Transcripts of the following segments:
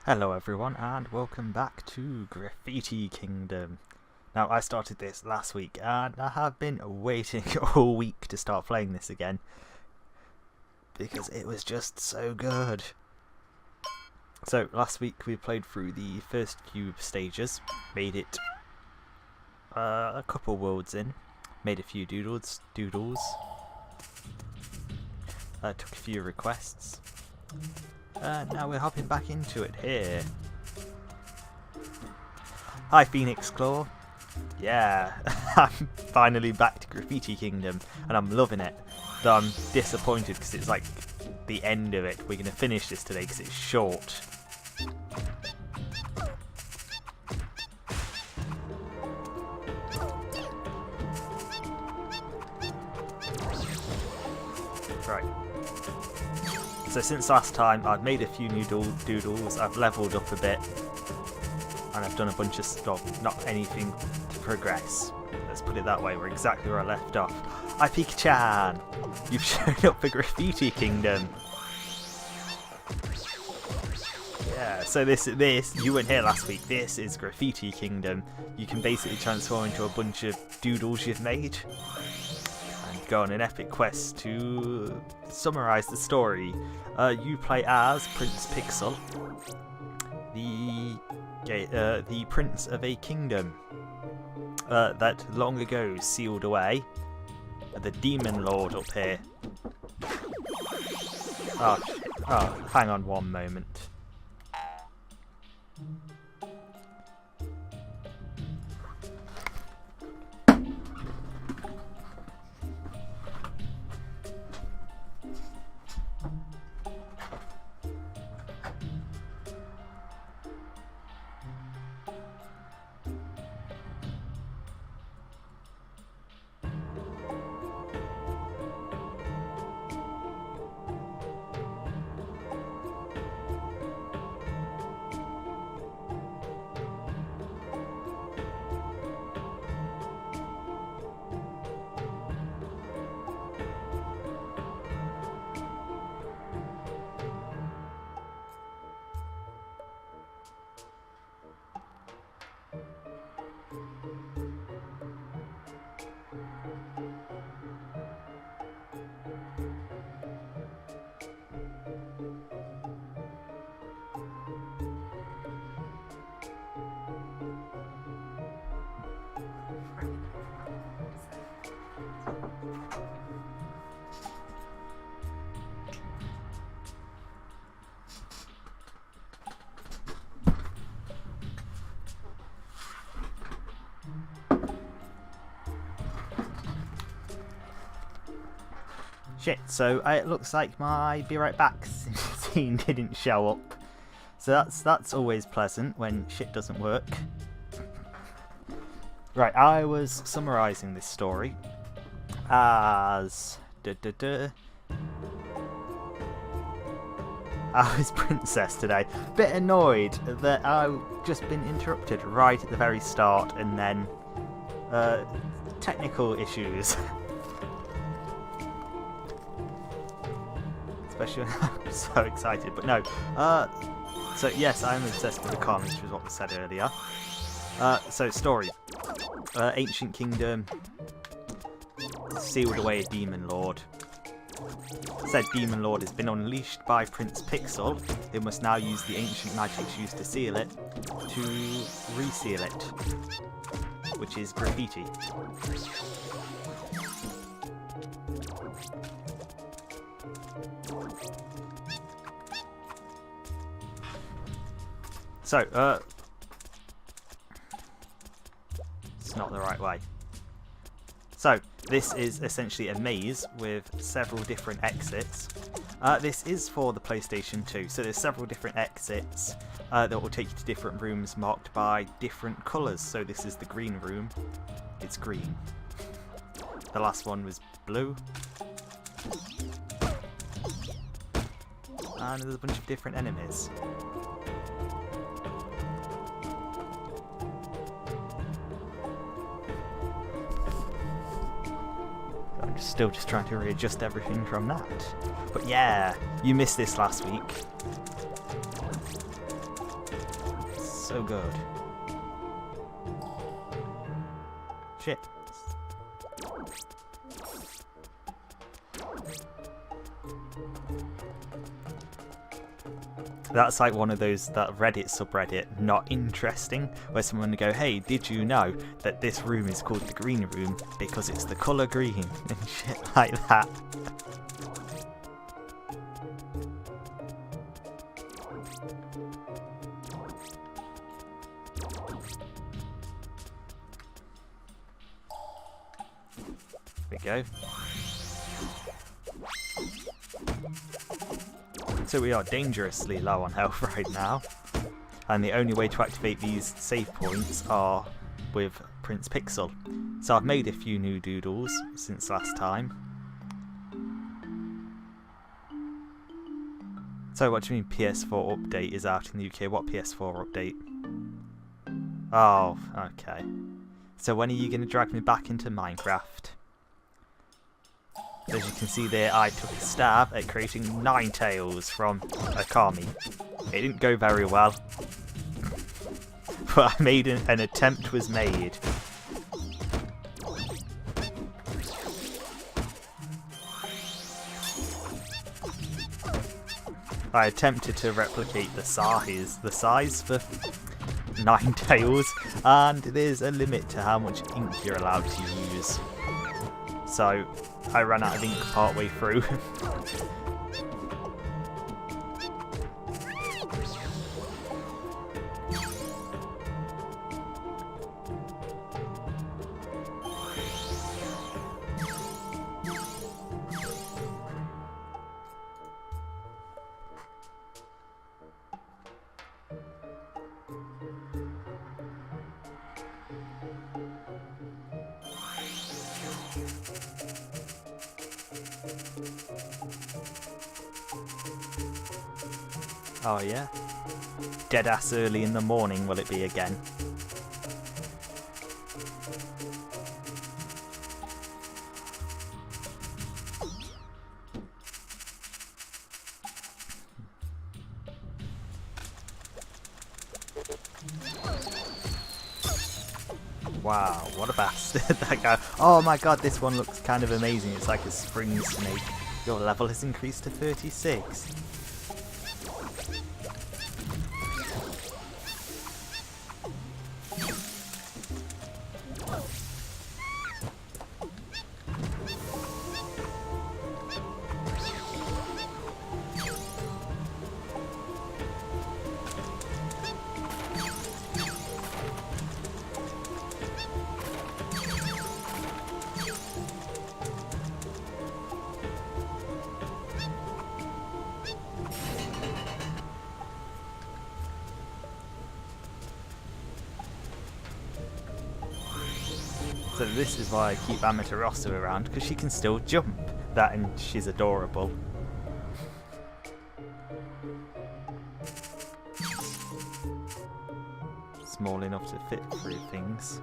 Hello everyone and welcome back to Graffiti Kingdom. Now I started this last week and I have been waiting all week to start playing this again because it was just so good. So last week we played through the first cube stages, made it a couple worlds in, made a few doodles, took a few requests. Now we're hopping back into it here. Hi Phoenix Claw. Yeah, I'm finally back to Graffiti Kingdom and I'm loving it. Though I'm disappointed because it's like the end of it. We're going to finish this today because it's short. Right. So since last time, I've made a few new doodles, I've leveled up a bit, and I've done a bunch of stuff, not anything to progress. Let's put it that way, we're exactly where I left off. Hi Pika-chan! You've shown up for Graffiti Kingdom! Yeah, so this, you weren't here last week, this is Graffiti Kingdom. You can basically transform into a bunch of doodles you've made. Go on an epic quest to summarise the story. You play as Prince Pixel, the prince of a kingdom that long ago sealed away the demon lord up here. Oh, hang on one moment. Shit, so it looks like my be right back scene didn't show up. So that's always pleasant when shit doesn't work. Right, I was summarising this story as I was Princess today. Bit annoyed that I've just been interrupted right at the very start and then technical issues. Especially when I'm so excited, but no. So yes, I'm obsessed with the comics, which is what was said earlier. So story. Ancient kingdom. Sealed away a demon lord. Said demon lord has been unleashed by Prince Pixel, who must now use the ancient magics used to seal it, to reseal it. Which is graffiti. So, it's not the right way. So, this is essentially a maze with several different exits. This is for the PlayStation 2, so there's several different exits that will take you to different rooms marked by different colours. So this is the green room. It's green. The last one was blue. And there's a bunch of different enemies. I'm still just trying to readjust everything from that. But yeah, you missed this last week. so good. Shit. That's like one of those, that Reddit subreddit, not interesting, where someone would go, hey, did you know that this room is called the green room because it's the colour green, and shit like that. There we go. So we are dangerously low on health right now, and the only way to activate these save points are with Prince Pixel. So I've made a few new doodles since last time. So what do you mean PS4 update is out in the UK? What PS4 update? Oh, okay. So when are you going to drag me back into Minecraft? As you can see there, I took a stab at creating Ninetales from a Kami. It didn't go very well, but I made an attempt was made. I attempted to replicate the size for Ninetales, and there's a limit to how much ink you're allowed to use. So I ran out of ink partway through. Oh yeah? Dead ass early in the morning will it be again? Wow, what a bastard that guy. Oh my god, this one looks kind of amazing. It's like a spring snake. Your level has increased to 36. So this is why I keep Amaterasu around, because she can still jump. That and she's adorable. Small enough to fit through things.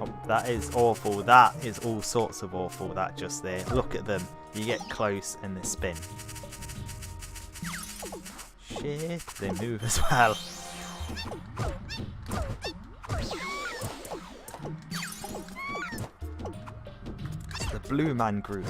Oh, that is awful. That is all sorts of awful, that just there. Look at them. You get close and they spin. Shit, they move as well. Blue Man group.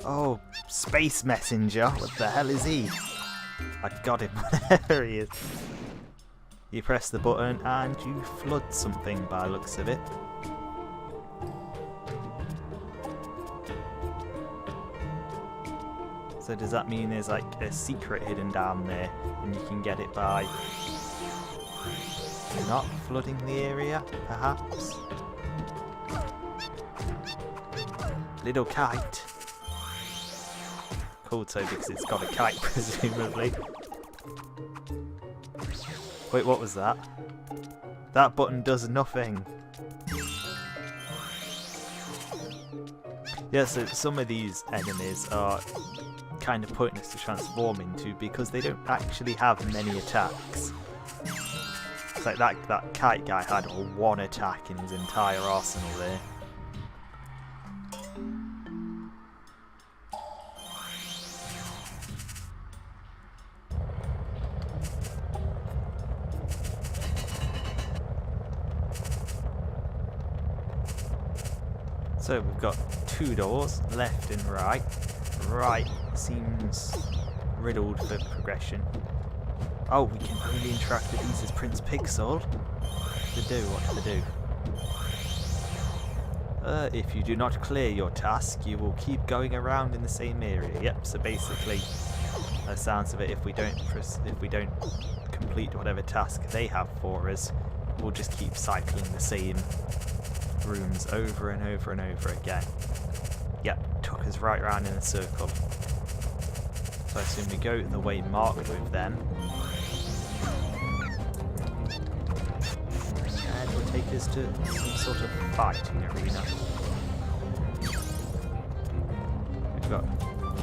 Oh, Space Messenger. What the hell is he? I got him. There he is. You press the button and you flood something by the looks of it. So does that mean there's like a secret hidden down there and you can get it by not flooding the area, perhaps? Little kite. Called so because it's got a kite, presumably. Wait, what was that? That button does nothing. Yeah, so some of these enemies are kind of pointless to transform into because they don't actually have many attacks. It's like that kite guy had one attack in his entire arsenal there. So we've got 2 doors, left and right. Right seems riddled for progression. Oh, we can only interact with these as Prince Pixel. What to do? If you do not clear your task, you will keep going around in the same area. Yep. So basically, the sounds of it, if we don't complete whatever task they have for us, we'll just keep cycling the same rooms over and over and over again. Yep. Took us right round in a circle. So I assume we go the way marked with them. And we'll take us to some sort of fighting arena. We've got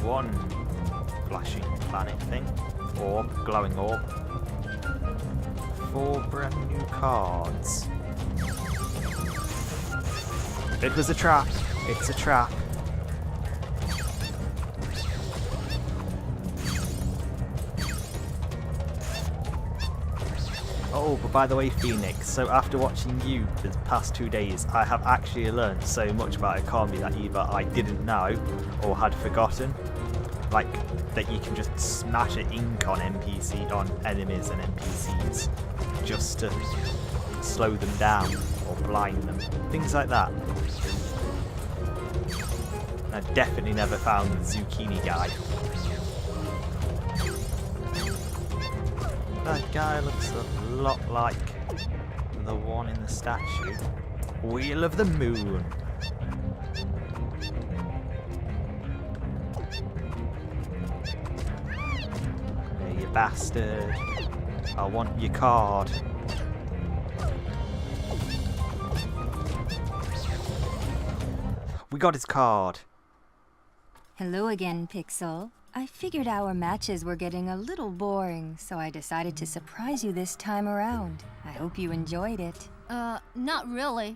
1 flashing planet thing. Orb, glowing orb. 4 brand new cards. It was a trap. It's a trap. Oh, but by the way, Phoenix, so after watching you for the past 2 days, I have actually learned so much about Akami that either I didn't know or had forgotten. Like, that you can just smash an ink on enemies and NPCs just to slow them down or blind them. Things like that. I definitely never found the zucchini guy. That guy looks a lot like the one in the statue. Wheel of the Moon. There, you bastard. I want your card. We got his card. Hello again, Pixel. I figured our matches were getting a little boring, so I decided to surprise you this time around. I hope you enjoyed it. Not really.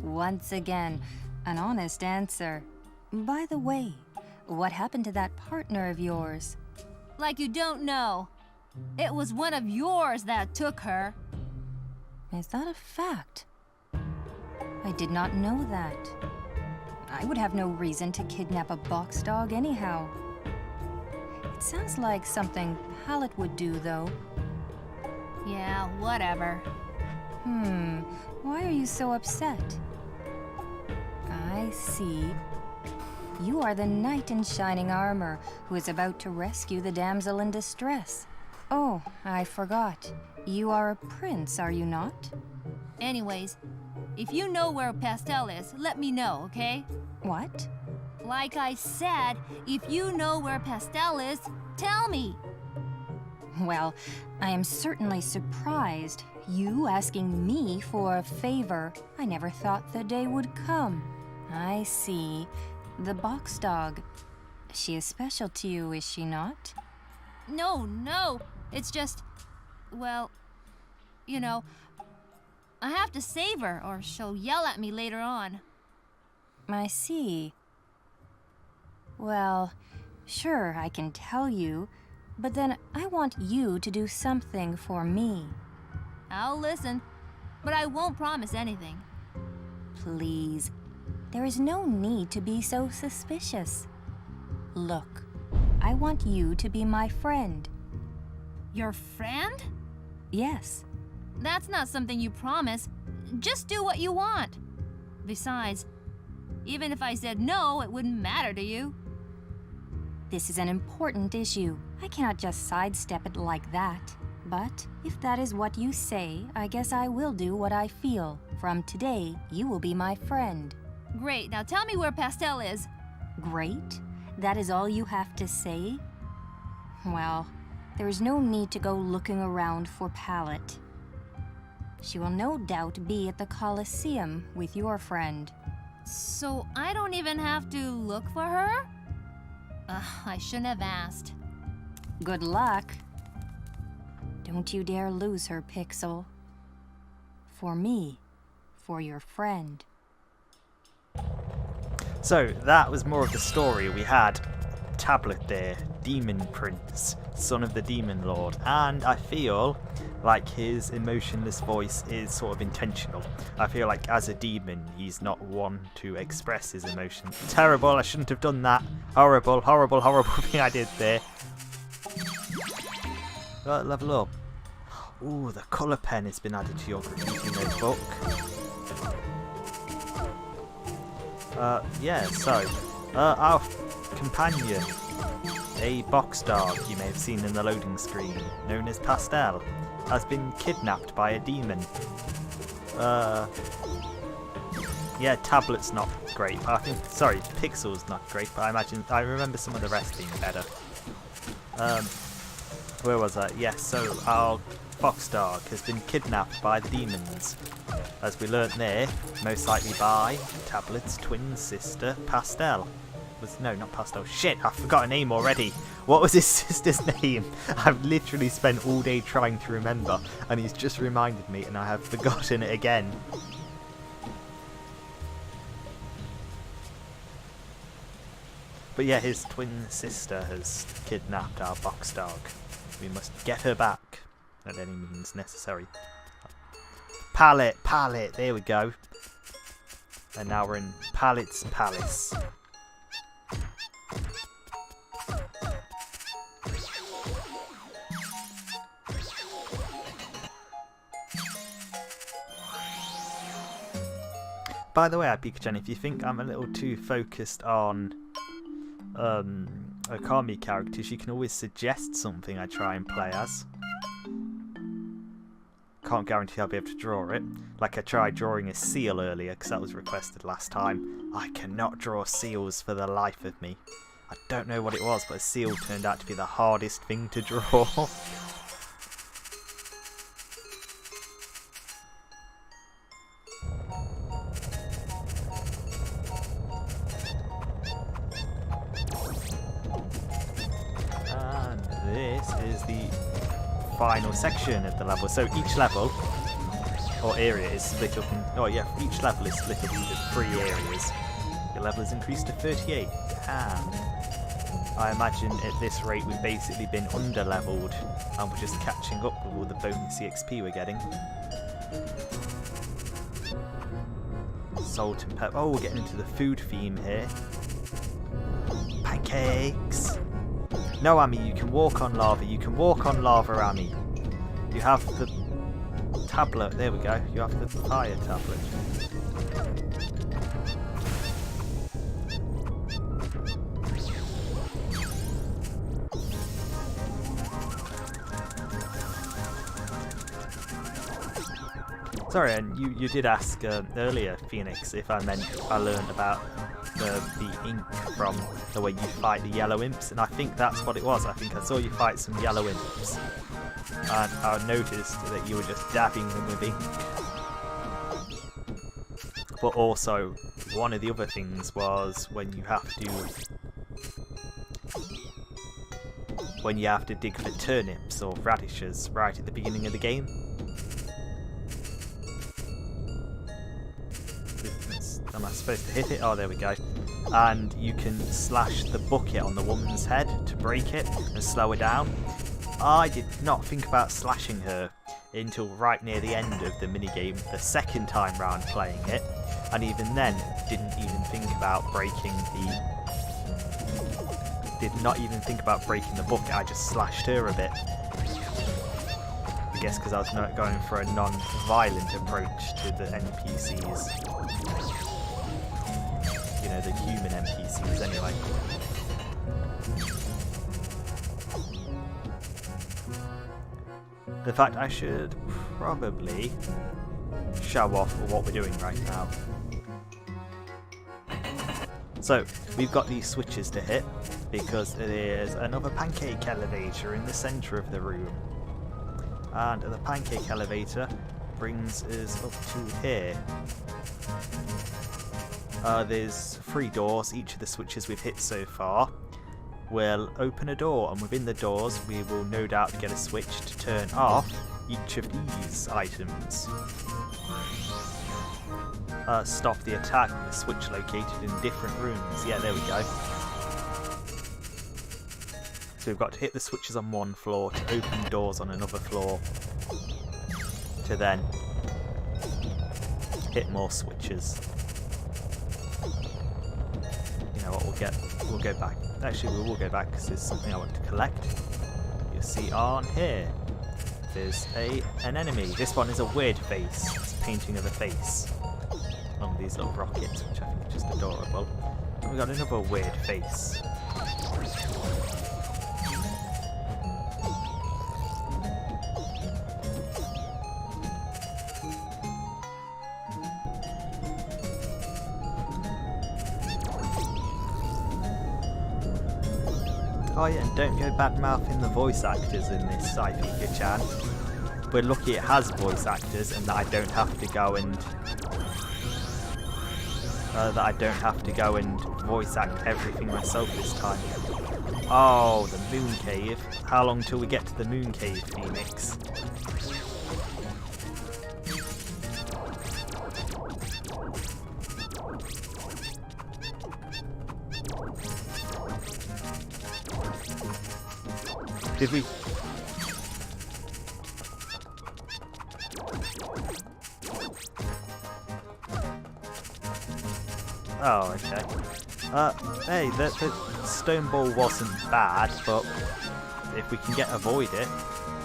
Once again, an honest answer. By the way, what happened to that partner of yours? Like you don't know. It was one of yours that took her. Is that a fact? I did not know that. I would have no reason to kidnap a box dog anyhow. It sounds like something Pallet would do, though. Yeah, whatever. Why are you so upset? I see. You are the knight in shining armor who is about to rescue the damsel in distress. Oh, I forgot. You are a prince, are you not? Anyways, if you know where Pastel is, let me know, okay? What? Like I said, if you know where Pastel is, tell me. Well, I am certainly surprised. You asking me for a favor. I never thought the day would come. I see. The box dog. She is special to you, is she not? No. It's just, well, you know, I have to save her or she'll yell at me later on. I see. Well, sure, I can tell you, but then I want you to do something for me. I'll listen, but I won't promise anything. Please. There is no need to be so suspicious. Look, I want you to be my friend. Your friend? Yes. That's not something you promise. Just do what you want. Besides, even if I said no, it wouldn't matter to you. This is an important issue. I cannot just sidestep it like that. But if that is what you say, I guess I will do what I feel. From today, you will be my friend. Great, now tell me where Pastel is. Great? That is all you have to say? Well, there is no need to go looking around for Pallet. She will no doubt be at the Colosseum with your friend. So I don't even have to look for her? I shouldn't have asked. Good luck. Don't you dare lose her, Pixel. For me. For your friend. So that was more of the story we had tablet there, Demon Prince, son of the Demon Lord, and I feel like his emotionless voice is sort of intentional. I feel like as a demon, he's not one to express his emotion. Terrible, I shouldn't have done that. Horrible, horrible, horrible thing I did there. Right, level up. Ooh, the colour pen has been added to your graffiti notebook. Yeah, so, our companion, a box dog you may have seen in the loading screen, known as Pastel, has been kidnapped by a demon. Yeah, tablet's not great. I think, sorry, pixel's not great, but I remember some of the rest being better. Where was I? Yes, so our fox dog has been kidnapped by the demons. As we learnt there, most likely by Tablet's twin sister, Pastel. No, not Pastel. Shit, I forgot her name already. What was his sister's name? I've literally spent all day trying to remember, and he's just reminded me, and I have forgotten it again. But yeah, his twin sister has kidnapped our box dog. We must get her back at any means necessary. Pallet, there we go. And now we're in Pallet's Palace. By the way, Pikachu, if you think I'm a little too focused on Okami characters, you can always suggest something I try and play as. Can't guarantee I'll be able to draw it. Like I tried drawing a seal earlier because that was requested last time. I cannot draw seals for the life of me. I don't know what it was, but a seal turned out to be the hardest thing to draw. This is the final section of the level. So each level or area is split up in, oh yeah, each level is split up into 3 areas. Your level is increased to 38, and I imagine at this rate we've basically been under-leveled and we're just catching up with all the bonus EXP we're getting. Salt and pepper. Oh, we're getting into the food theme here. Pancakes! No, Ami, you can walk on lava. You can walk on lava, Ami. You have the tablet. There we go. You have the fire tablet. Sorry, and you did ask earlier, Phoenix, if I meant I learned about the ink from the way you fight the yellow imps, and I think that's what it was. I think I saw you fight some yellow imps, and I noticed that you were just dabbing them with ink. But also, one of the other things was when you have to dig for turnips or radishes right at the beginning of the game. Am I supposed to hit it? Oh, there we go. And you can slash the bucket on the woman's head to break it and slow her down. I did not think about slashing her until right near the end of the minigame the second time round playing it, and even then did not even think about breaking the bucket. I just slashed her a bit. I guess because I was not going for a non-violent approach to the NPCs. You know, the human NPCs anyway. In fact, I should probably show off what we're doing right now. So, we've got these switches to hit because there's another pancake elevator in the centre of the room. And the pancake elevator brings us up to here. There's 3 doors. Each of the switches we've hit so far will open a door, and within the doors we will no doubt get a switch to turn off each of these items. Stop the attack with a switch located in different rooms. Yeah, there we go. So we've got to hit the switches on one floor, to open doors on another floor, to then hit more switches. You know what, we'll go back. Actually, we will go back because there's something I want to collect. You'll see on here, there's an enemy. This one is a weird face. It's a painting of a face on these little rockets, which I think is just adorable. And we've got another weird face. Oh yeah, and don't go bad-mouthing the voice actors in this Pika-chan. We're lucky it has voice actors and that I don't have to go and voice act everything myself this time. Oh, the moon cave. How long till we get to the moon cave, Phoenix? Did we? Oh, okay. Hey, the stone ball wasn't bad, but if we can avoid it.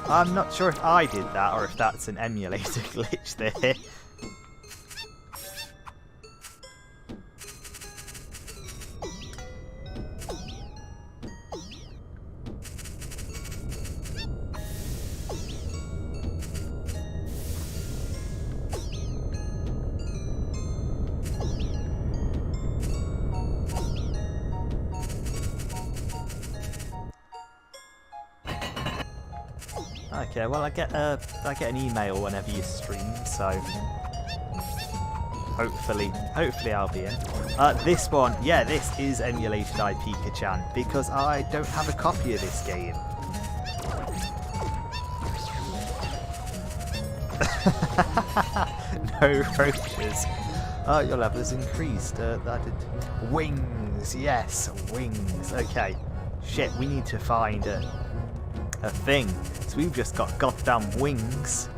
I'm not sure if I did that or if that's an emulator glitch there. Okay, well I get an email whenever you stream, so hopefully I'll be in. This one, yeah, this is emulated Pika-chan because I don't have a copy of this game. No roaches. Oh, your level has increased. That did. Wings, yes, wings. Okay, shit, we need to find a thing. So we've just got goddamn wings.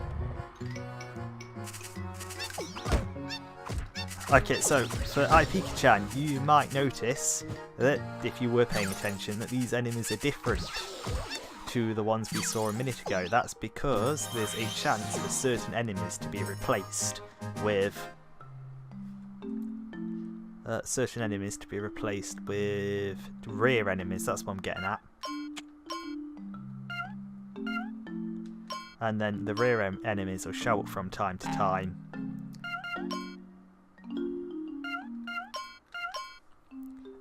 Okay, so for Pika-chan, you might notice that if you were paying attention, that these enemies are different to the ones we saw a minute ago. That's because there's a chance for certain enemies to be replaced with rear enemies. That's what I'm getting at. And then the rear enemies will show up from time to time.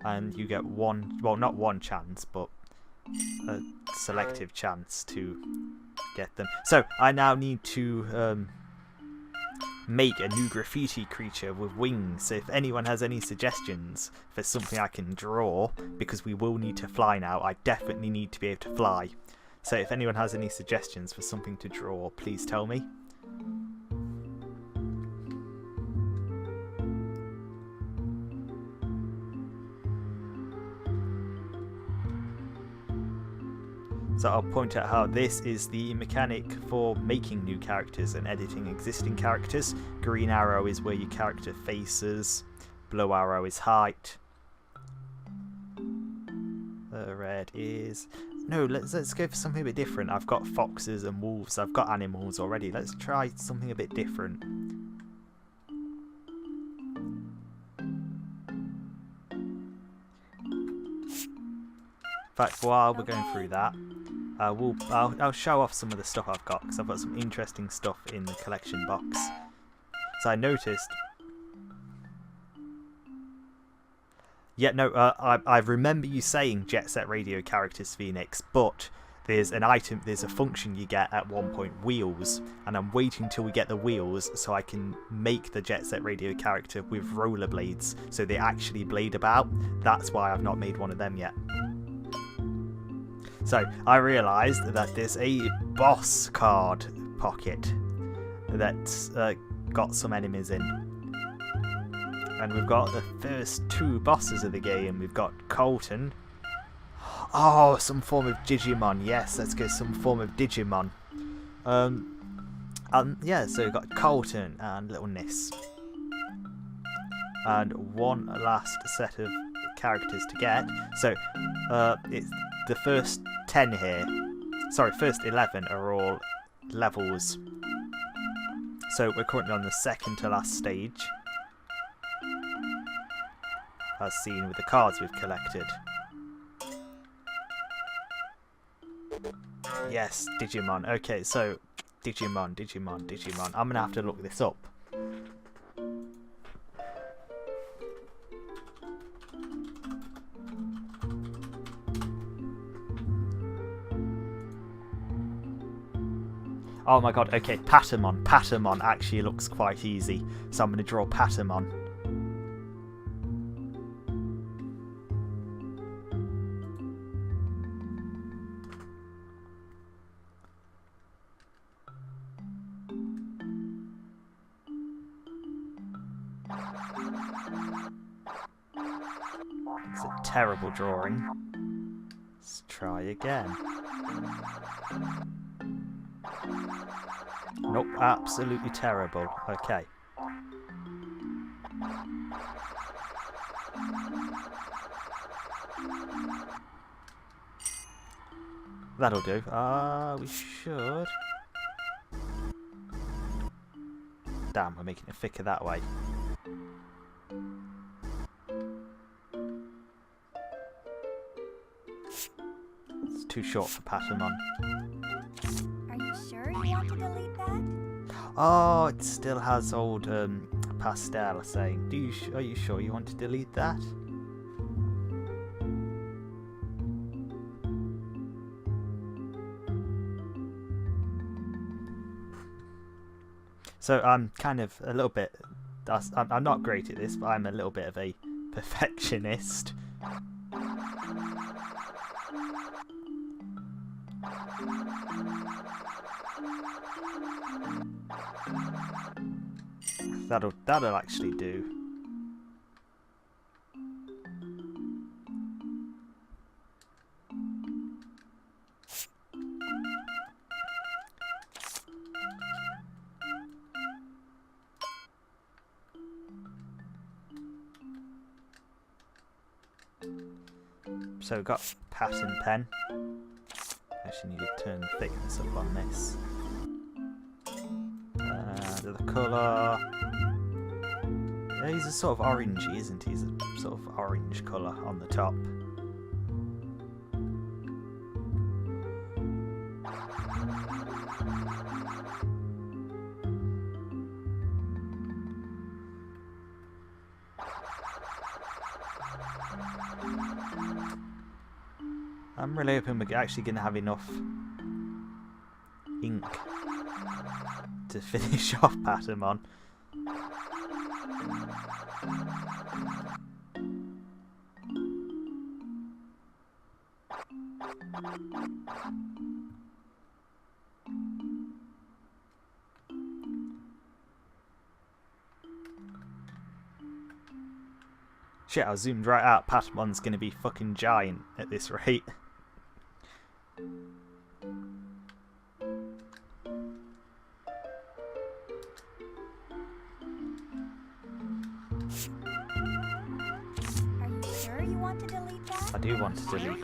And you get one, well, not one chance, but a selective chance to get them. So I now need to make a new graffiti creature with wings. So if anyone has any suggestions for something I can draw, because we will need to fly now, I definitely need to be able to fly. So if anyone has any suggestions for something to draw, please tell me. So I'll point out how this is the mechanic for making new characters and editing existing characters. Green arrow is where your character faces. Blue arrow is height. Red is... No, let's go for something a bit different. I've got foxes and wolves. I've got animals already. Let's try something a bit different. In fact, while we're going through that, I'll show off some of the stuff I've got, because I've got some interesting stuff in the collection box. So I noticed... Yeah, no, I remember you saying Jet Set Radio characters, Phoenix, but there's a function you get at one point, wheels, and I'm waiting till we get the wheels so I can make the Jet Set Radio character with rollerblades, so they actually blade about. That's why I've not made one of them yet. So I realised that there's a boss card pocket that's got some enemies in. And we've got the first two bosses of the game. We've got Colton. Oh, some form of Digimon. Yes, let's go some form of Digimon. Yeah, so we've got Colton and Little Nis. And one last set of characters to get. So, it's the first 10 here. Sorry, first 11 are all levels. So we're currently on the second to last stage, as seen with the cards we've collected. Yes, Digimon. Okay, so Digimon. I'm gonna have to look this up. Oh my god, okay, Patamon. Patamon actually looks quite easy, so I'm going to draw Patamon. It's a terrible drawing. Let's try again. Nope, absolutely terrible. Okay. That'll do. We should... Damn, we're making it thicker that way. It's too short for Patamon. Are you sure you want to delete that? Oh, it still has old Pastel saying, are you sure you want to delete that? So I'm kind of a little bit, I'm not great at this, but I'm a little bit of a perfectionist. That'll actually do. So we've got pattern pen. Actually need to turn the thickness up on this. The colour. Yeah, he's a sort of orangey, isn't he? He's a sort of orange colour on the top. I'm really hoping we're actually going to have enough ink to finish off Patamon. Shit, I zoomed right out. Patamon's going to be fucking giant at this rate. I do want to delete.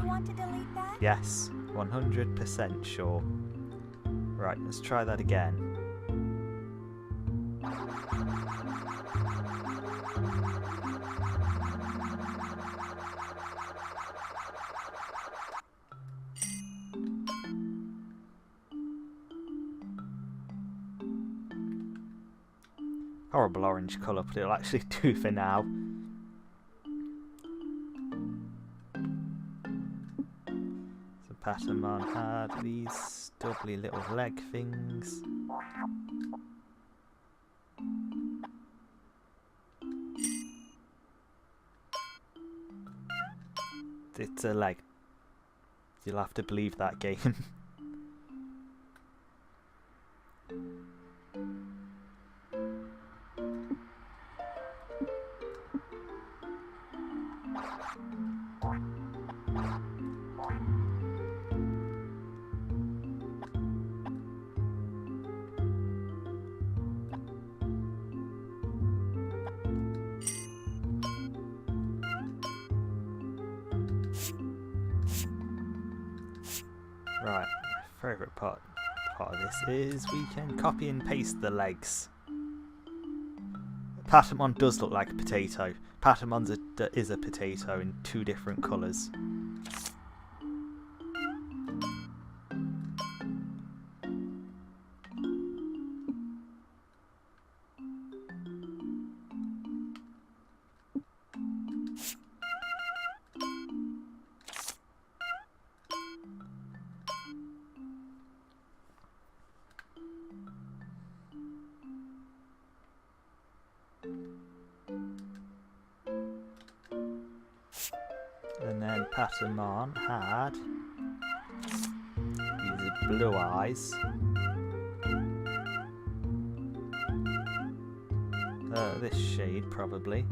Yes, 100% sure. Right, let's try that again. Horrible orange colour, but it'll actually do for now. Patamon had these doubly little leg things. It's a leg. You'll have to believe that game. Right, my favourite part of this is we can copy and paste the legs. Patamon does look like a potato. Patamon is a potato in 2 different colours. And then Patamon had these blue eyes. This shade probably.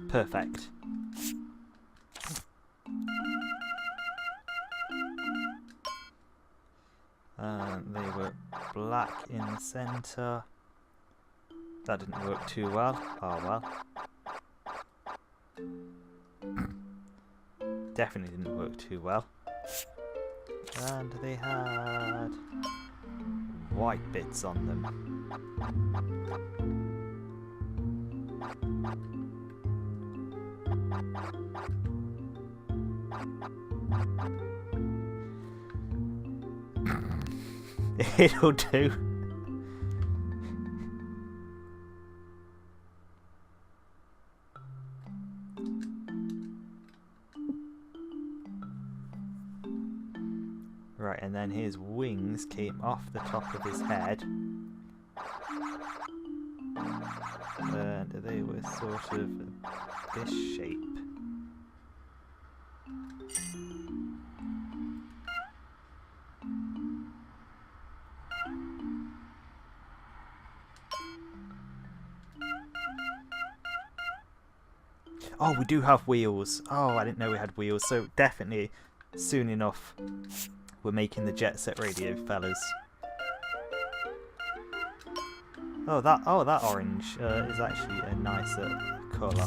Perfect. They were black in the centre. That didn't work too well. Oh well. Definitely didn't work too well. And they had white bits on them. It'll do. Right, and then his wings came off the top of his head. And they were sort of this shape. Oh, we do have wheels. Oh, I didn't know we had wheels. So definitely, soon enough, we're making the Jet Set Radio, fellas. Oh, that orange is actually a nicer colour.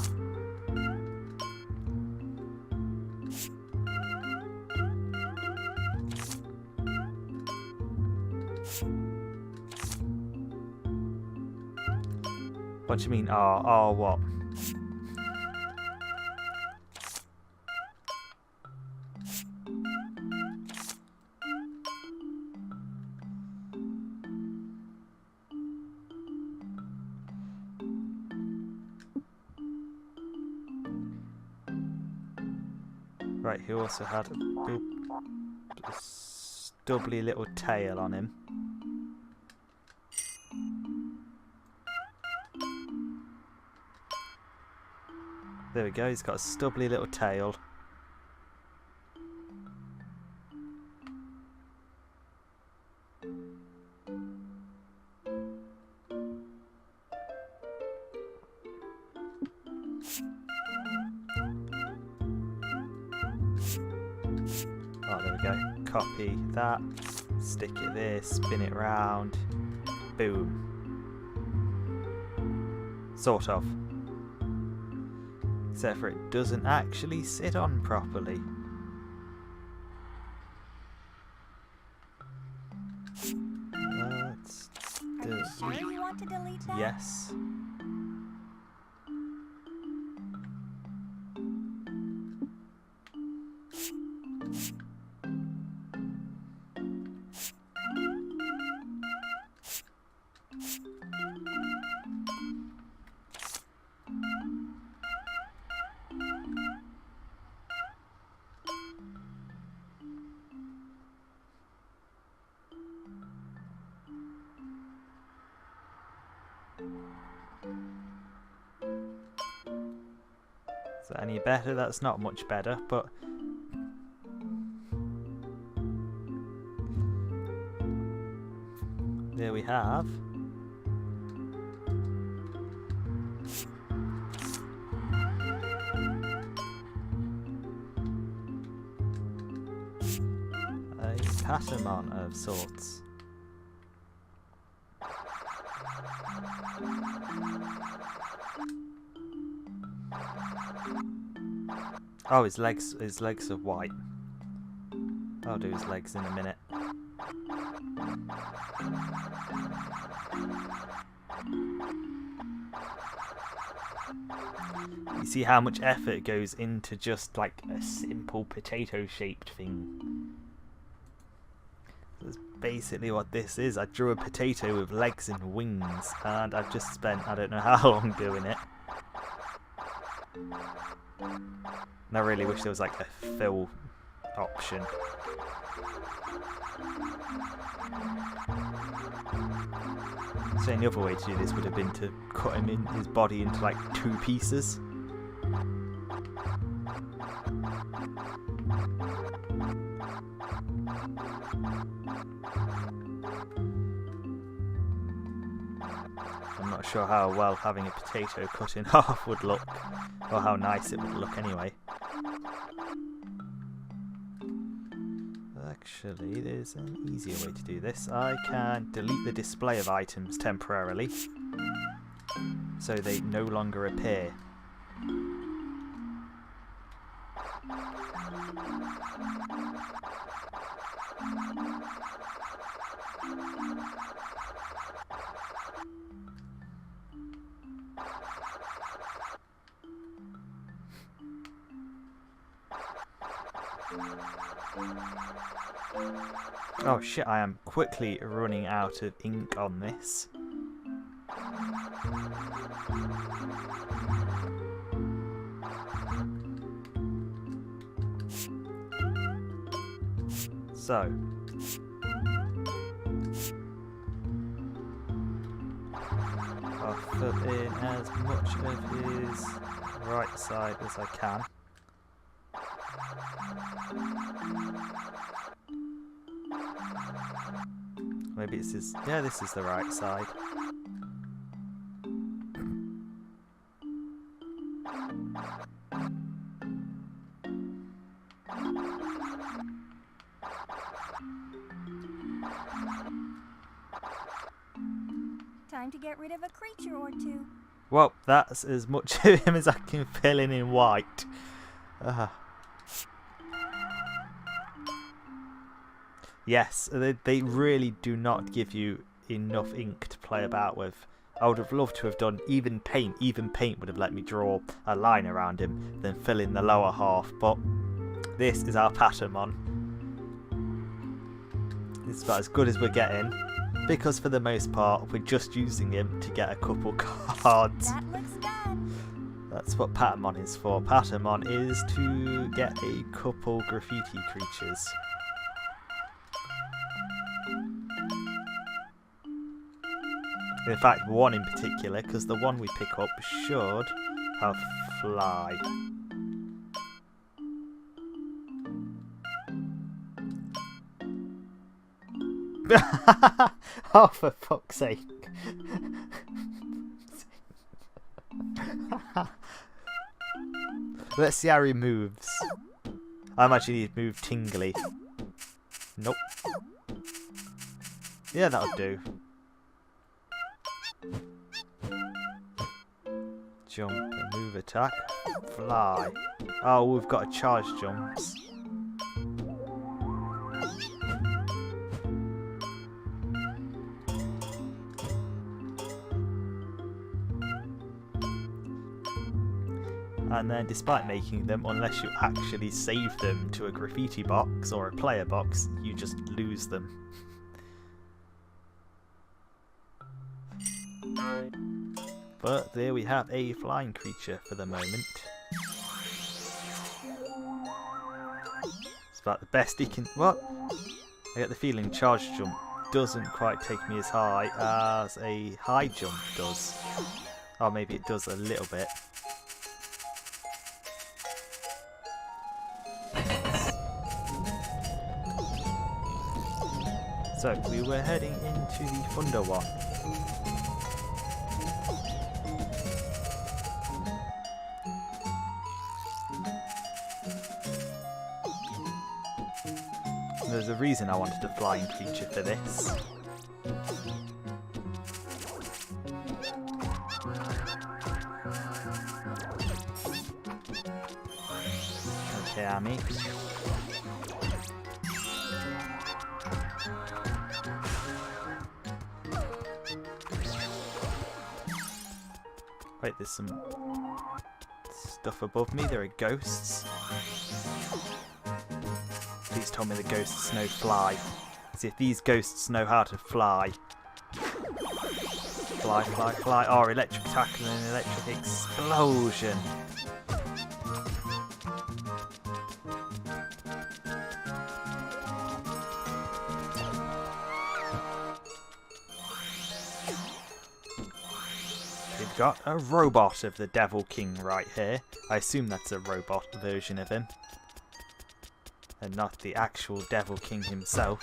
What do you mean? Oh, what? Right, he also had a stubbly little tail on him. There we go, he's got a stubbly little tail. Oh, there we go. Copy that, stick it there, spin it round, boom. Sort of. Except for it doesn't actually sit on properly. Let's Are you sure you want to delete that? Yes. Is that any better? That's not much better, but we have a Patamon of sorts. Oh, his legs are white. I'll do his legs in a minute. You see how much effort goes into just like a simple potato-shaped thing. That's basically what this is. I drew a potato with legs and wings, and I've just spent I don't know how long doing it. And I really wish there was like a fill option. So the other way to do this would have been to cut him in his body into like 2 pieces. I'm not sure how well having a potato cut in half would look, or how nice it would look anyway. Actually, there's an easier way to do this. I can delete the display of items temporarily, so they no longer appear. Oh shit, I am quickly running out of ink on this. So I'll fill in as much of his right side as I can. Maybe it's his... yeah, this is the right side. Time to get rid of a creature or two. Well, that's as much of him as I can fill in white. Yes, they really do not give you enough ink to play about with. I would have loved to have done even paint. Even paint would have let me draw a line around him, then fill in the lower half. But this is our Patamon. This is about as good as we're getting, because for the most part we're just using him to get a couple cards. That looks done. That's what Patamon is for. Patamon is to get a couple graffiti creatures. In fact, one in particular, because the one we pick up should have fly. Oh, for fuck's sake. Let's see how he moves. I'm actually need to move tingly. Nope. Yeah, that'll do. Jump and move attack. Fly. Oh, we've got a charge jumps. And then despite making them, unless you actually save them to a graffiti box or a player box, you just lose them. But there we have a flying creature for the moment. It's about the best he can... What? I get the feeling charge jump doesn't quite take me as high as a high jump does. Or maybe it does a little bit. So, we were heading into the Thunder one. There's a reason I wanted a flying creature for this. Okay, Amy. Wait, there's some stuff above me. There are ghosts. Please tell me the ghosts know fly. See if these ghosts know how to fly. Fly, fly, fly. Oh, electric tackle and electric explosion. We've got a robot of the Devil King right here. I assume that's a robot version of him, and not the actual Devil King himself.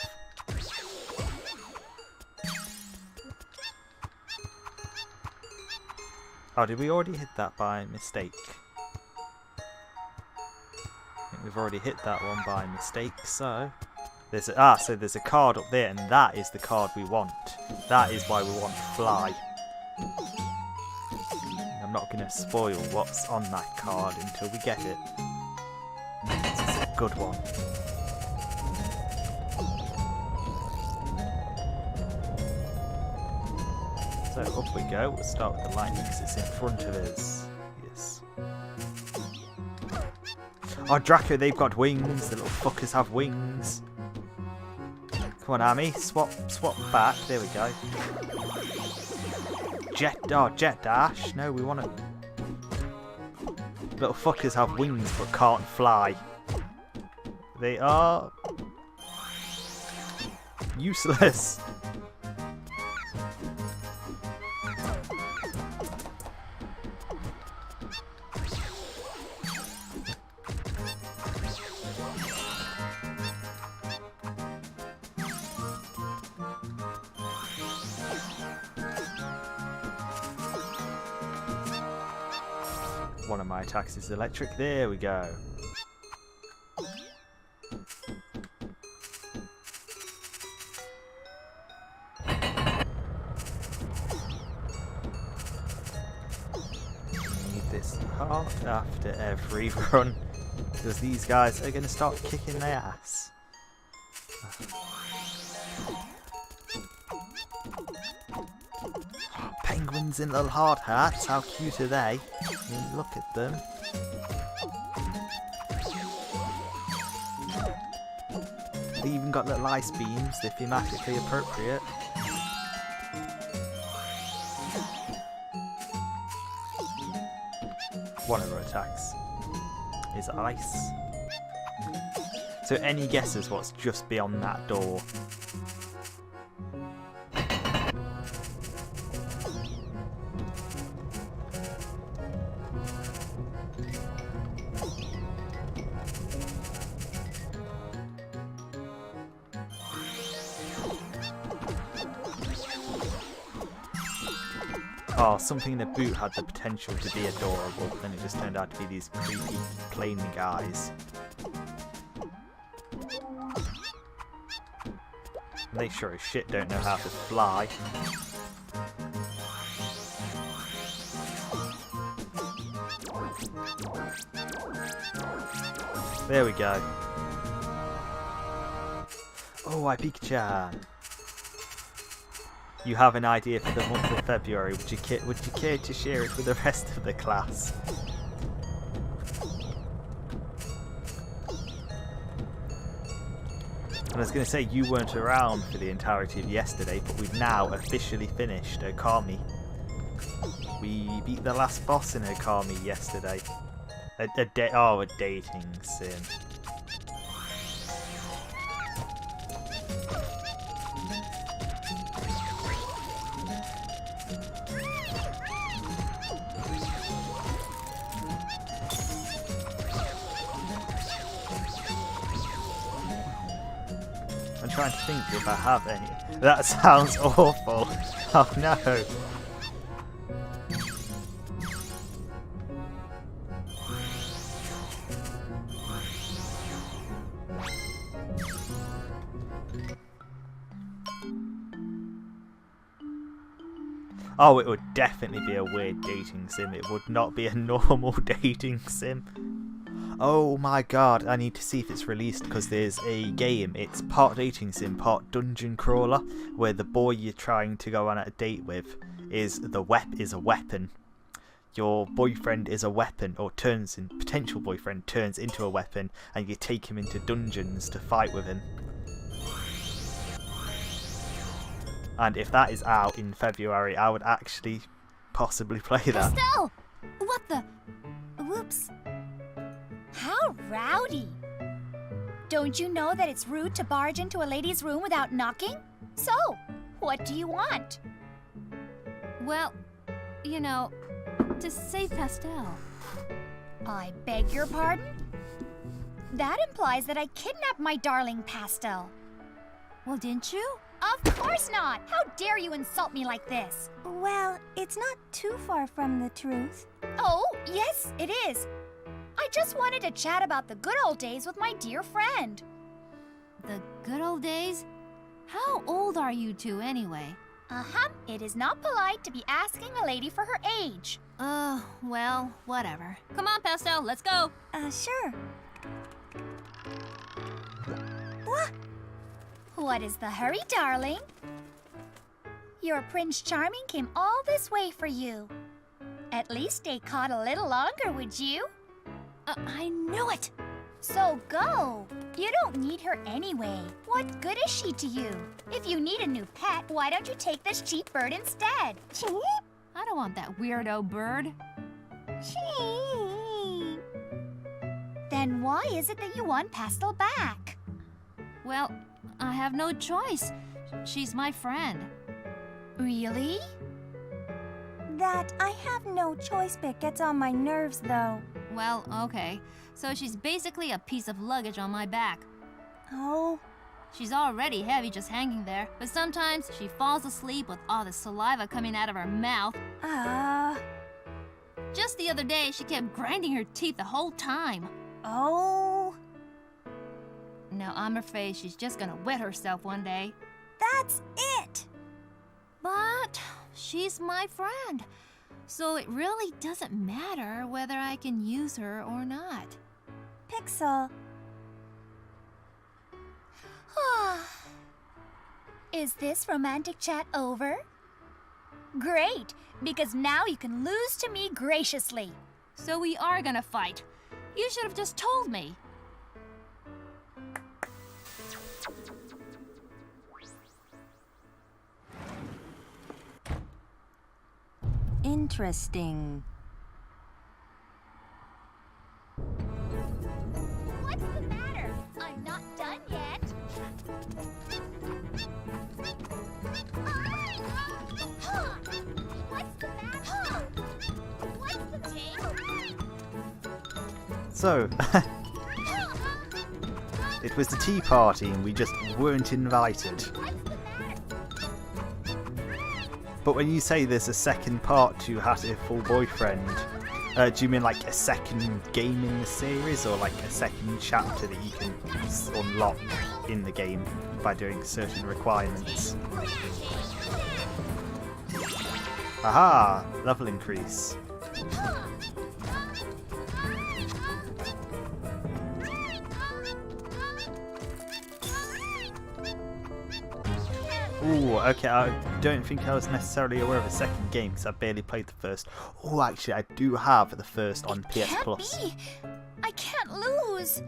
Oh, did we already hit that by mistake? I think we've already hit that one by mistake, so... There's a, so there's a card up there, and that is the card we want. That is why we want Fly. I'm not going to spoil what's on that card until we get it. This is a good one. So up we go. We'll start with the lightning because it's in front of us. Yes. Oh, Draco, they've got wings. The little fuckers have wings. Come on, Amy. Swap back. There we go. Jet dash. No, we want to... Little fuckers have wings but can't fly. They are... useless. One of my attacks is electric. There we go. Need this heart after every run, because these guys are going to start kicking their ass. Penguins in little hard hats, how cute are they? I mean, look at them. They even got little ice beams, they're thematically appropriate. One of her attacks is ice. So any guesses what's just beyond that door? Oh, something in the boot had the potential to be adorable, then it just turned out to be these creepy, plain guys. And they sure as shit don't know how to fly. There we go. Oh, I Pikachu. You have an idea for the month of February. Would you care to share it with the rest of the class? And I was going to say you weren't around for the entirety of yesterday, but we've now officially finished Okami. We beat the last boss in Okami yesterday. A dating sim. trying to think if I have any. That sounds awful. Oh no. Oh, it would definitely be a weird dating sim. It would not be a normal dating sim. Oh my god, I need to see if it's released because there's a game. It's part dating sim, part dungeon crawler, where the boy you're trying to go on a date with is a weapon. Your boyfriend is a weapon, or potential boyfriend turns into a weapon, and you take him into dungeons to fight with him. And if that is out in February, I would actually possibly play that. Estelle! What the? Whoops. How rowdy. Don't you know that it's rude to barge into a lady's room without knocking? So, what do you want? Well, you know, to save Pastel. I beg your pardon? That implies that I kidnapped my darling Pastel. Well, didn't you? Of course not! How dare you insult me like this? Well, it's not too far from the truth. Oh, yes, it is. I just wanted to chat about the good old days with my dear friend. The good old days? How old are you two anyway? It is not polite to be asking a lady for her age. Well, whatever. Come on, Pastel, let's go. Sure. What is the hurry, darling? Your Prince Charming came all this way for you. At least stay caught a little longer, would you? I knew it! So go. You don't need her anyway. What good is she to you? If you need a new pet, why don't you take this cheap bird instead? Cheap? I don't want that weirdo bird. Cheap. Then why is it that you want Pastel back? Well, I have no choice. She's my friend. Really? That I have no choice bit gets on my nerves, though. Well, okay. So she's basically a piece of luggage on my back. Oh. She's already heavy just hanging there, but sometimes she falls asleep with all the saliva coming out of her mouth. Just the other day, she kept grinding her teeth the whole time. Oh. Now I'm afraid she's just gonna wet herself one day. That's it! But she's my friend, so it really doesn't matter whether I can use her or not. Pixel. Is this romantic chat over? Great, because now you can lose to me graciously. So we are gonna fight. You should have just told me. Interesting. What's the matter? I'm not done yet. What's the matter? What's the tea? So, it was the tea party and we just weren't invited. But when you say there's a second part to Hatful Boyfriend, do you mean like a second game in the series or like a second chapter that you can unlock in the game by doing certain requirements? Aha! Level increase. Ooh, okay, I don't think I was necessarily aware of a second game because I barely played the first. Oh, actually, I do have the first on PS Plus. Can't be. I can't lose.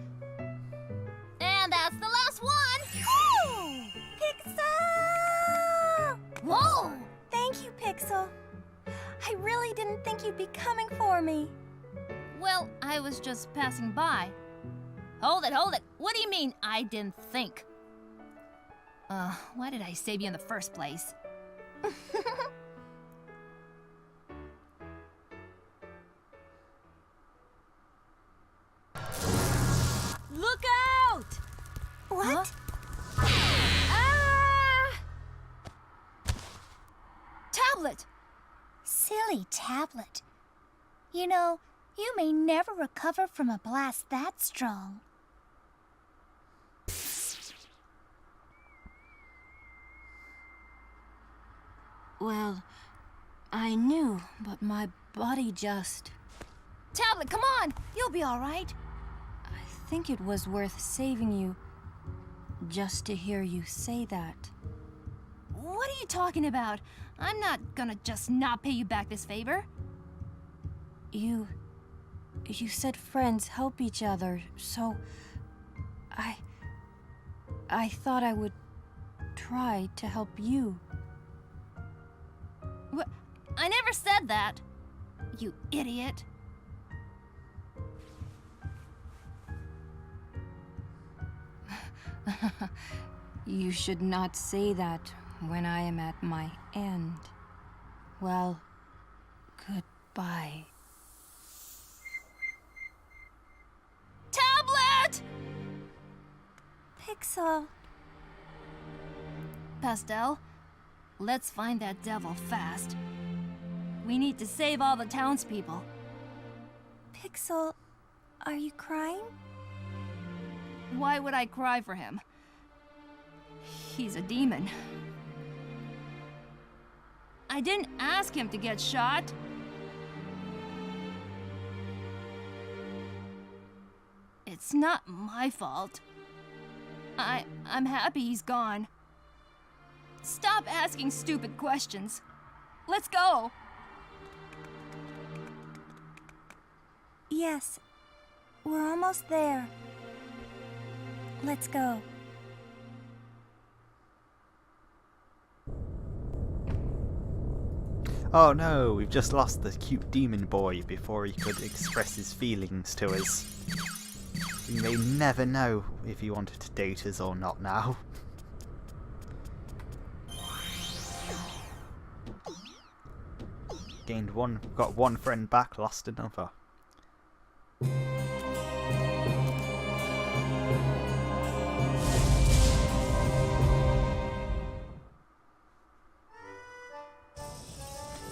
And that's the last one! Pixel! Whoa! Thank you, Pixel. I really didn't think you'd be coming for me. Well, I was just passing by. Hold it, hold it. What do you mean I didn't think? Why did I save you in the first place? Look out! What? Huh? silly tablet. You know, you may never recover from a blast that strong. Well, I knew, but my body just... Tablet, come on! You'll be all right. I think it was worth saving you just to hear you say that. What are you talking about? I'm not gonna just not pay you back this favor. You said friends help each other, so I thought I would try to help you. What? I never said that. You idiot. You should not say that when I am at my end. Well, goodbye. Tablet! Pixel. Pastel, let's find that devil fast. We need to save all the townspeople. Pixel, are you crying? Why would I cry for him? He's a demon. I didn't ask him to get shot. It's not my fault. I'm happy he's gone. Stop asking stupid questions. Let's go. Yes, we're almost there. Let's go. Oh no, we've just lost the cute demon boy before he could express his feelings to us. We may never know if he wanted to date us or not now. Got one friend back, lost another.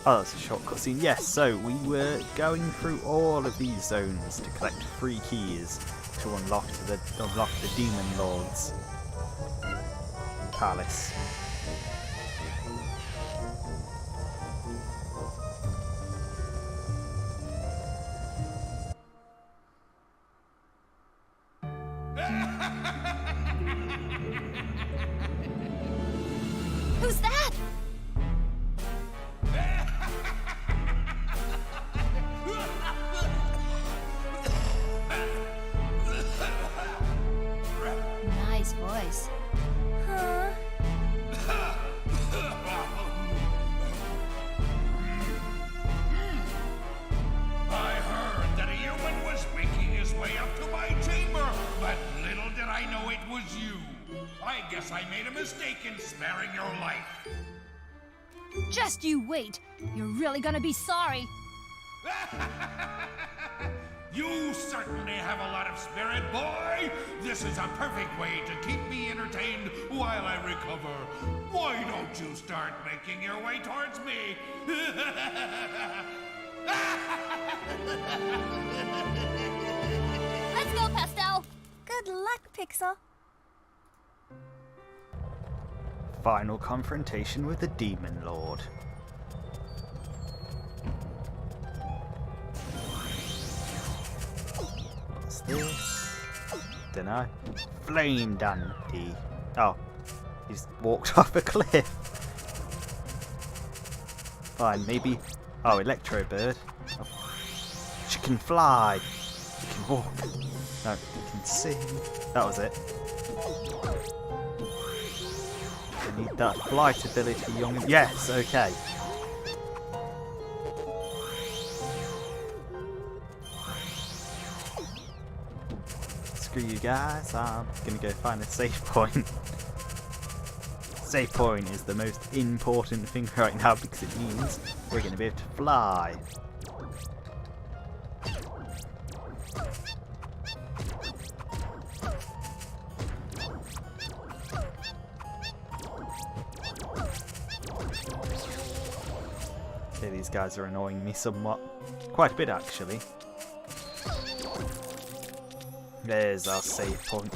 Oh, that's a short cutscene. Yes, so we were going through all of these zones to collect 3 keys to unlock the Demon Lord's palace. Who's that? Nice voice. Huh? I heard that a human was making his way up to my chamber, but little did I know it was you. I guess I made a mistake in sparing your life. Just you wait. You're really gonna be sorry. You certainly have a lot of spirit, boy. This is a perfect way to keep me entertained while I recover. Why don't you start making your way towards me? Let's go, Pastel. Good luck, Pixel. Final confrontation with the Demon Lord. What's this? Dunno. Flame Dandy. Oh, he's walked off a cliff. Fine, maybe. Oh, Electro Bird. Oh. She can fly. She can walk. No, she can sing. That was it. I need that flight ability, young. Yes, okay. Screw you guys, I'm gonna go find a save point. Save point is the most important thing right now because it means we're gonna be able to fly. these guys are annoying me somewhat. Quite a bit, actually. There's our save point.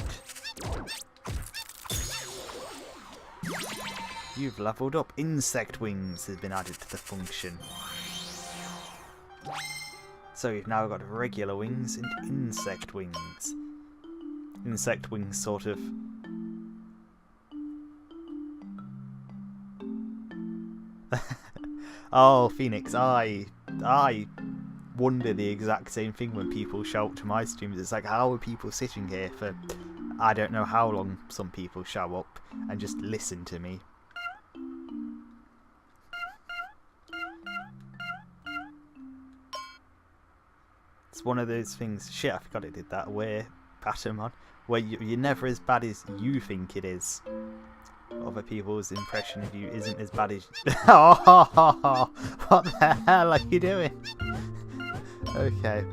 You've leveled up. Insect wings has been added to the function. So you've now got regular wings and insect wings. Insect wings sort of... Oh, Phoenix, I wonder the exact same thing when people show up to my streams. It's like, how are people sitting here for I don't know how long some people show up and just listen to me? It's one of those things, shit, I forgot it did that, where Patamon, where you're never as bad as you think it is. Other people's impression of you isn't as bad as... Oh, what the hell are you doing? Okay.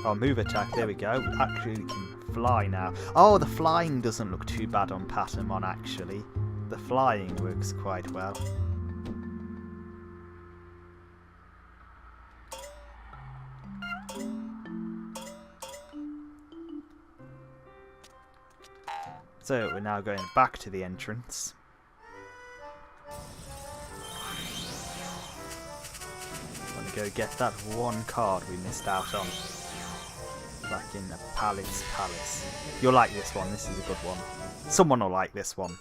Oh, move attack, there we go. We actually can fly now. Oh, the flying doesn't look too bad on Patamon, actually. The flying works quite well. So we're now going back to the entrance. I'm gonna go get that one card we missed out on. Back in the Palace. You'll like this one, this is a good one. Someone will like this one.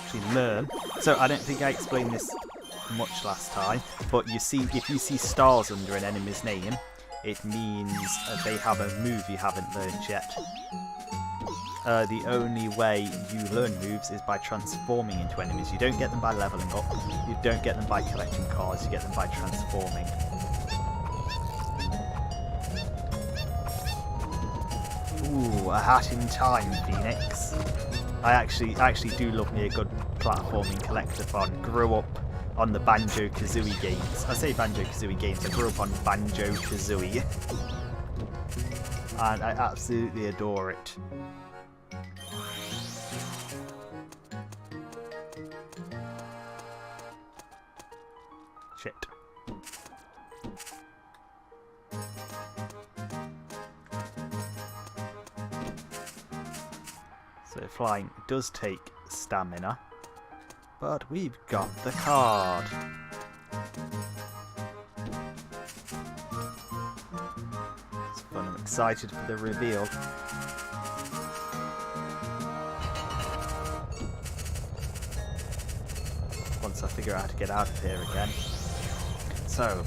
Actually learn. So I don't think I explained this much last time, but you see, if you see stars under an enemy's name, it means they have a move you haven't learned yet. The only way you learn moves is by transforming into enemies. You don't get them by leveling up, you don't get them by collecting cards, you get them by transforming. Ooh, a hat in time, Phoenix. I actually do love me a good platforming collectathon. Grew up on the Banjo-Kazooie games. I say Banjo-Kazooie games, I grew up on Banjo-Kazooie. And I absolutely adore it. Shit. So flying does take stamina. But we've got the card. It's fun, I'm excited for the reveal. Once I figure out how to get out of here again. So,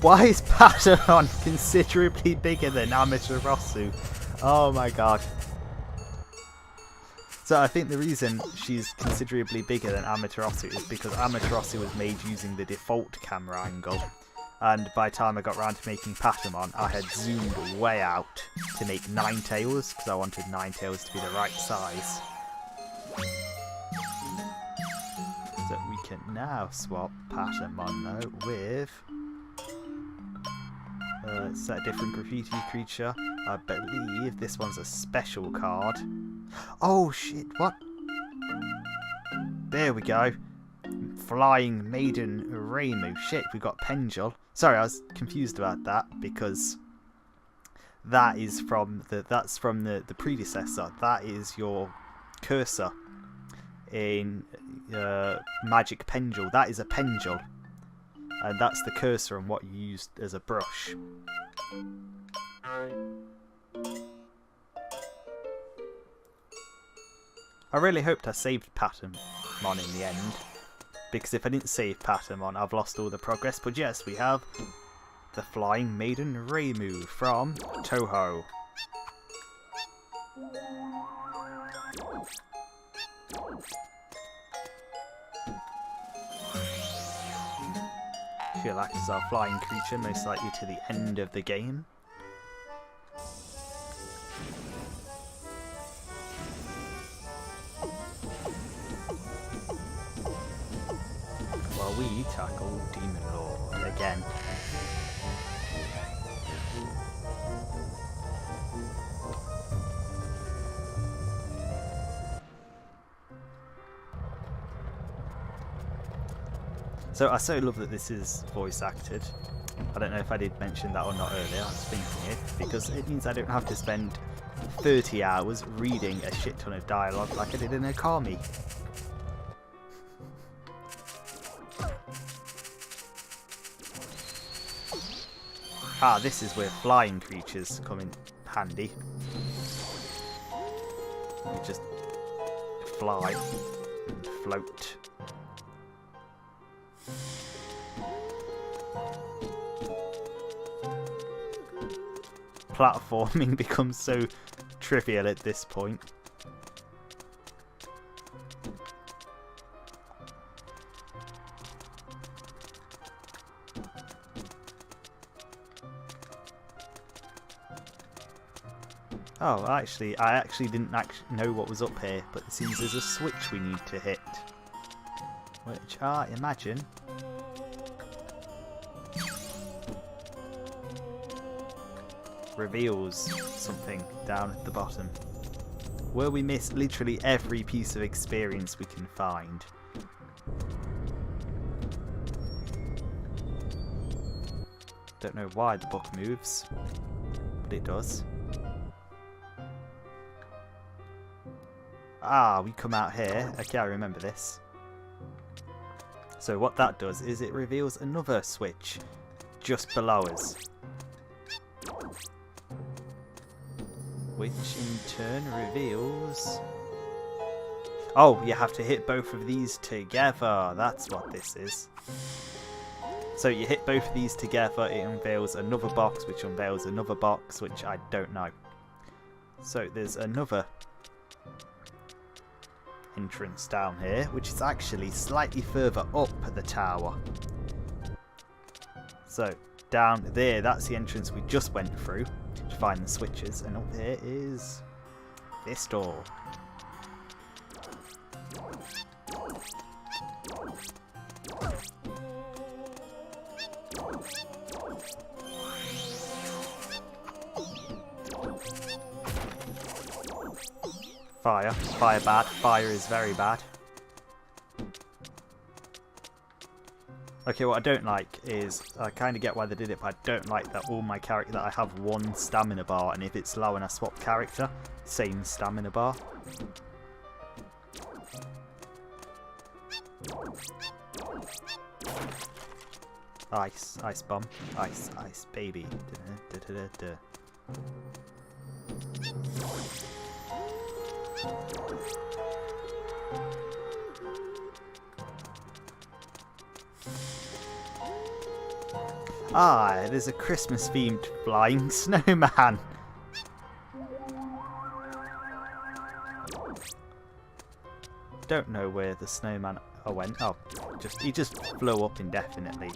why is Patamon considerably bigger than Amaterasu? Oh my god. So I think the reason she's considerably bigger than Amaterasu is because Amaterasu was made using the default camera angle, and by the time I got around to making Patamon, I had zoomed way out to make Ninetales, because I wanted Ninetales to be the right size. So we can now swap Patamon though with set a different graffiti creature. I believe this one's a special card. Oh shit, what? There we go. Flying Maiden Reimu. Shit, we got Pendule. Sorry, I was confused about that because that is from the predecessor. That is your cursor in Magic Pendule. That is a pendule. And that's the cursor and what you used as a brush. I really hoped I saved Patamon in the end, because if I didn't save Patamon, I've lost all the progress. But yes, we have the Flying Maiden Reimu from Toho. She'll act as our flying creature, most likely to the end of the game. While we tackle Demon Lord again. So I so love that this is voice acted. I don't know if I did mention that or not earlier, I was thinking it, because it means I don't have to spend 30 hours reading a shit ton of dialogue like I did in Okami. Ah, this is where flying creatures come in handy. You just fly and float. Platforming becomes so trivial at this point. Oh, I actually didn't know what was up here, but it seems there's a switch we need to hit. Which I imagine reveals something down at the bottom. Where we miss literally every piece of experience we can find. Don't know why the book moves, but it does. Ah, we come out here. Okay, I remember this. So what that does is it reveals another switch just below us. Which in turn reveals... Oh, you have to hit both of these together. That's what this is. So you hit both of these together, it unveils another box, which unveils another box, which I don't know. So there's another entrance down here, which is actually slightly further up the tower. So down there, that's the entrance we just went through to find the switches, and up here is this door. Fire. Fire bad. Fire is very bad. Okay, what I don't like is, I kind of get why they did it, but I don't like that all my character, that I have one stamina bar, and if it's low and I swap character, same stamina bar. Ice. Ice bomb. Ice. Ice baby. Da, da, da, da, da. Ah, there's a Christmas themed flying snowman. Don't know where the snowman went. Oh, he just flew up indefinitely.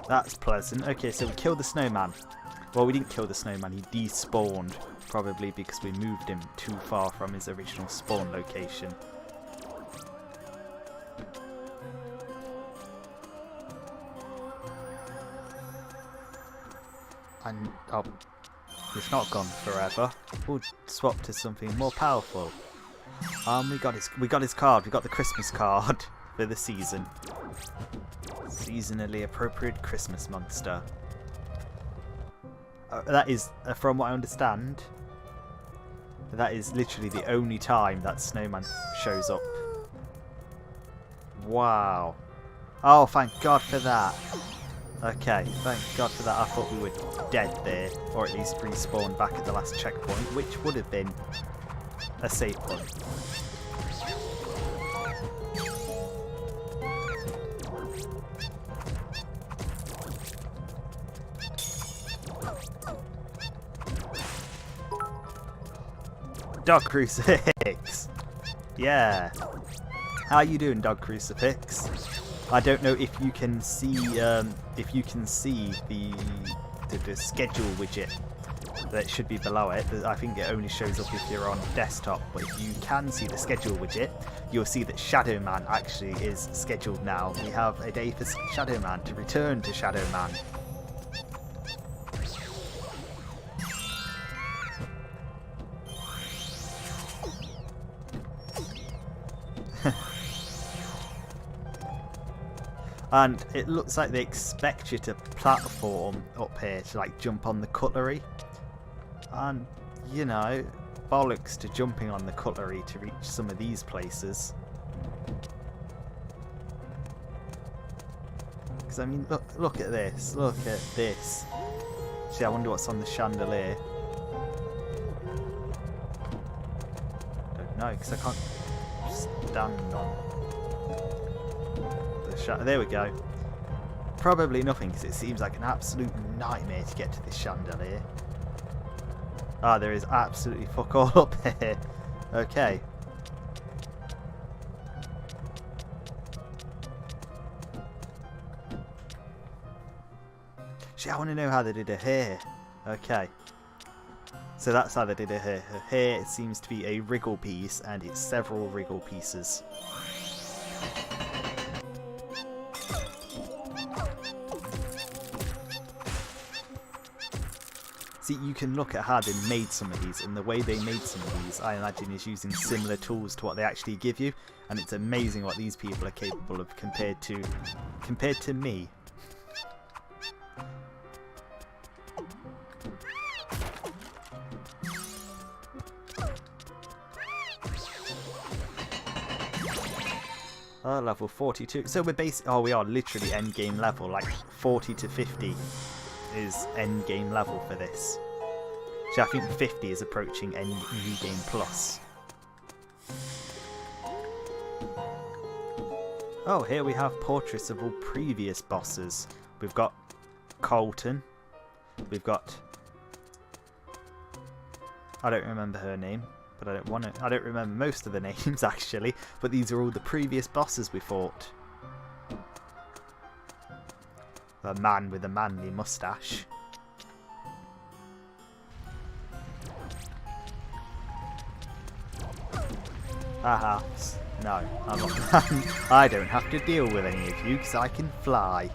That's pleasant. Okay, so we killed the snowman. Well, we didn't kill the snowman, he despawned. Probably because we moved him too far from his original spawn location. And, oh, it's not gone forever. We'll swap to something more powerful. We got his card. We got the Christmas card for the season. Seasonally appropriate Christmas monster. That is, from what I understand, that is literally the only time that snowman shows up. Wow. Oh, thank God for that. Okay, thank God for that. I thought we were dead there, or at least respawned back at the last checkpoint, which would have been a save point. Dog Crucifix! Yeah! How you doing, Dog Crucifix? I don't know if you can see the schedule widget that should be below it, but I think it only shows up if you're on desktop. But if you can see the schedule widget, you'll see that Shadow Man actually is scheduled now. We have a day for Shadow Man to return to Shadow Man. And it looks like they expect you to platform up here to like jump on the cutlery. And, you know, bollocks to jumping on the cutlery to reach some of these places. Because, I mean, look at this. Look at this. See, I wonder what's on the chandelier. Don't know, because I can't stand on the shadow. There we go. Probably nothing, because it seems like an absolute nightmare to get to this chandelier. Ah, there is absolutely fuck all up here. Okay. Shit, I want to know how they did her hair. Okay. So that's how they did her hair. Her hair, it seems to be a wriggle piece, and it's several wriggle pieces. See, you can look at how they made some of these, and the way they made some of these, I imagine, is using similar tools to what they actually give you, and it's amazing what these people are capable of compared to me. Oh, level 42. So we're we are literally end game level, like 40 to 50. Is end game level for this. So I think 50 is approaching end new game plus. Oh, here we have portraits of all previous bosses. We've got Colton. We've got, I don't remember her name, but I don't remember most of the names actually, but these are all the previous bosses we fought. A man with a manly moustache. Haha. No, I'm not. I don't have to deal with any of you because I can fly.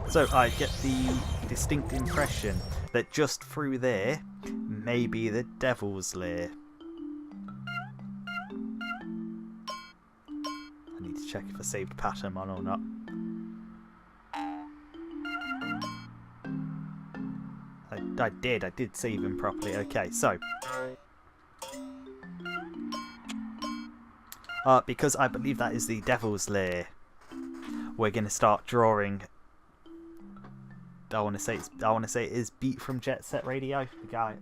So I get the distinct impression that just through there may be the Devil's Lair. Check if I saved pattern on or not. I did save him properly. Okay, so because I believe that is the Devil's Lair, we're gonna start drawing. I want to say it is Beat from Jet Set Radio. The guy.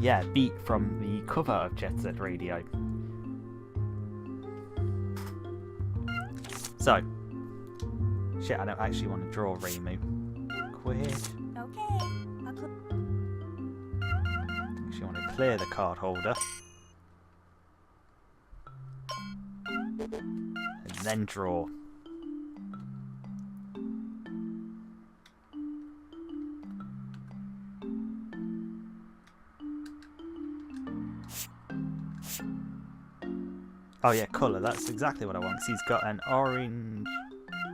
Yeah, Beat from the cover of Jet Set Radio. So, shit, I don't actually want to draw Reimu. Quit. Okay. Actually want to clear the card holder. And then draw. Oh yeah, colour, that's exactly what I want, because he's got an orange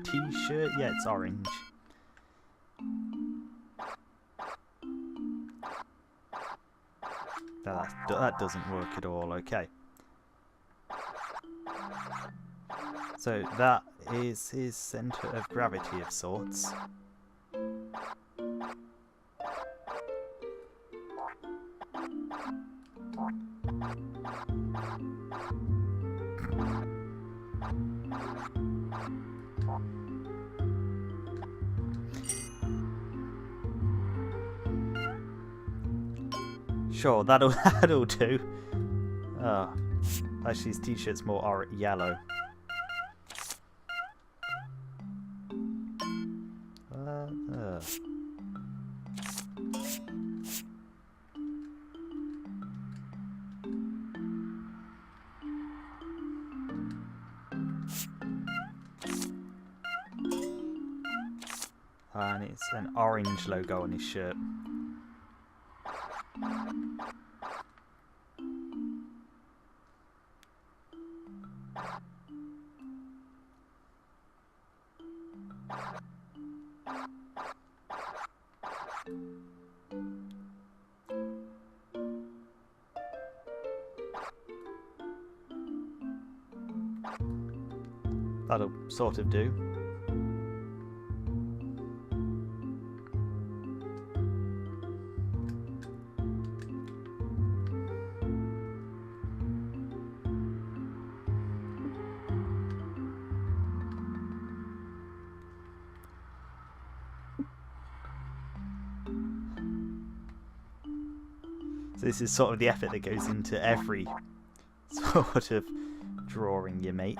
t-shirt. Yeah, it's orange. That doesn't work at all, okay. So that is his centre of gravity of sorts. Sure, that'll do. Oh, actually, his t-shirt's more yellow. Thur. And it's an orange logo on his shirt. That'll sort of do. So this is sort of the effort that goes into every sort of drawing you make.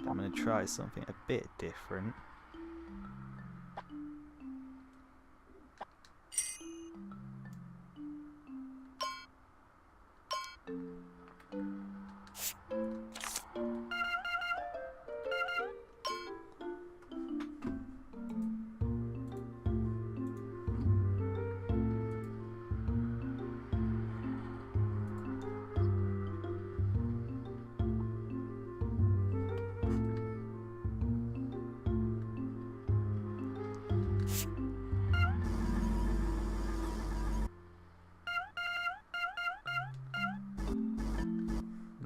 I'm going to try something a bit different.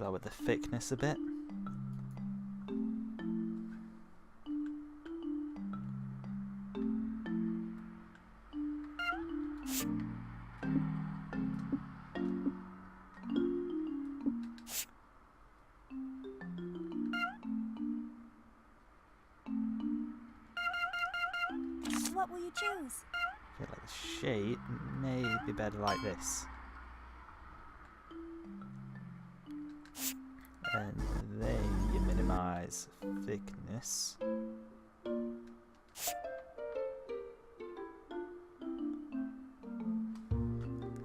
Lower the thickness a bit. What will you choose? I feel like the shade may be better like this. And then you minimize thickness.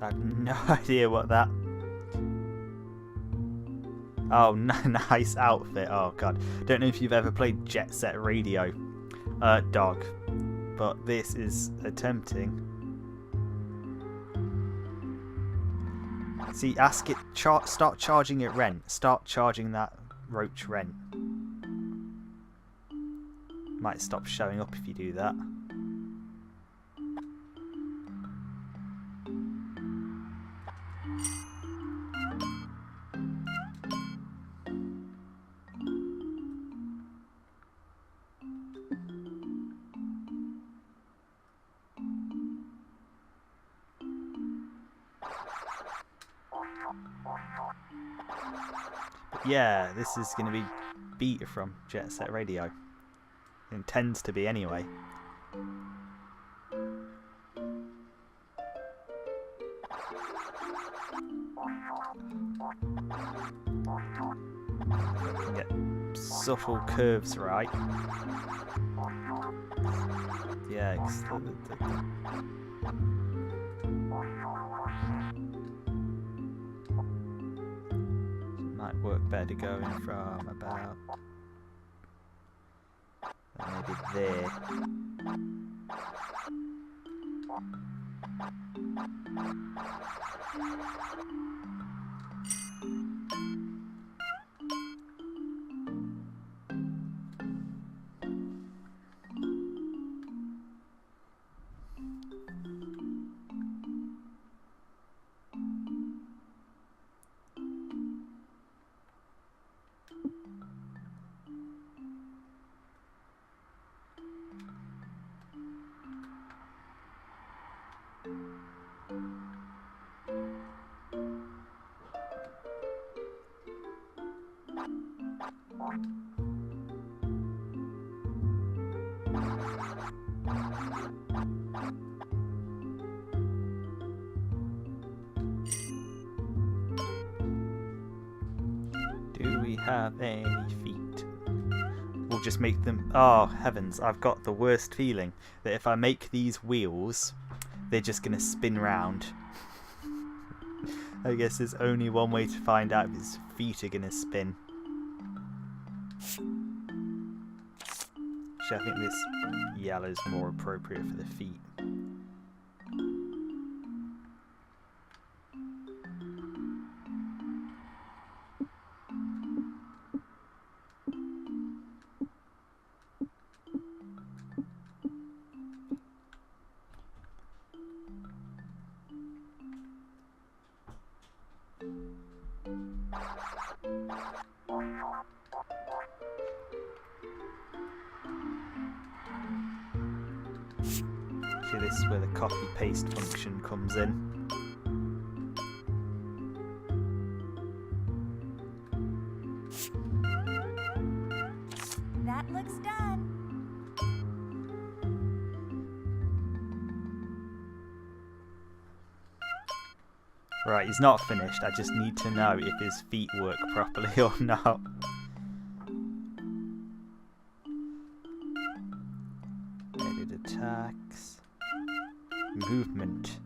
I have no idea what that... Oh, nice outfit. Oh god. Don't know if you've ever played Jet Set Radio. Dog. But this is attempting. See, ask it, start charging it rent. Start charging that roach rent. Might stop showing up if you do that. Yeah, this is going to be Beta from Jet Set Radio. It intends to be anyway. I can get subtle curves right. Yeah, might work better going from about maybe there. have any feet. We'll just make them... Oh, heavens. I've got the worst feeling that if I make these wheels, they're just going to spin round. I guess there's only one way to find out if his feet are going to spin. Actually, I think this yellow is more appropriate for the feet. See, this is where the copy-paste function comes in. That looks done. Right, he's not finished. I just need to know if his feet work properly or not. Edit attacks. Movement.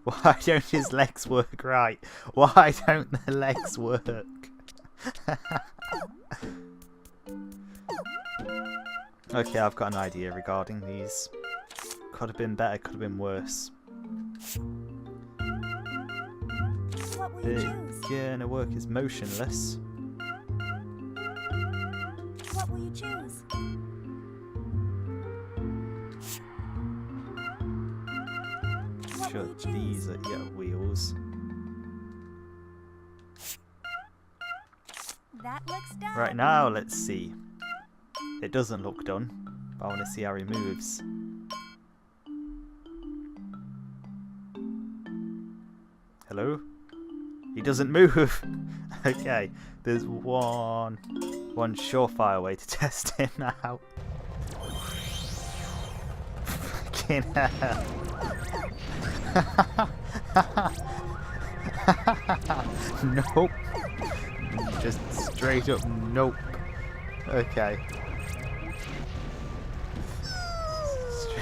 Why don't his legs work right? Why don't the legs work? Okay, I've got an idea regarding these. Could have been better, could have been worse. What will you choose? They're gonna work as motionless. What will you choose? What Sure, will you choose? these are wheels. That looks done. Right, now let's see. It doesn't look done, but I want to see how he moves. Hello? He doesn't move! Okay, there's one surefire way to test him out. Fucking hell. Nope. Just straight up nope. Okay.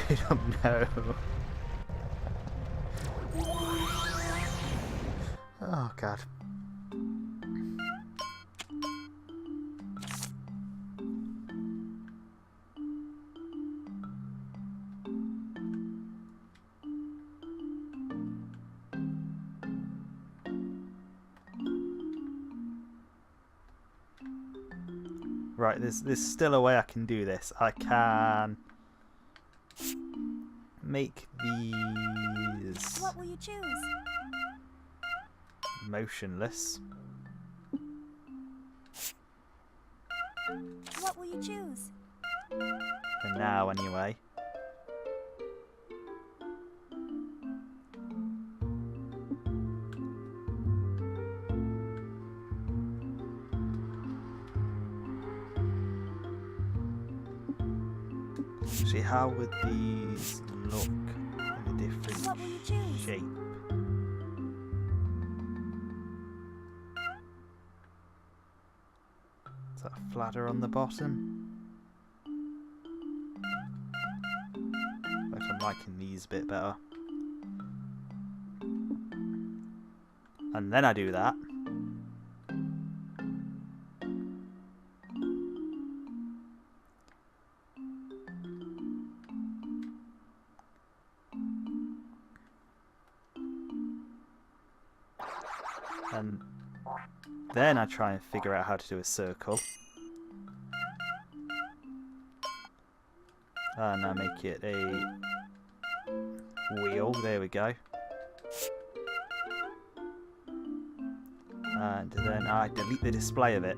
Straight up no. Oh god. Right, there's still a way I can do this. I can make these What will you choose? motionless. What will you choose? For now, anyway. See, how would these look in a different What will you choose? shape? Is that flatter on the bottom? But I'm liking these a bit better. And then I do that. And then I try and figure out how to do a circle. And I make it a wheel. There we go. And then I delete the display of it.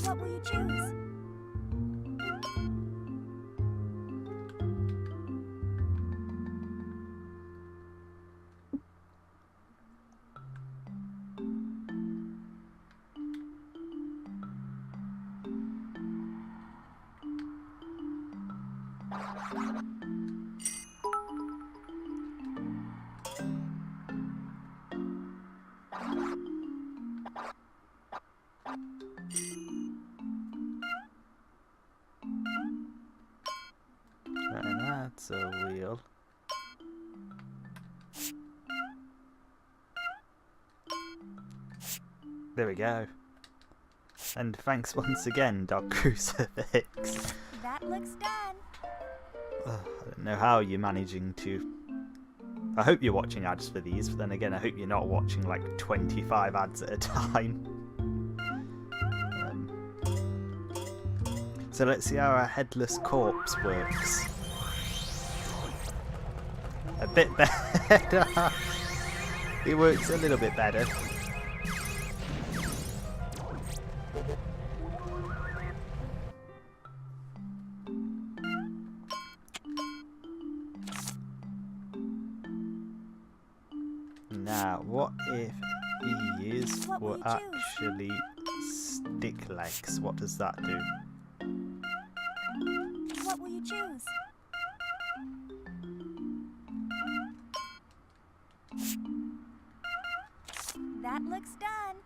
What will you choose? That's a wheel. There we go. And thanks once again, Dog Crucifix. That looks done. I don't know how you're managing to... I hope you're watching ads for these, but then again I hope you're not watching like 25 ads at a time. So let's see how our headless corpse works. A bit better. It works a little bit better. Now, what if these were actually stick legs? What does that do? What will you choose? That looks done.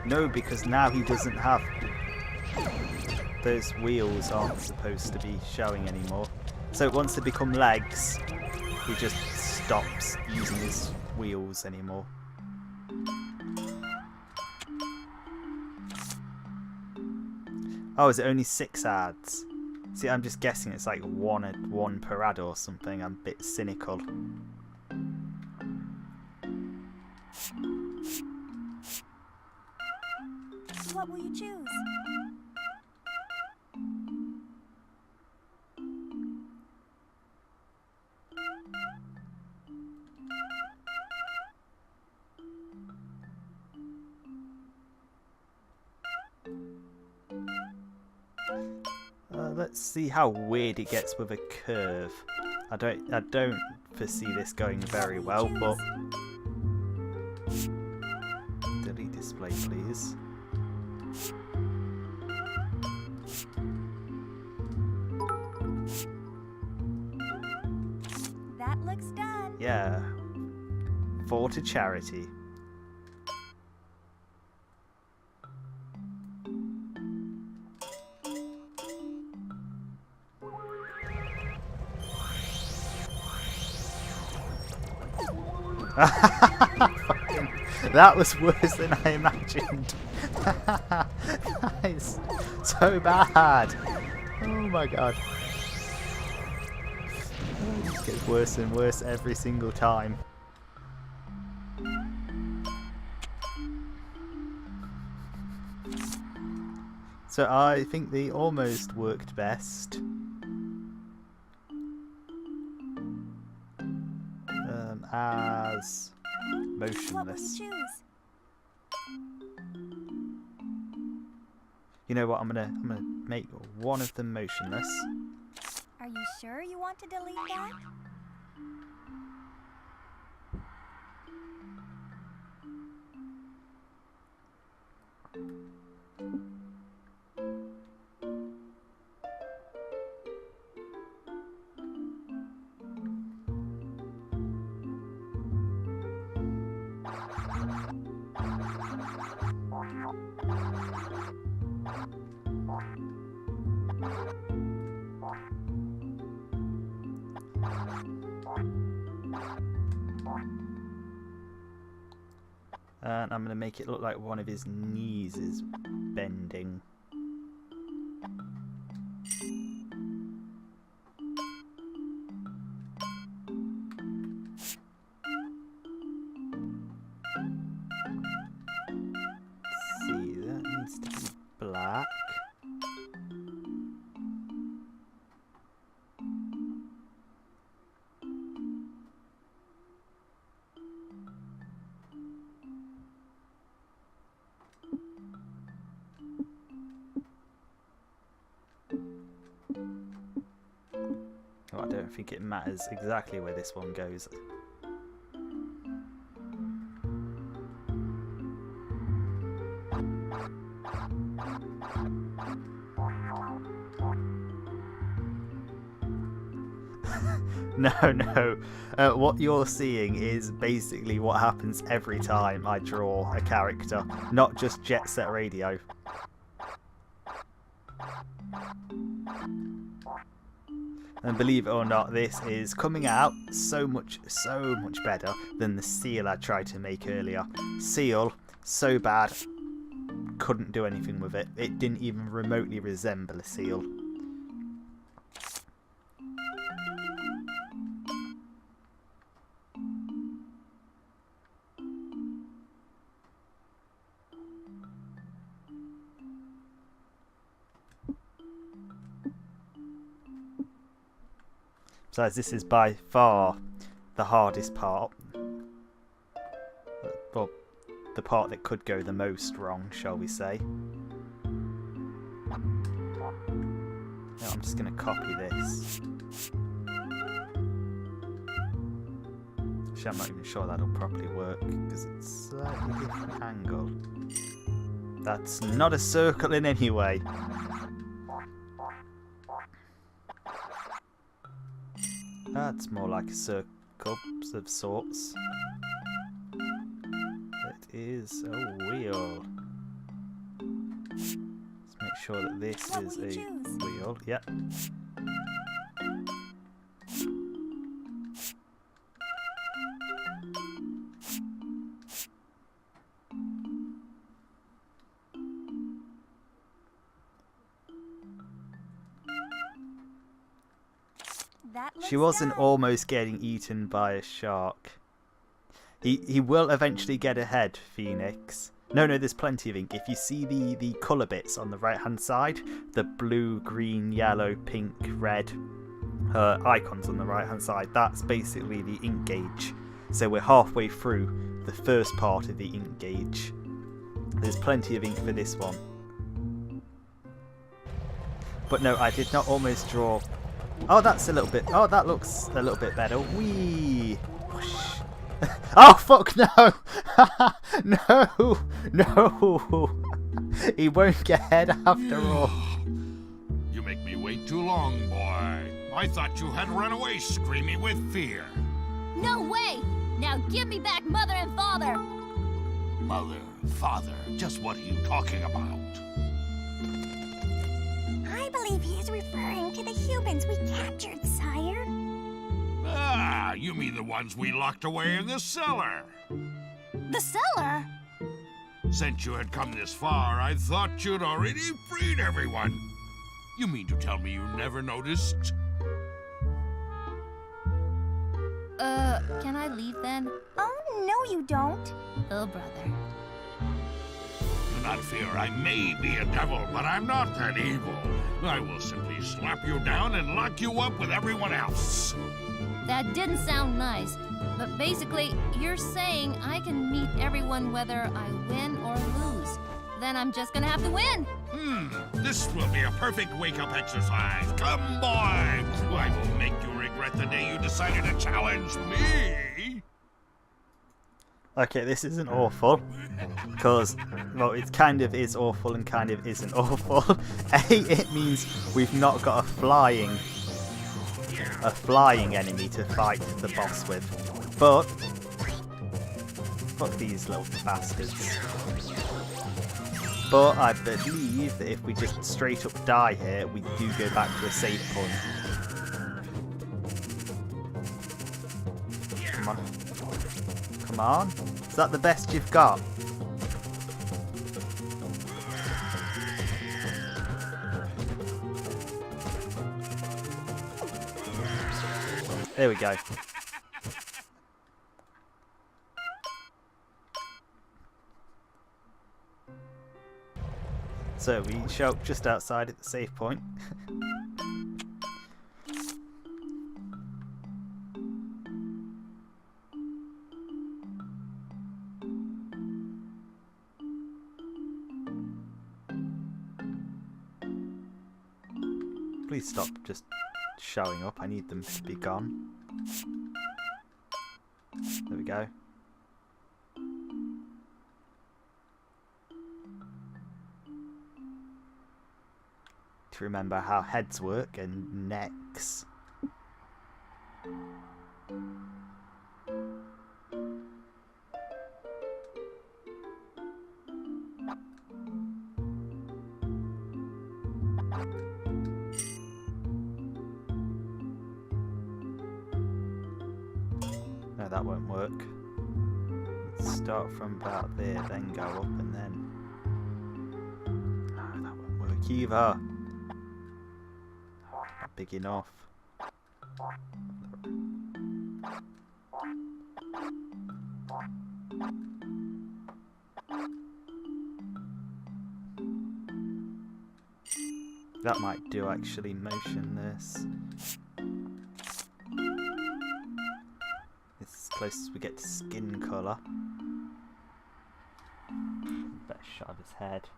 No, because now he doesn't have... Those wheels aren't supposed to be showing anymore. So once they become legs, he just stops using his wheels anymore. Oh, is it only 6 ads? See, I'm just guessing it's like one per ad or something. I'm a bit cynical. What will you choose? Let's see how weird it gets with a curve. I don't foresee this going very well, but delete display, please. That looks done. Yeah. 4 to charity. That was worse than I imagined. That is so bad. Oh my god. It just gets worse and worse every single time. So I think they almost worked best. As motionless. What will you choose? You know what? I'm gonna make one of them motionless. Are you sure you want to delete that? And I'm going to make it look like one of his knees is bending. See, that needs to be black. Oh, I don't think it matters exactly where this one goes. No. What you're seeing is basically what happens every time I draw a character, not just Jet Set Radio. And believe it or not, this is coming out so much better than the seal I tried to make earlier. Seal, so bad, couldn't do anything with it. It didn't even remotely resemble a seal. Besides, this is by far the hardest part. Well, the part that could go the most wrong, shall we say. Now I'm just going to copy this. Actually, I'm not even sure that'll properly work because it's a slightly different angle. That's not a circle in any way. That's more like a circle of sorts. It is a wheel. Let's make sure that this is a wheel. Yep. She wasn't almost getting eaten by a shark. He will eventually get ahead, Phoenix. No, there's plenty of ink. If you see the colour bits on the right hand side, the blue, green, yellow, pink, red icons on the right hand side, that's basically the ink gauge. So we're halfway through the first part of the ink gauge. There's plenty of ink for this one. But no, I did not almost draw... Oh, that's a little bit... Oh, that looks a little bit better. Whee! Whoosh. Oh, fuck, no! No! He won't get ahead after all. You make me wait too long, boy. I thought you had run away screaming with fear. No way! Now give me back Mother and Father! Mother, father, just what are you talking about? I believe he is referring to the humans we captured, sire. Ah, you mean the ones we locked away in the cellar. The cellar? Since you had come this far, I thought you'd already freed everyone. You mean to tell me you never noticed? Can I leave then? Oh, no you don't. Oh, brother. Do not fear, I may be a devil, but I'm not that evil. I will simply slap you down and lock you up with everyone else. That didn't sound nice, but basically, you're saying I can meet everyone whether I win or lose. Then I'm just gonna have to win. This will be a perfect wake-up exercise. Come, boy! I will make you regret the day you decided to challenge me. Okay, this isn't awful, because, well, it kind of is awful and kind of isn't awful. A, it means we've not got a flying enemy to fight the boss with. But, fuck these little bastards. But I believe that if we just straight up die here, we do go back to a save point. Come on. Come on. Is that the best you've got? There we go. So we show up just outside at the save point. Please stop just showing up. I need them to be gone. There we go. To remember how heads work and necks. No, that won't work. Start from about there, then go up, and then... Oh, that won't work either. Not big enough. That might do, actually. Motion this. It's as close as we get to skin colour. Better shot of his head.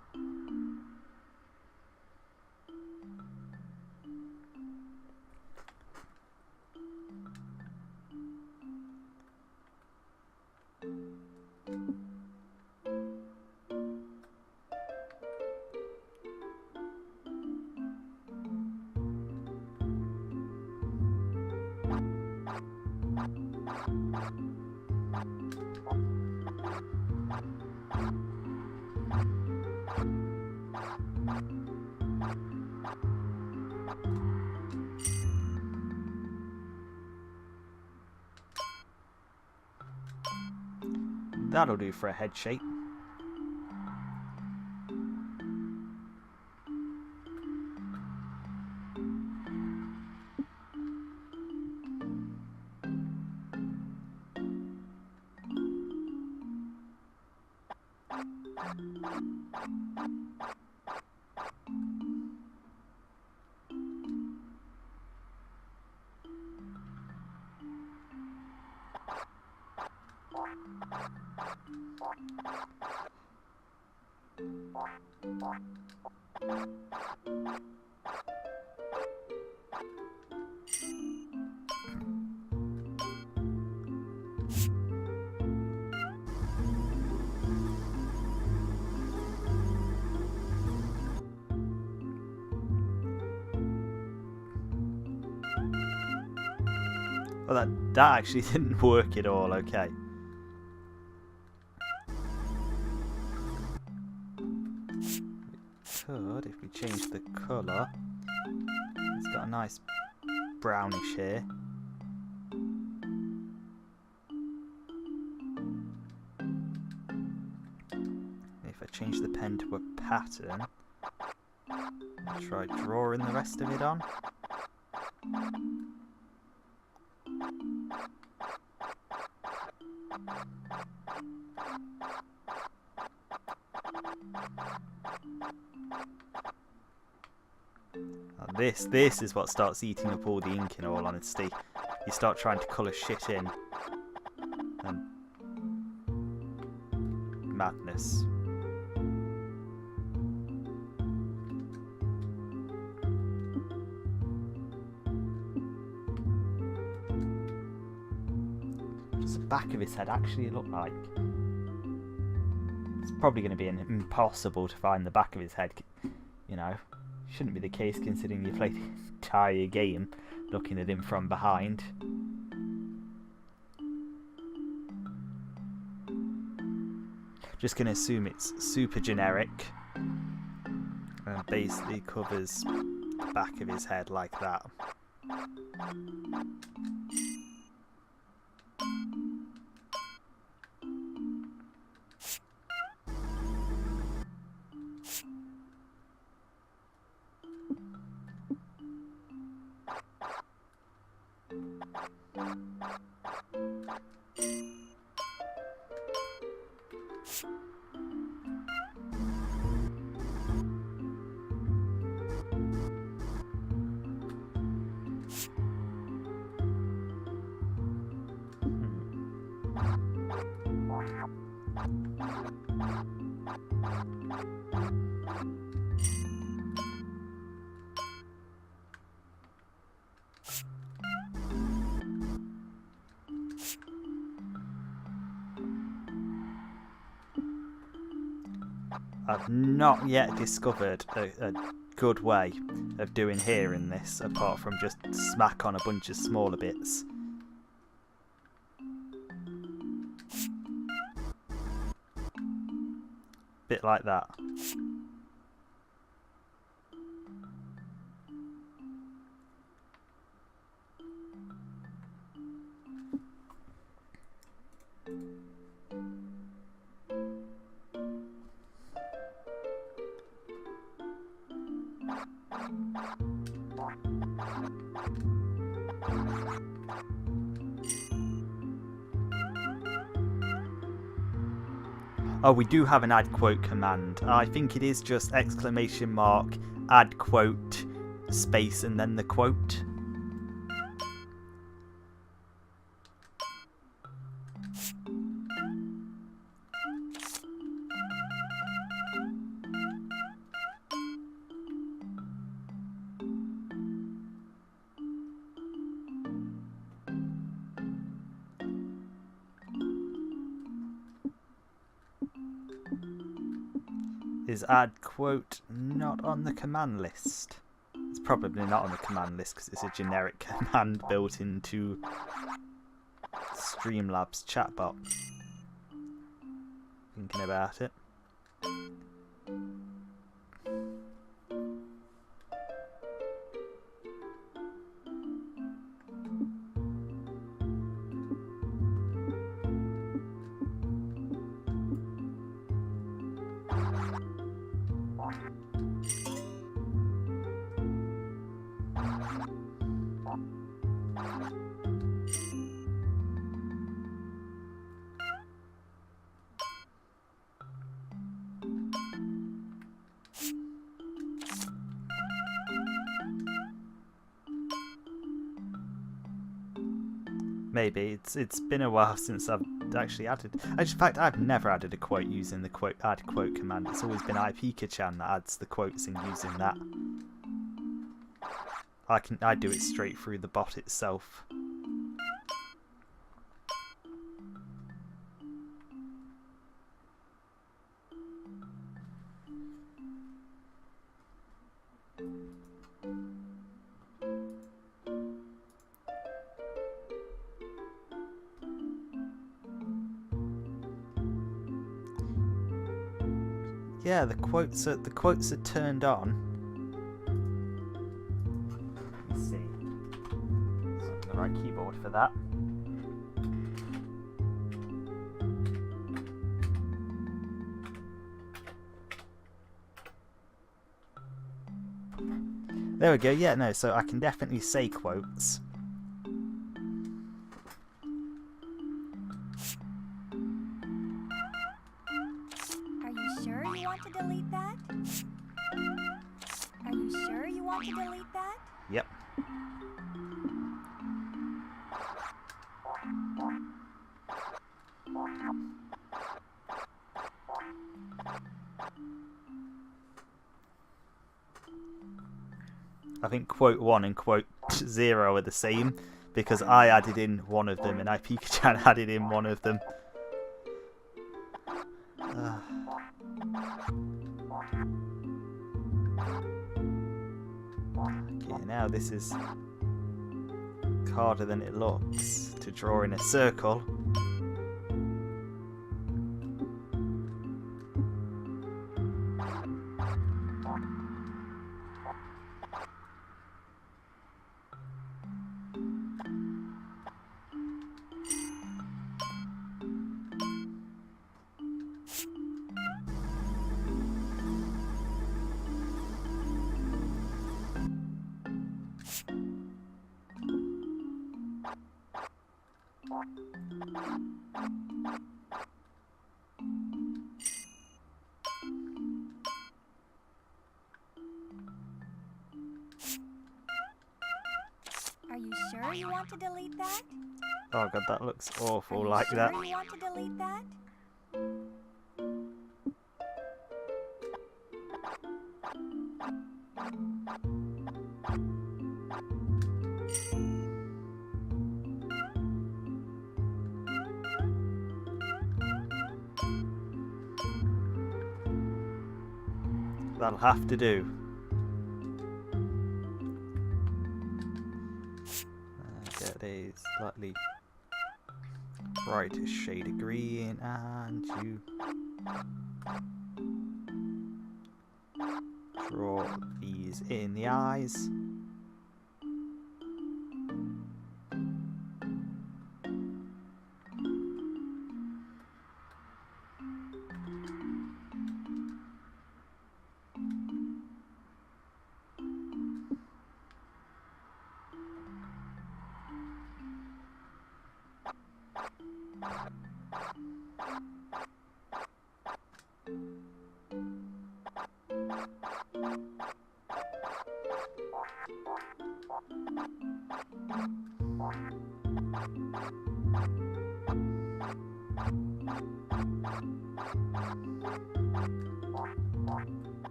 That'll do for a head shape. Well, that actually didn't work at all, okay. Could, if we change the colour, it's got a nice brownish here. If I change the pen to a pattern, I'll try drawing the rest of it on. This is what starts eating up all the ink, in all honesty. You start trying to colour shit in. And madness. Does the back of his head actually look like? It's probably going to be impossible to find the back of his head, you know. Shouldn't be the case considering you played the entire game looking at him from behind. Just going to assume it's super generic and basically covers the back of his head like that. I've not yet discovered a good way of doing hair in this, apart from just smack on a bunch of smaller bits. bit like that. Oh, we do have an add quote command. I think it is just exclamation mark, add quote, space, and then the quote. Is add quote not on the command list? It's probably not on the command list because it's a generic command built into Streamlabs chatbot. Thinking about it. Maybe it's been a while since I've actually added. In fact, I've never added a quote using the quote add quote command. It's always been IPKchan that adds the quotes and using that. I do it straight through the bot itself. Yeah, the quotes are turned on. Let's see. The right keyboard for that. There we go. Yeah, no. So I can definitely say quotes. Yep. I think quote 1 and quote 0 are the same because I added in one of them and IPKchan added in one of them. Okay, now this is harder than it looks to draw in a circle. Are you sure you want to delete that? Oh god, that looks awful like that. Are you sure you want to delete that? That'll have to do. Get a slightly brighter shade of green and you draw these in the eyes.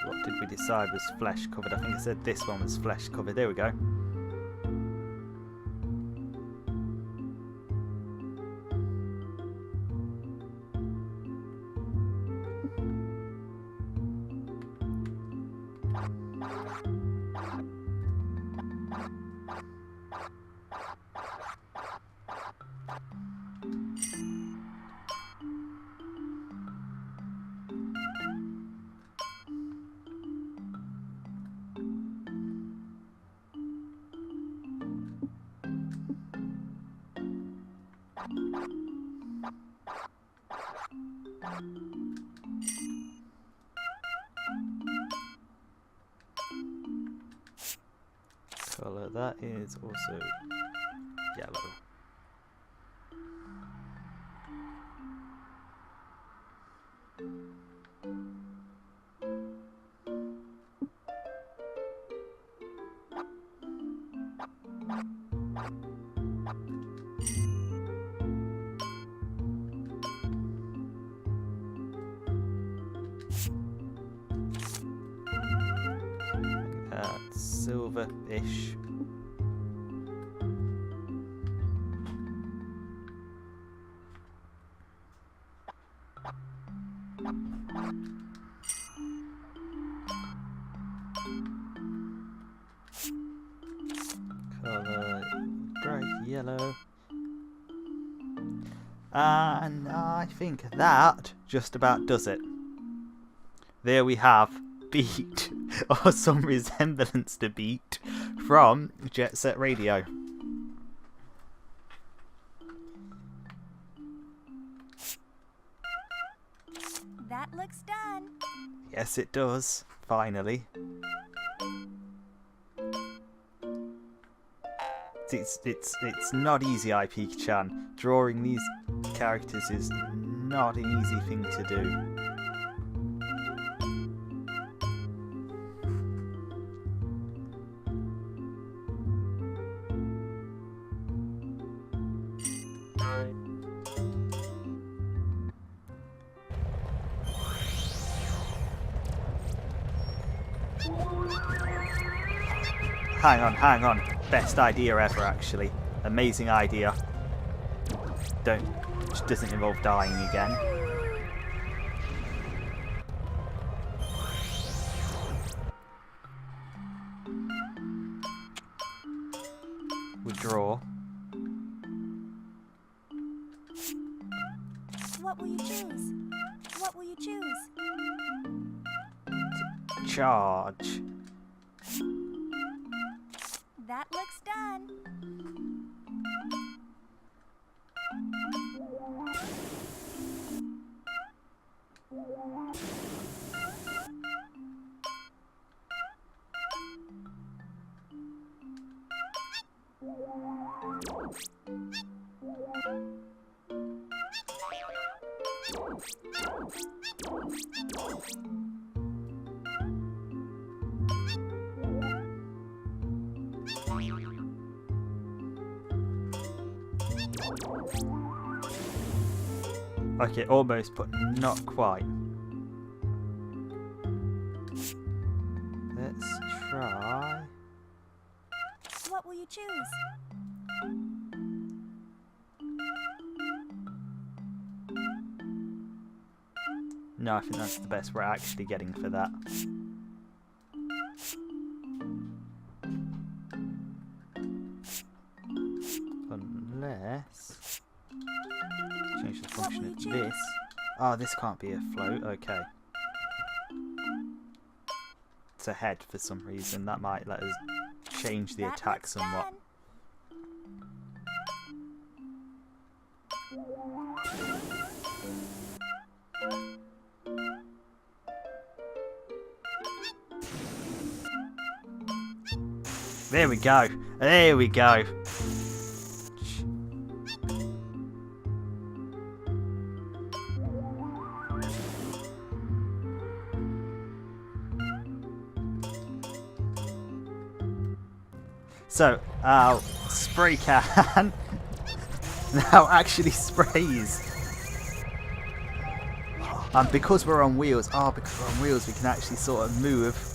What did we decide was flesh covered? I think I said this one was flesh covered. There we go. Colour that is also yellow. Silver-ish. Colour bright yellow. And I think that just about does it. There we have Beat, or some resemblance to Beat, from Jet Set Radio. That looks done. Yes, it does. Finally. It's not easy, IP-chan. Drawing these characters is not an easy thing to do. Hang on. Best idea ever, actually. Amazing idea. Just doesn't involve dying again. We draw. What will you choose? What will you choose? Charge. That looks done. Okay, almost, but not quite. Let's try. What will you choose? No, I think that's the best we're actually getting for that. Unless... change the function of this. Oh, this can't be a float. Okay. It's a head for some reason. That might let us change the attack somewhat. There we go. There we go. So, our spray can now actually sprays. And because we're on wheels, because we're on wheels, we can actually sort of move.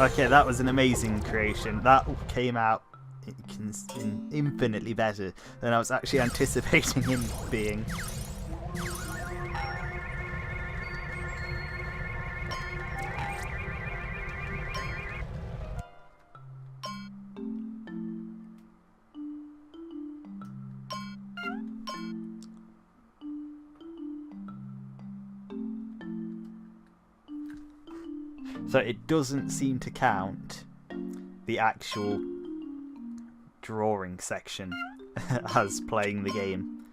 Okay, that was an amazing creation. That came out infinitely better than I was actually anticipating him being. So it doesn't seem to count the actual drawing section as playing the game.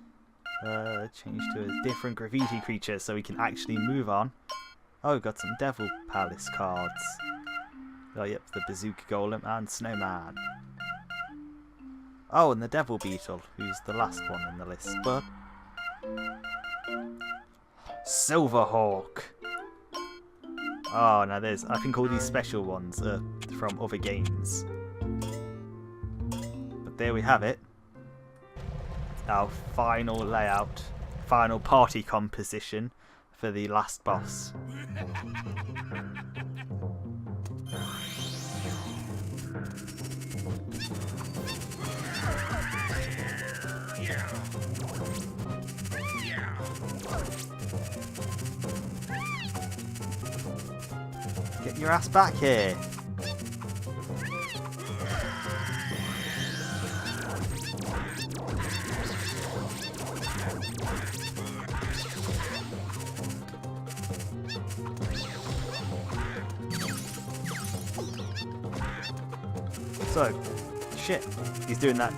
Change to a different graffiti creature so we can actually move on. Oh, we've got some Devil Palace cards. Oh, yep, the Bazooka Golem and Snowman. Oh, and the Devil Beetle, who's the last one in the list. But Silverhawk. Oh, now there's, I think all these special ones are from other games. But there we have it. Our final layout, final party composition for the last boss. Get your ass back here. So, shit, he's doing that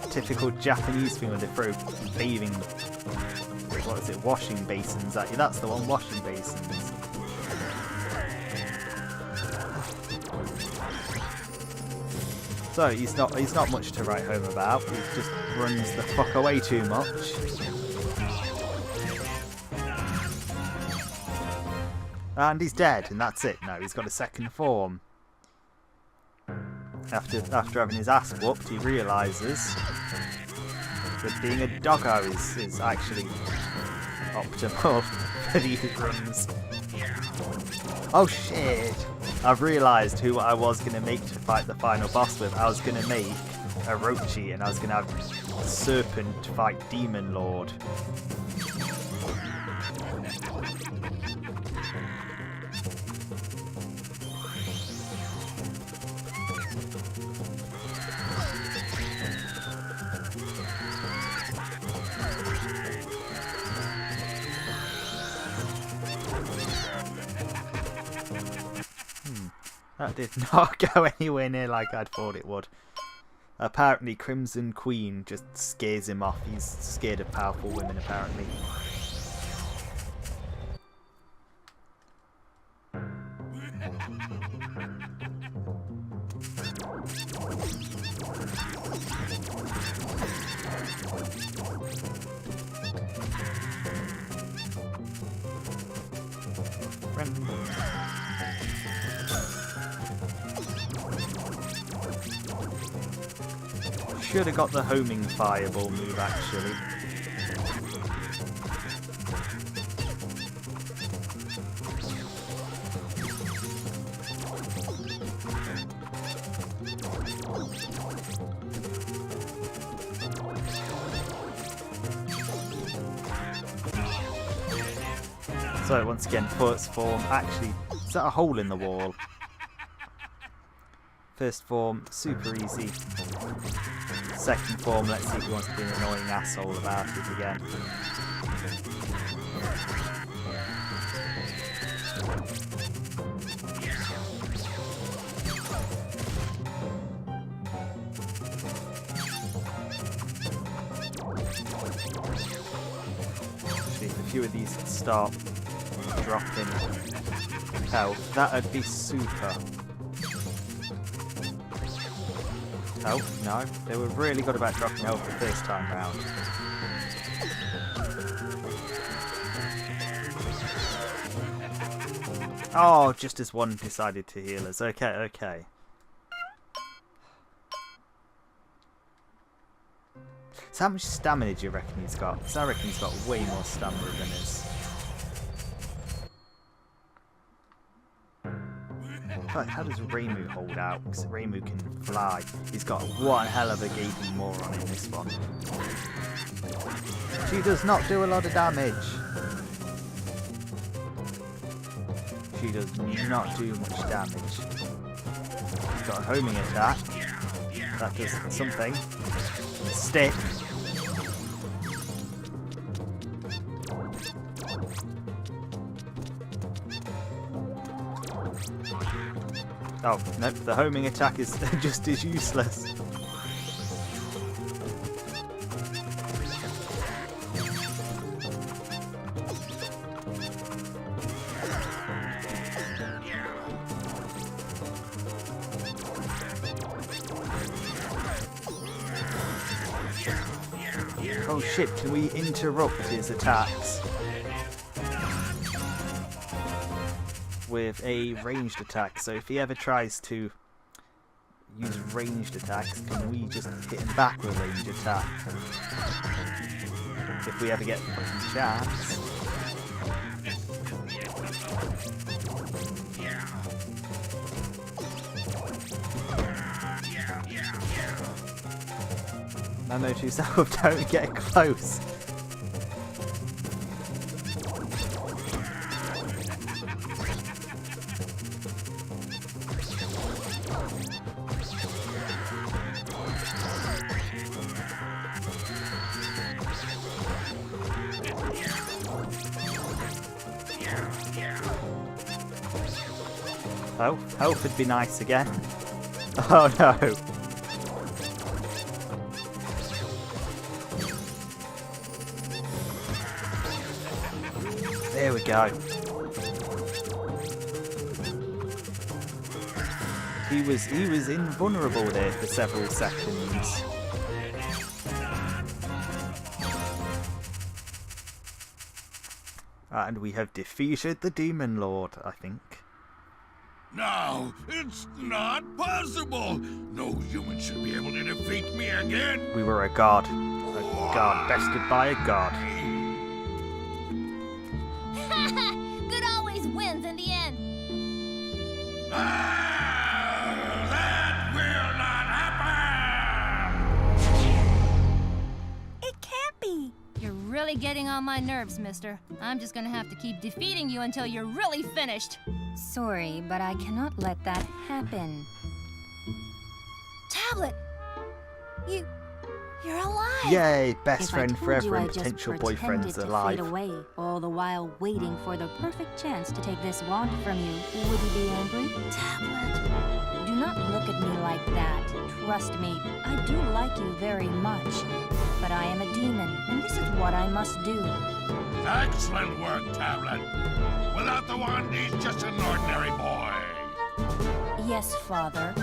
typical Japanese thing where they throw bathing, what is it, washing basins at you. That's the one, washing basins. So he's not much to write home about. He just runs the fuck away too much. And he's dead, and that's it. No, he's got a second form. After having his ass whooped, he realises that being a doggo is actually optimal for these runs. Oh shit! I've realised who I was going to make to fight the final boss with. I was going to make a Rochi, and I was going to have Serpent fight Demon Lord. That did not go anywhere near like I'd thought it would. Apparently Crimson Queen just scares him off. He's scared of powerful women apparently. Should have got the homing fireball move actually. So once again, first form, actually, is that a hole in the wall? First form, super easy. Second form, let's see if he wants to be an annoying asshole about it again. Actually, if a few of these start dropping health, that would be super. Oh, no, they were really good about dropping health the first time round. Oh, just as one decided to heal us. Okay, okay. So how much stamina do you reckon he's got? Because I reckon he's got way more stamina than us. How does Reimu hold out? Because Reimu can fly. He's got one hell of a gaping moron in this one. She does not do a lot of damage. She does not do much damage. She's got a homing attack. That does something. Stick. Oh, nope, the homing attack is just as useless. Oh shit, can we interrupt his attacks with a ranged attack? So if he ever tries to use ranged attacks, can we just hit him back with a ranged attack? If we ever get the fucking chance. No, note to yourself, don't get close. Oh, health would be nice again. Oh no. There we go. He was invulnerable there for several seconds. And we have defeated the Demon Lord, I think. No, it's not possible. No human should be able to defeat me again. We were a god. A god bested by a god. Good always wins in the end. That will not happen! It can't be. You're really getting on my nerves, mister. I'm just gonna have to keep defeating you until you're really finished. Sorry, but I cannot let that happen. Tablet, you're alive. Yay, best If friend I told forever you I and just potential pretended boyfriends to alive. fade away, all the while waiting for the perfect chance to take this wand from you, would you be angry? Tablet. trust me, I do like you very much. But I am a demon, and this is what I must do. Excellent work, Tablet. Without the wand, he's just an ordinary boy. Yes, Father.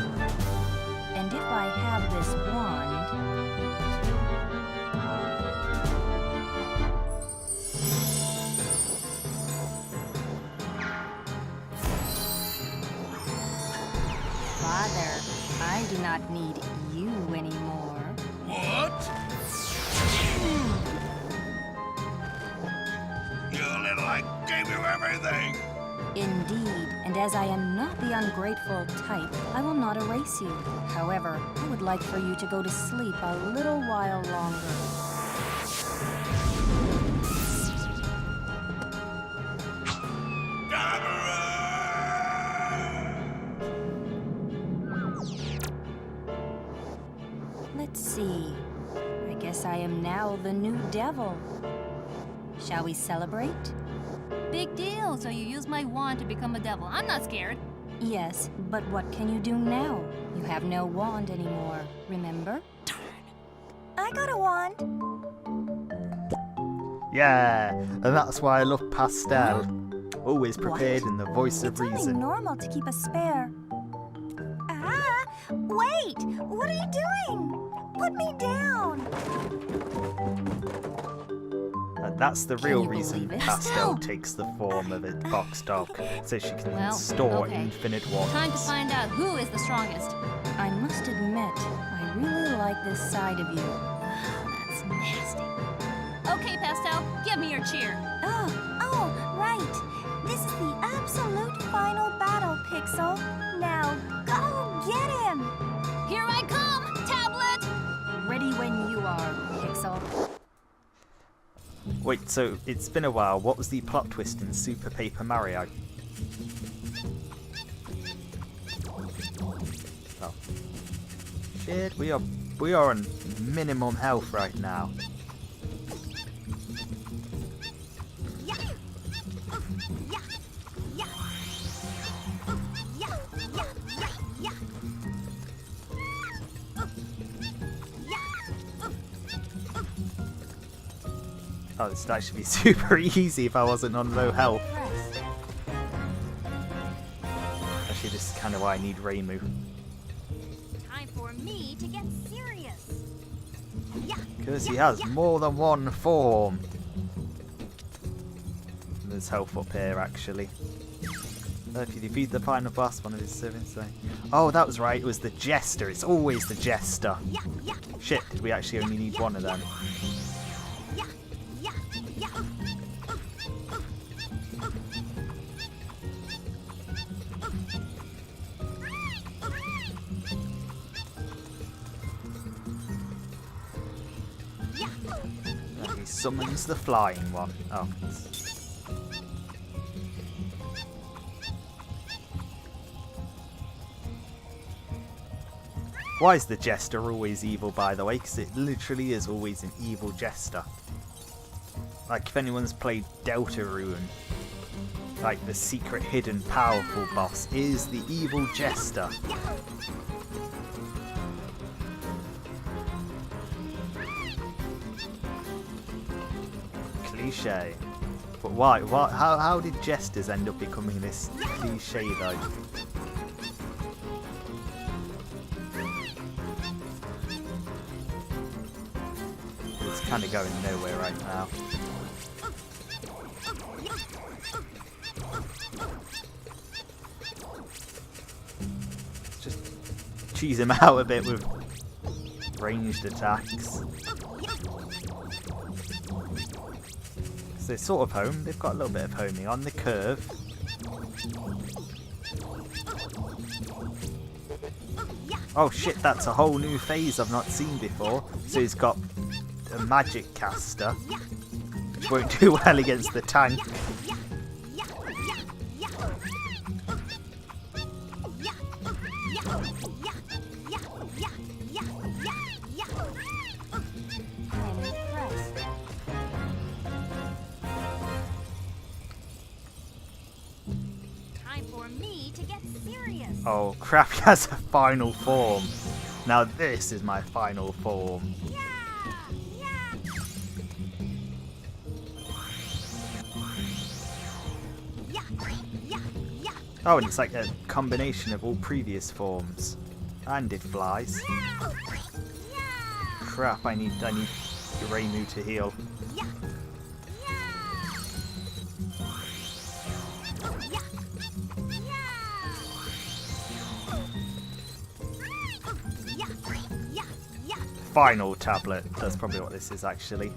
And if I have this wand... Father, I do not need you anymore. What? You little, I gave you everything. Indeed, and as I am not the ungrateful type, I will not erase you. However, I would like for you to go to sleep a little while longer. Let's see. I guess I am now the new devil. Shall we celebrate? Big deal, so you use my wand to become a devil. I'm not scared. Yes, but what can you do now? You have no wand anymore, remember? I got a wand. Yeah, and that's why I love Pastel. Always prepared in the voice of It's only reason. normal to keep a spare. Ah! Wait! What are you doing? Put me down! And that's the Can real you reason believe it? Pastel takes the form of a box dog, so she can Well, store okay. infinite Time to wands. find out who is the strongest. I must admit, I really like this side of you. That's nasty. Okay, Pastel, give me your cheer. Oh, right. This is the absolute final battle, Pixel. Now, go get him! Here I come, Tablet! Ready when you are, Pixel. Wait, so it's been a while. What was the plot twist in Super Paper Mario? Oh. Shit, we are on minimum health right now. Yeah. Yeah. Yeah. Yeah. Yeah. Yeah. Oh, this would actually be super easy if I wasn't on low health. Actually, this is kind of why I need Reimu. Time for me to get serious. Yeah. Because he has more than one form. There's health up here, actually. If you defeat the final boss, one of his servants. Oh, that was right. It was the Jester. It's always the Jester. Yeah. Yeah. Shit, did we actually only need one of them? Yeah. Yeah. Yeah. He summons the flying one. Oh. Why is the Jester always evil, by the way? Because it literally is always an evil Jester. Like, if anyone's played Deltarune, like, the secret hidden powerful boss is the evil Jester. Cliche. But why? What? How did Jesters end up becoming this cliche, though? It's kind of going nowhere right now. Just cheese him out a bit with ranged attacks. So they're sort of home. They've got a little bit of homing on the curve. Oh shit, that's a whole new phase I've not seen before. So he's got a magic caster, which won't do well against the tank. I'm impressed. Time for me to get serious. Oh crap, he has a final form. Now this is my final form. Oh, and it's like a combination of all previous forms. And it flies. Crap, I need Reimu to heal. Final tablet. That's probably what this is actually.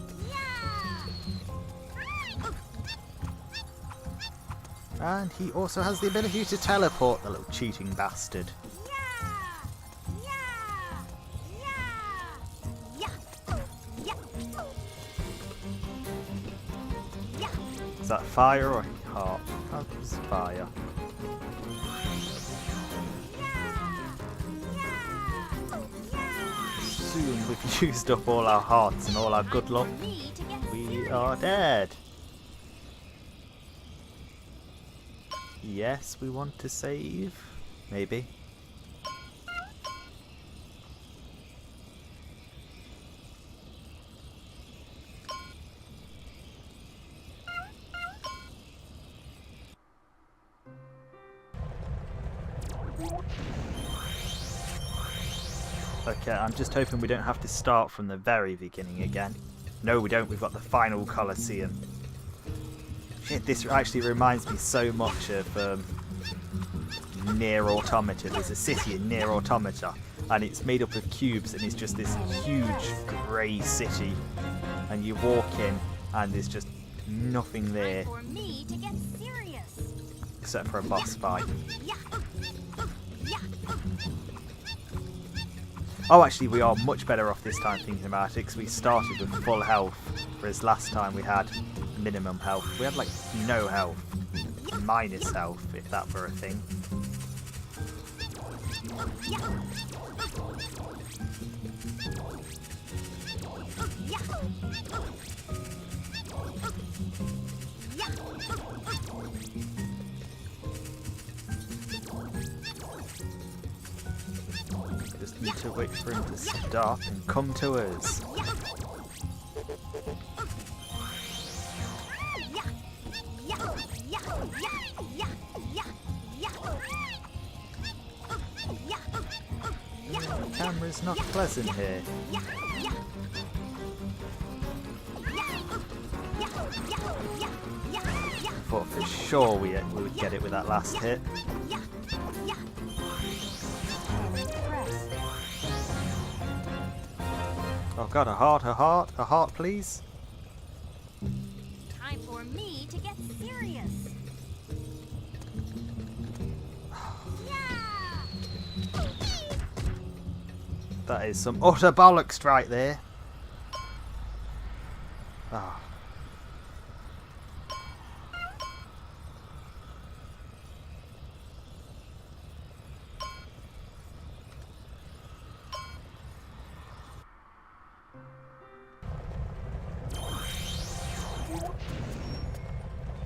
And he also has the ability to teleport, the little cheating bastard. Is that fire or heart? Oh, it's fire. Soon we've used up all our hearts and all our good luck. We are dead. Yes, we want to save. Maybe. Okay, I'm just hoping we don't have to start from the very beginning again. No, we don't. We've got the final Colosseum. Shit, this actually reminds me so much of Nier Automata. There's a city in Nier Automata, and it's made up of cubes, and it's just this huge grey city. And you walk in, and there's just nothing there except for a boss fight. Oh, actually, we are much better off this time thinking about it, because we started with full health, whereas last time we had minimum health. We had, like, no health. Minus health, if that were a thing. Just need to wait for him to stop and come to us. The camera's not pleasant here. I thought for sure we would get it with that last hit. Oh god, a heart, please. Time for me to get serious. That is some utter bollocks right there. Ah.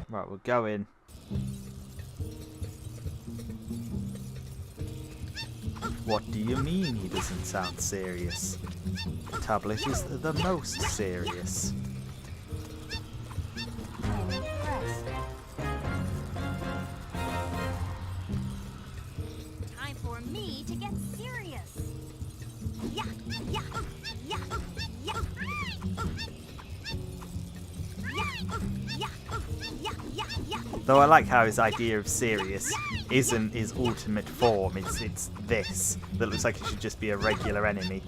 Right, we'll go in. What do you mean he doesn't sound serious? The tablet is the most serious. Time for me to get serious. Though I like how his idea of serious isn't his ultimate form, it's this, that looks like it should just be a regular enemy.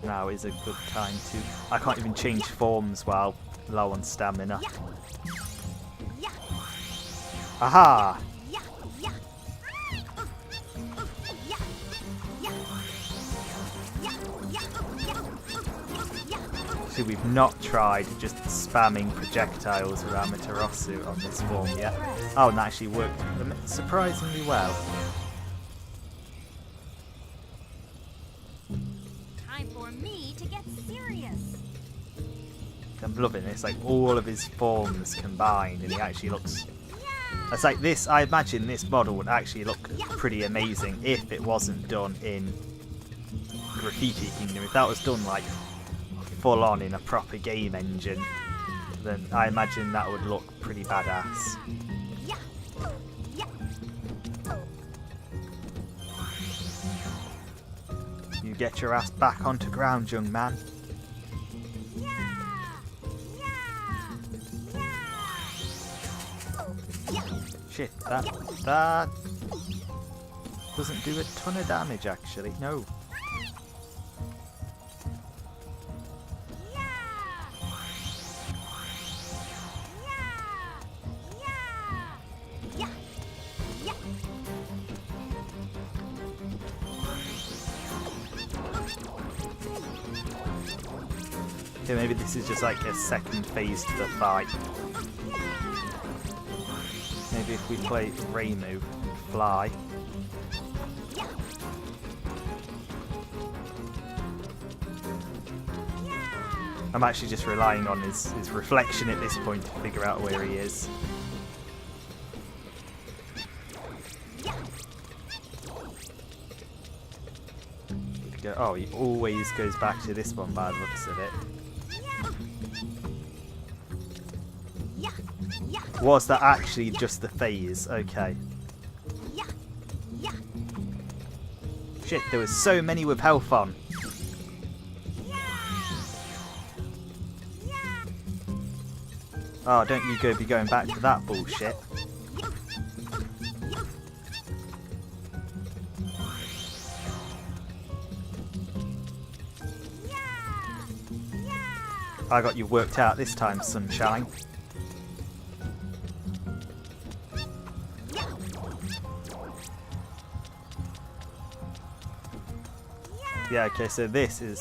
Now is a good time to... I can't even change forms while low on stamina. Aha! So we've not tried just spamming projectiles with Amaterasu on this form yet. Oh, and that actually worked surprisingly well. Time for me to get serious. I'm loving this, like all of his forms combined, and he actually looks... It's like this, I imagine this model would actually look pretty amazing if it wasn't done in Graffiti Kingdom. If that was done like full on in a proper game engine, then I imagine that would look pretty badass. You get your ass back onto ground, young man. Shit, that doesn't do a ton of damage actually, no. Okay, maybe this is just like a second phase to the fight. Maybe if we play Reimu and fly. I'm actually just relying on his reflection at this point to figure out where he is. Oh, he always goes back to this one by the looks of it. Was that actually just the phase? Okay. Shit, there was so many with health on. Oh, don't you be going back to that bullshit. I got you worked out this time, sunshine. Yeah, okay, so this is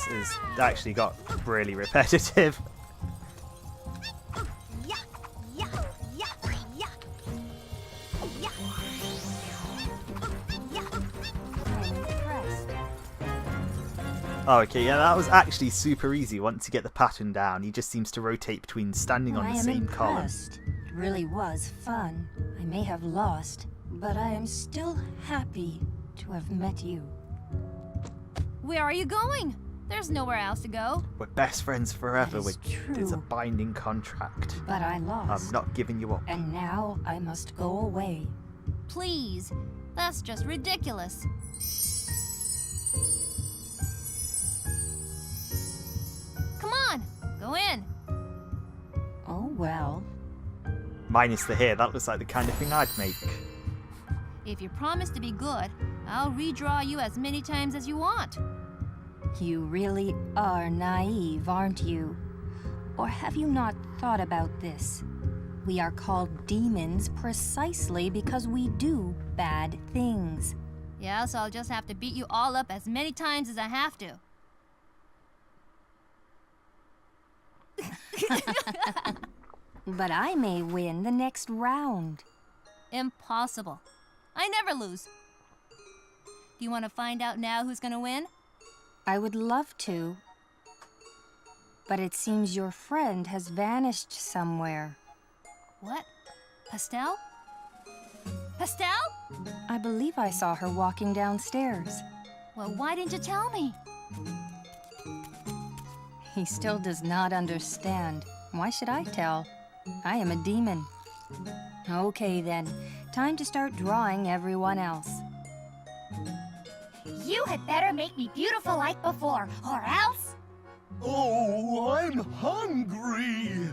actually got really repetitive. Oh, okay, yeah, that was actually super easy once you get the pattern down. He just seems to rotate between standing on the same column. It really was fun. I may have lost, but I am still happy to have met you. Where are you going? There's nowhere else to go. We're best friends forever. That is It's a true. binding contract. But I lost. I'm not giving you up. And now I must go away. Please. That's just ridiculous. Come on, go in. Oh well. Minus the hair, that looks like the kind of thing I'd make. If you promise to be good, I'll redraw you as many times as you want. You really are naive, aren't you? Or have you not thought about this? We are called demons precisely because we do bad things. Yeah, so I'll just have to beat you all up as many times as I have to. But I may win the next round. Impossible. I never lose. Do you want to find out now who's gonna win? I would love to. But it seems your friend has vanished somewhere. What? Pastel? Pastel? I believe I saw her walking downstairs. Well, why didn't you tell me? He still does not understand. Why should I tell? I am a demon. Okay then, time to start drawing everyone else. You had better make me beautiful like before, or else... Oh, I'm hungry.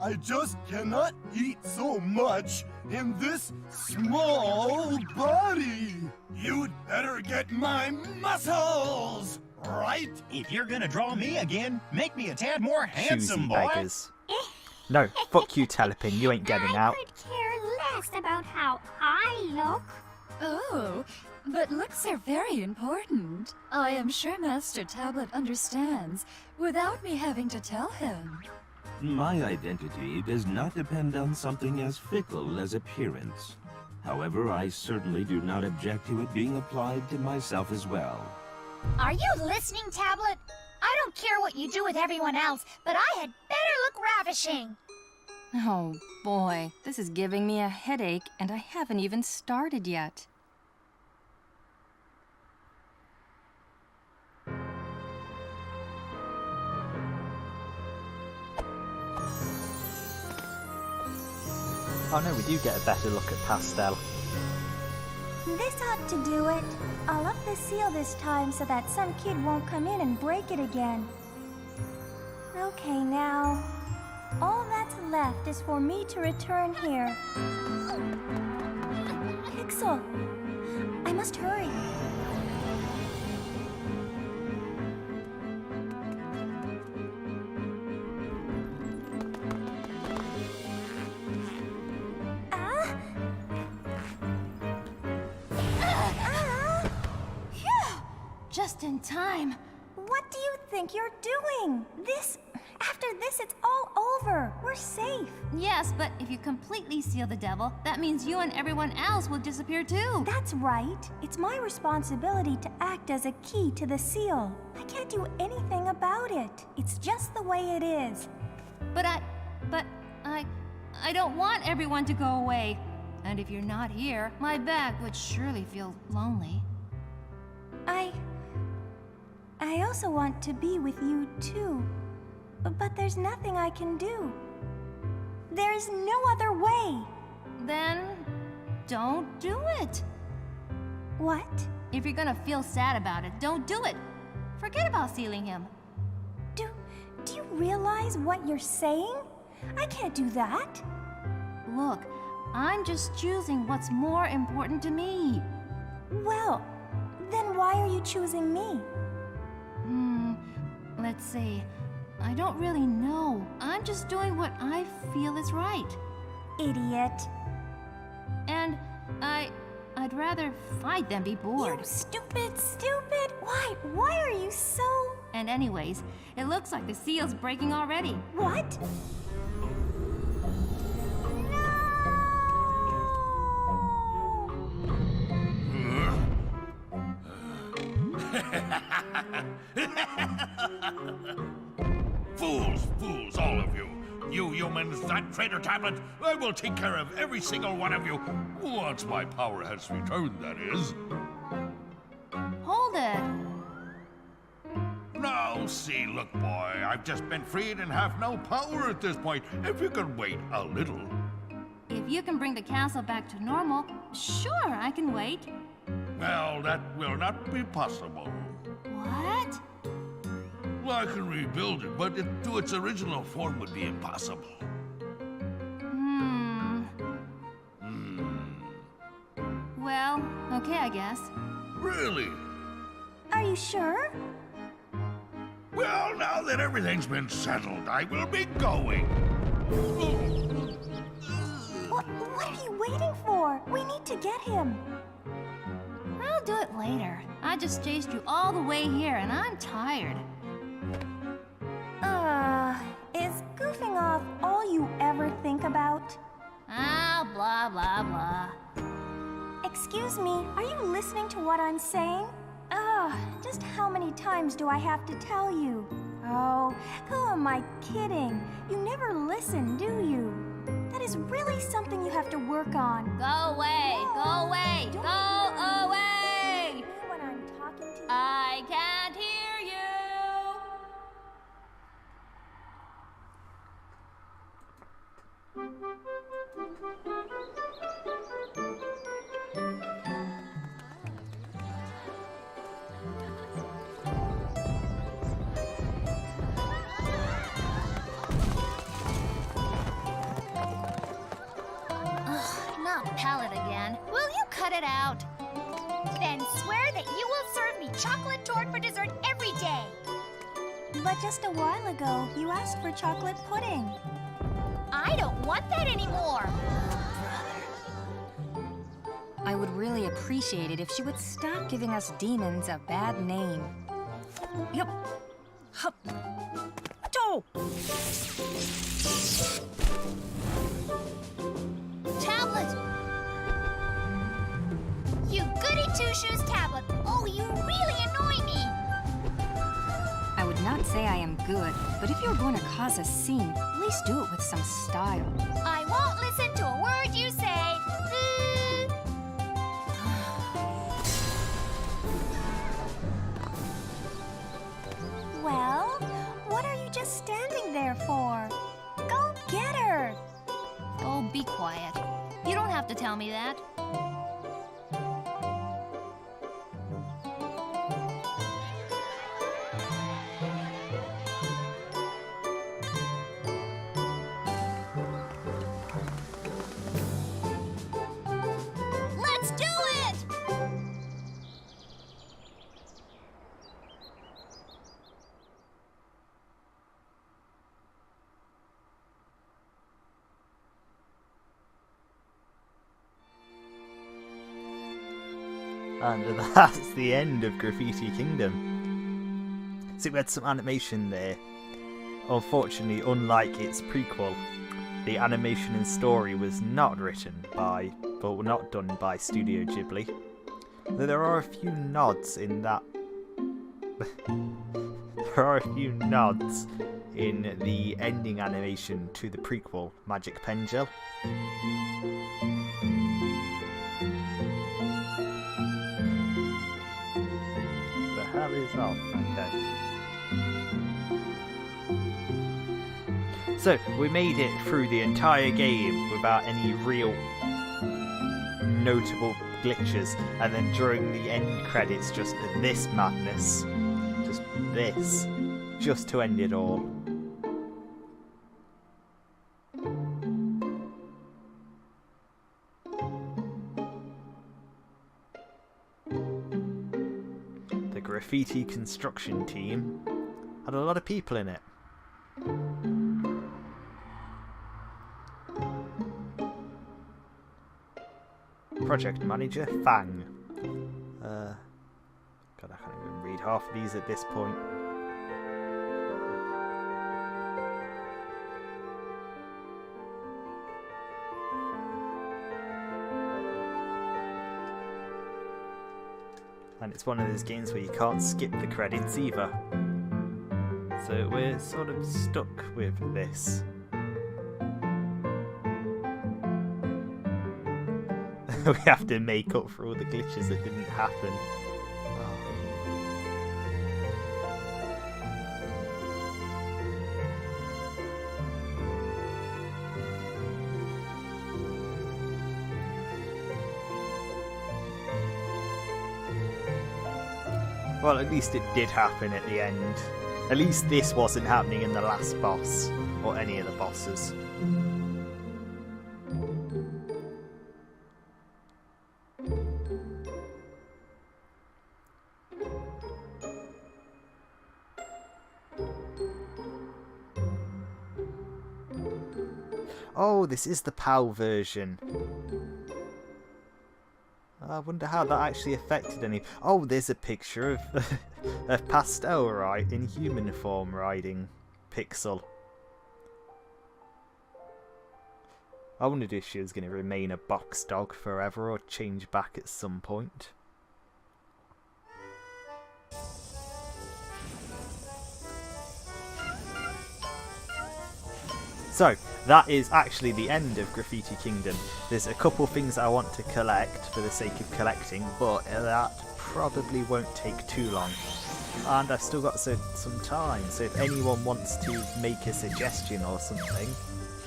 I just cannot eat so much in this small body. You'd better get my muscles, right? If you're gonna draw me again, make me a tad more Choosy handsome, boy. beggars. No, fuck you, Telepin. You ain't getting out. I could care less about how I look. Oh, but looks are very important. I am sure Master Tablet understands, without me having to tell him. My identity does not depend on something as fickle as appearance. However, I certainly do not object to it being applied to myself as well. Are you listening, Tablet? I don't care what you do with everyone else, but I had better look ravishing. Oh boy, this is giving me a headache, and I haven't even started yet. Oh no, we do get a better look at Pastel. This ought to do it. I'll up the seal this time so that some kid won't come in and break it again. Okay, now, all that's left is for me to return here. Pixel, I must hurry. Just in time. What do you think you're doing? After this, it's all over. We're safe. Yes, but if you completely seal the devil, that means you and everyone else will disappear too. That's right. It's my responsibility to act as a key to the seal. I can't do anything about it. It's just the way it is. But I don't want everyone to go away. And if you're not here, my bag would surely feel lonely. I also want to be with you too. But there's nothing I can do. There's no other way. Then don't do it. What? If you're gonna feel sad about it, don't do it. Forget about sealing him. Do you realize what you're saying? I can't do that. Look, I'm just choosing what's more important to me. Well, then why are you choosing me? Let's see. I don't really know. I'm just doing what I feel is right. Idiot. And I'd rather fight than be bored. You stupid! Why are you so... And anyways, it looks like the seal's breaking already. What? Fools, all of you. You humans, that traitor Tablet, I will take care of every single one of you. Once my power has returned, that is. Hold it. Now, see, look, boy, I've just been freed and have no power at this point. If you could wait a little. If you can bring the castle back to normal, sure, I can wait. Well, that will not be possible. What? Well, I can rebuild it, but to its original form would be impossible. Well, okay, I guess. Really? Are you sure? Well, now that everything's been settled, I will be going. What are you waiting for? We need to get him. I'll do it later. I just chased you all the way here, and I'm tired. Is goofing off all you ever think about? Ah, blah, blah, blah. Excuse me, are you listening to what I'm saying? Just how many times do I have to tell you? Oh, who am I kidding? You never listen, do you? That is really something you have to work on. Go away! No, go away! don't Go away! Me when I'm talking to you. I can't hear you! Not palette again. Will you cut it out? Then swear that you will serve me chocolate tort for dessert every day. But just a while ago, you asked for chocolate pudding. I don't want that anymore. I would really appreciate it if she would stop giving us demons a bad name. Yup. Hup. Do. Tablet! You goody two-shoes, Tablet! Oh, you really annoy me! I would not say I am good, but if you're going to cause a scene, at least do it with some style. I won't listen to a word you say! Well, what are you just standing there for? Go get her! Oh, be quiet. You don't have to tell me that. Let's do it! And that's the end of Graffiti Kingdom. So we had some animation there. Unfortunately, unlike its prequel, the animation and story was not not done by Studio Ghibli. Though there are a few nods in that. There are a few nods in the ending animation to the prequel, Magic Pendule. The hell is off? Okay. So, we made it through the entire game without any real notable glitches, and then during the end credits, just this madness. Just this. Just to end it all. The Graffiti construction team had a lot of people in it. Project manager Fang. God, I can't even read half of these at this point. And it's one of those games where you can't skip the credits either. So we're sort of stuck with this. We have to make up for all the glitches that didn't happen. Well, at least it did happen at the end. At least this wasn't happening in the last boss, or any of the bosses. Oh, this is the PAL version. I wonder how that actually affected any. Oh, there's a picture of a pastel in human form riding Pixel. I wondered if she was going to remain a box dog forever or change back at some point. So, that is actually the end of Graffiti Kingdom. There's a couple things I want to collect for the sake of collecting, but that probably won't take too long. And I've still got some time, so if anyone wants to make a suggestion or something,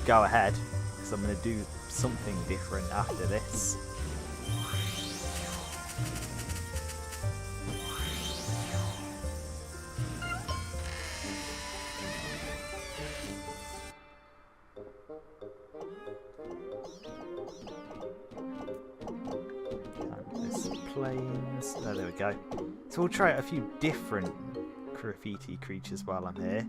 go ahead, because I'm going to do something different after this. Oh, there we go. So we'll try out a few different graffiti creatures while I'm here.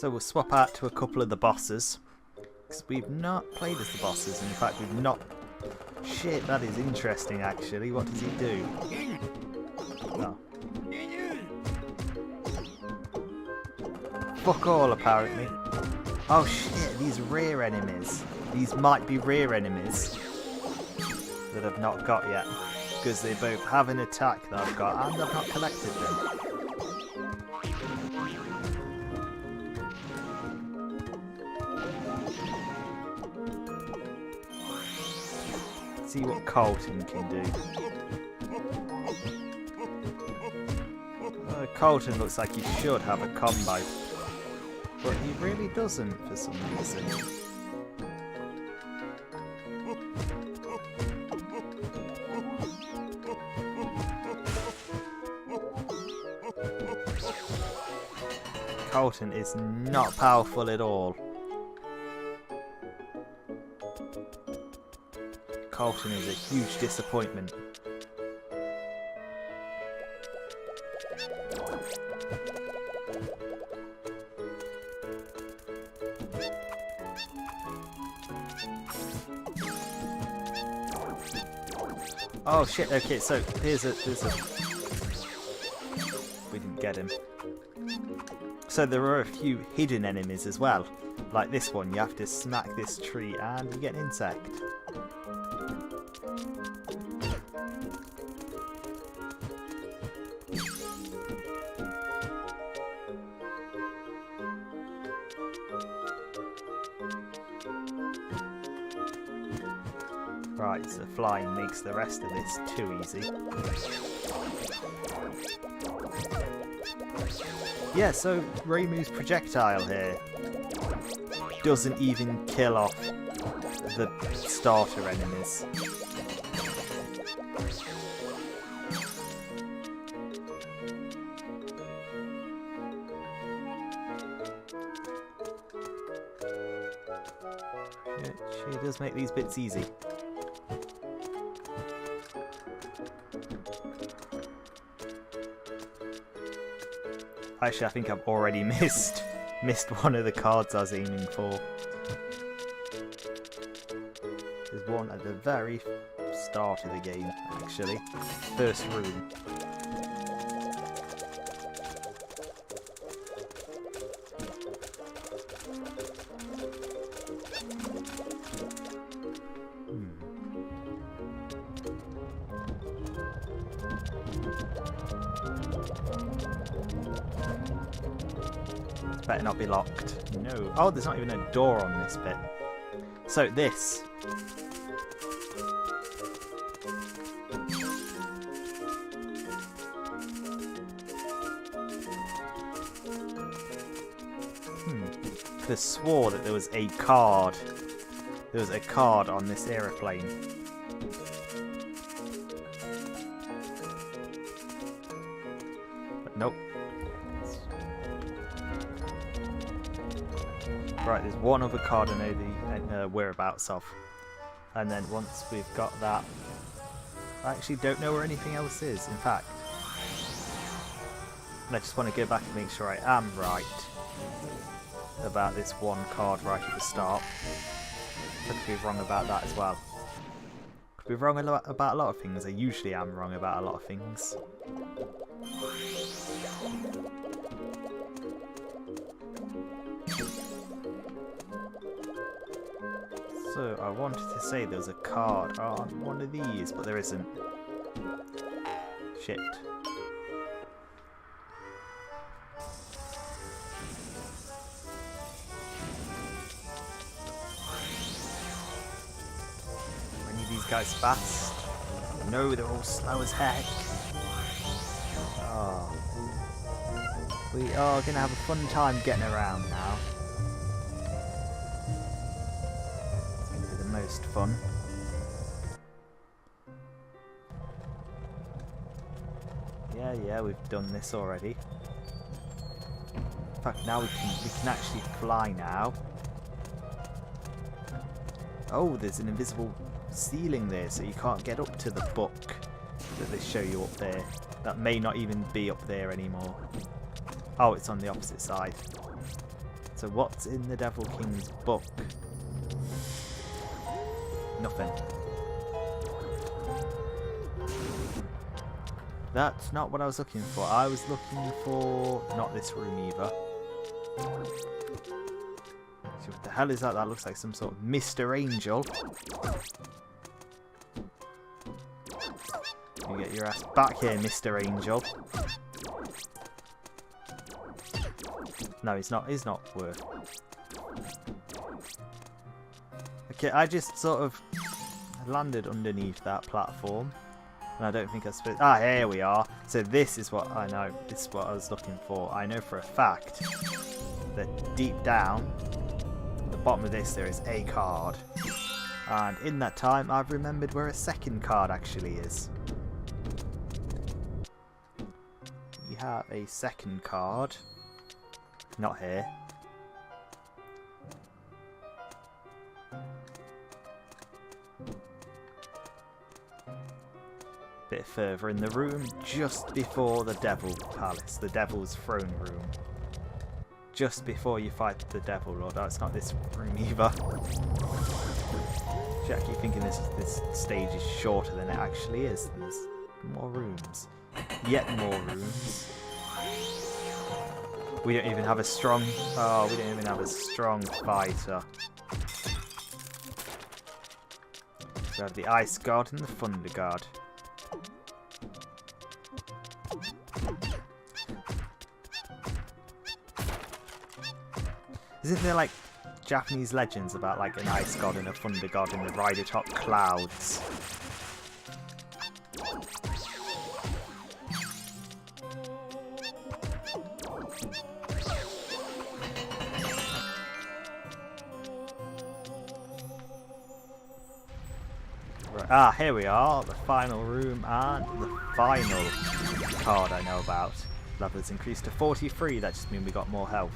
So we'll swap out to a couple of the bosses. Because we've not played as the bosses. And in fact, we've not... Shit, that is interesting, actually. What does he do? Oh. Fuck all, apparently. Oh shit, these rear enemies. These might be rear enemies that I've not got yet. Because they both have an attack that I've got and I've not collected them. See what Colton can do. Colton looks like he should have a combo, but he really doesn't for some reason. Colton is not powerful at all. Colton is a huge disappointment. Oh shit, okay, so there's a... We didn't get him. So there are a few hidden enemies as well. Like this one, you have to smack this tree and you get an insect. Right, so flying makes the rest of this too easy. Yeah, so Reimu's projectile here doesn't even kill off the starter enemies. She does make these bits easy. Actually, I think I've already missed one of the cards I was aiming for. There's one at the very start of the game, actually. First room. Better not be locked. No. Oh, there's not even a door on this bit. So this. I swore that there was a card. There was a card on this aeroplane. But nope. Right, there's one other card I know the whereabouts of. And then once we've got that, I actually don't know where anything else is, in fact. And I just want to go back and make sure I am right about this one card right at the start. I could be wrong about that as well. Could be wrong about a lot of things. I usually am wrong about a lot of things. So I wanted to say there was a card on one of these, but there isn't. Shit. I need these guys fast. No, they're all slow as heck. Oh. We are going to have a fun time getting around now. Most fun. Yeah, we've done this already. In fact, now we can actually fly now. Oh, there's an invisible ceiling there, so you can't get up to the book that they show you up there. That may not even be up there anymore. Oh, it's on the opposite side. So what's in the Devil King's book? Nothing. That's not what I was looking for. I was looking for... not this room either. So what the hell is that? That looks like some sort of Mr. Angel. You get your ass back here, Mr. Angel. No, he's not. He's not worth. Okay, I just sort of landed underneath that platform, and I don't think I supposed. Ah, here we are. So this is what I know. This is what I was looking for. I know for a fact that deep down, at the bottom of this, there is a card, and in that time, I've remembered where a second card actually is. We have a second card. Not here. Bit further in the room, just before the Devil Palace, the Devil's Throne Room. Just before you fight the Devil Lord. Oh, it's not this room either. I keep thinking this stage is shorter than it actually is. There's more rooms. Yet more rooms. We don't even have a strong... oh, we don't even have a strong fighter. We have the Ice God and the Thunder God. Isn't there like Japanese legends about like an Ice God and a Thunder God and they ride atop clouds? Ah, here we are, the final room and the final card I know about. Levels increased to 43, that just means we got more health.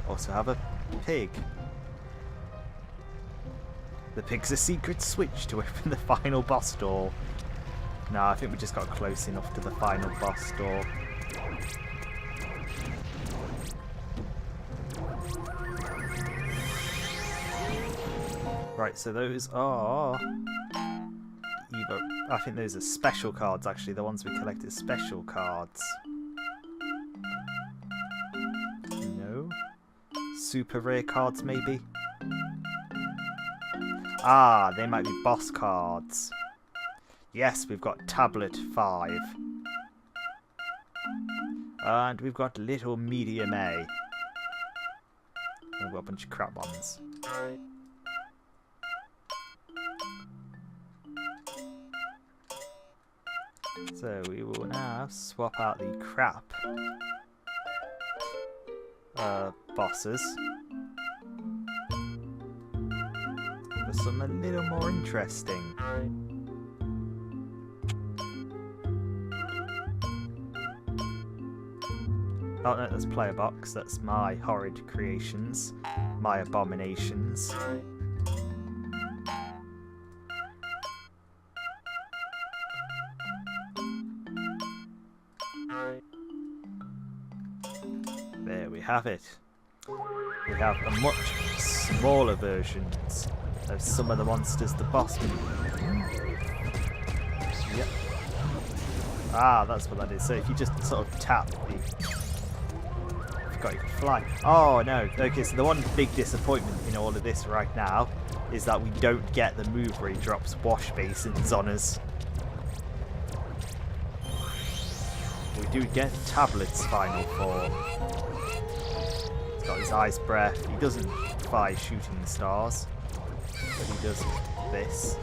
Also have a pig. The pig's a secret switch to open the final boss door. No, I think we just got close enough to the final boss door. Right, so those are either, I think those are special cards actually, the ones we collected special cards. No? Super rare cards maybe? Ah, they might be boss cards. Yes, we've got Tablet 5. And we've got Little Medium A. We've got a bunch of crap ones. So we will now swap out the crap bosses for some a little more interesting. Oh no, that's player box, that's my horrid creations, my abominations. There we have it. We have a much smaller versions of some of the monsters the boss move. Yep. Ah, that's what that is. So if you just sort of tap the... I forgot you could fly. Oh no. Okay, so the one big disappointment in all of this right now is that we don't get the move where he drops wash basins on us. We do get Tablet's final form. He's got his ice breath. He doesn't fire shooting stars, but he does this.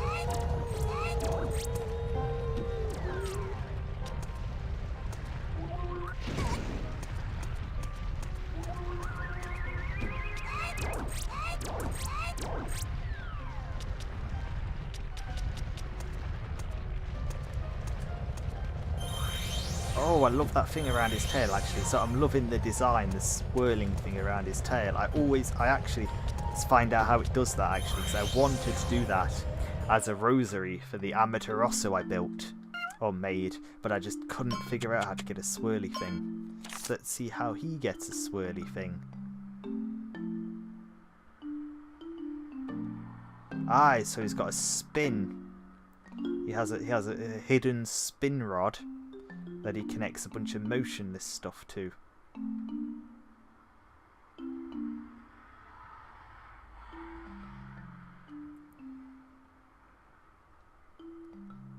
Oh, I love that thing around his tail actually. So I'm loving the design, the swirling thing around his tail. I actually, let's find out how it does that actually, because I wanted to do that as a rosary for the Amaterasu I built. or made, but I just couldn't figure out how to get a swirly thing. So let's see how he gets a swirly thing. Aye, so he's got a spin. He has a hidden spin rod that he connects a bunch of motionless stuff to.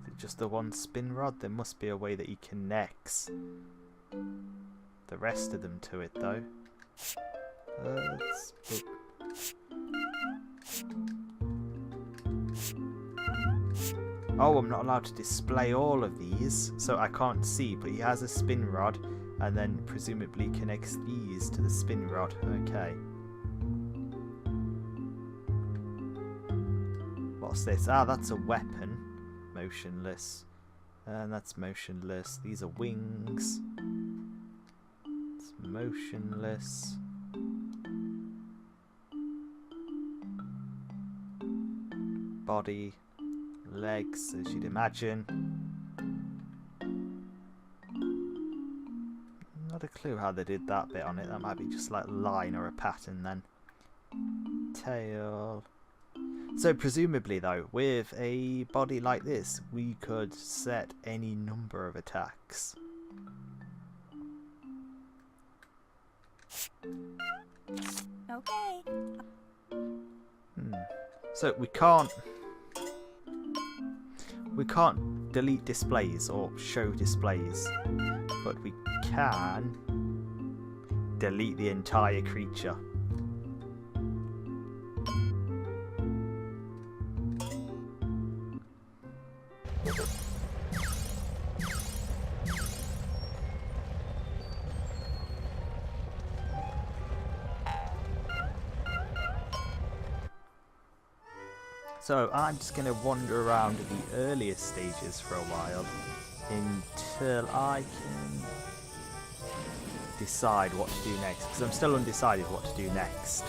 Is it just the one spin rod? There must be a way that he connects the rest of them to it, though. Oh, I'm not allowed to display all of these, so I can't see, but he has a spin rod and then presumably connects these to the spin rod. Okay. What's this? Ah, that's a weapon. Motionless. And that's motionless. These are wings. It's motionless. Body. Legs, as you'd imagine. Not a clue how they did that bit on it. That might be just like a line or a pattern then. Tail. So presumably though, with a body like this, we could set any number of attacks. Okay. So we can't delete displays or show displays, but we can delete the entire creature. So I'm just going to wander around the earlier stages for a while until I can decide what to do next, because I'm still undecided what to do next.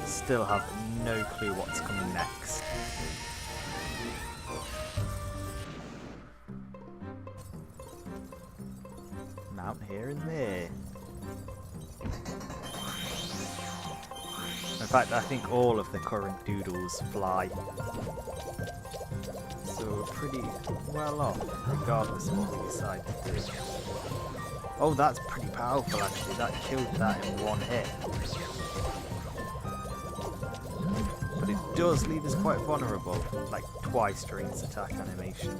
Still have no clue what's coming next. Mount here and there. In fact, I think all of the current doodles fly. So we're pretty well off, regardless of what we decide to do. Oh, that's pretty powerful actually. That killed that in one hit. But it does leave us quite vulnerable, like twice during its attack animation.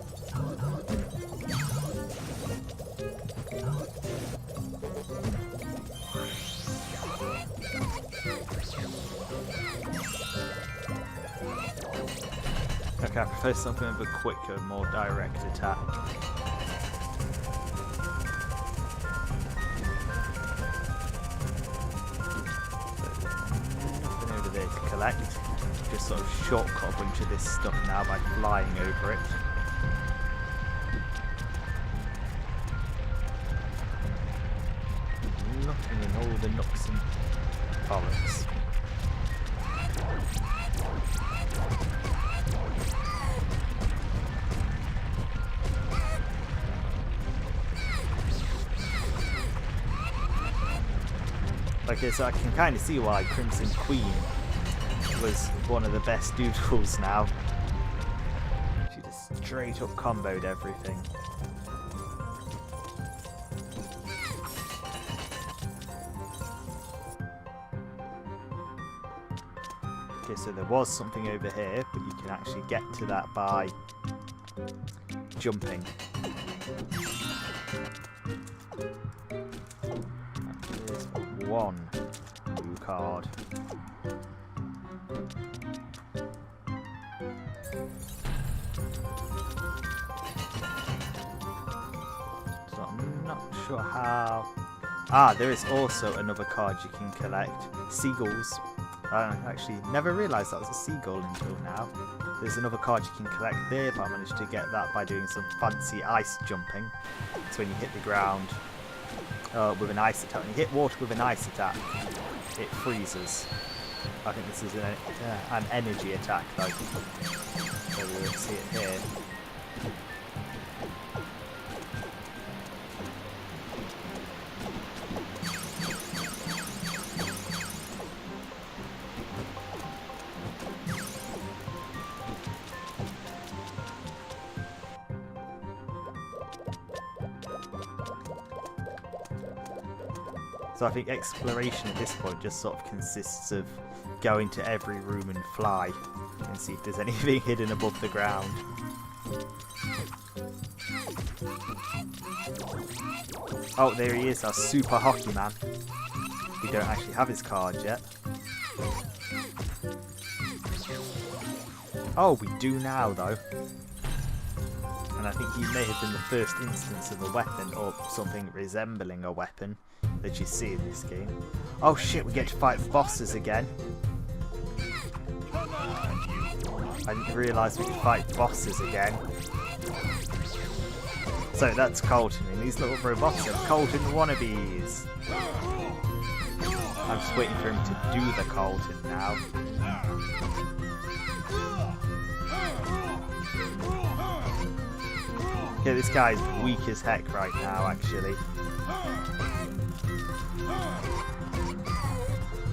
Okay, I prefer something with a quicker, more direct attack. Nothing over there to collect. Just sort of shortcut a bunch of this stuff now by flying over it. Looking in all the nooks and corners. Okay, so I can kind of see why Crimson Queen was one of the best doodles now. She just straight up comboed everything. Okay, so there was something over here, but you can actually get to that by jumping. One blue card. So I'm not sure how. Ah, there is also another card you can collect. Seagulls. I actually never realised that was a seagull until now. There's another card you can collect there, but I managed to get that by doing some fancy ice jumping. So when you hit the ground with an ice attack, when you hit water with an ice attack, it freezes. I think this is an energy attack though. So we won't see it here. So I think exploration at this point just sort of consists of going to every room and fly and see if there's anything hidden above the ground. Oh, there he is, our super hockey man. We don't actually have his card yet. Oh, we do now though. And I think he may have been the first instance of a weapon or something resembling a weapon that you see in this game. Oh shit, we get to fight bosses again. I didn't realise we could fight bosses again. So that's Colton, and these little robots are Colton wannabes. I'm just waiting for him to do the Colton now. Okay, this guy's weak as heck right now, actually.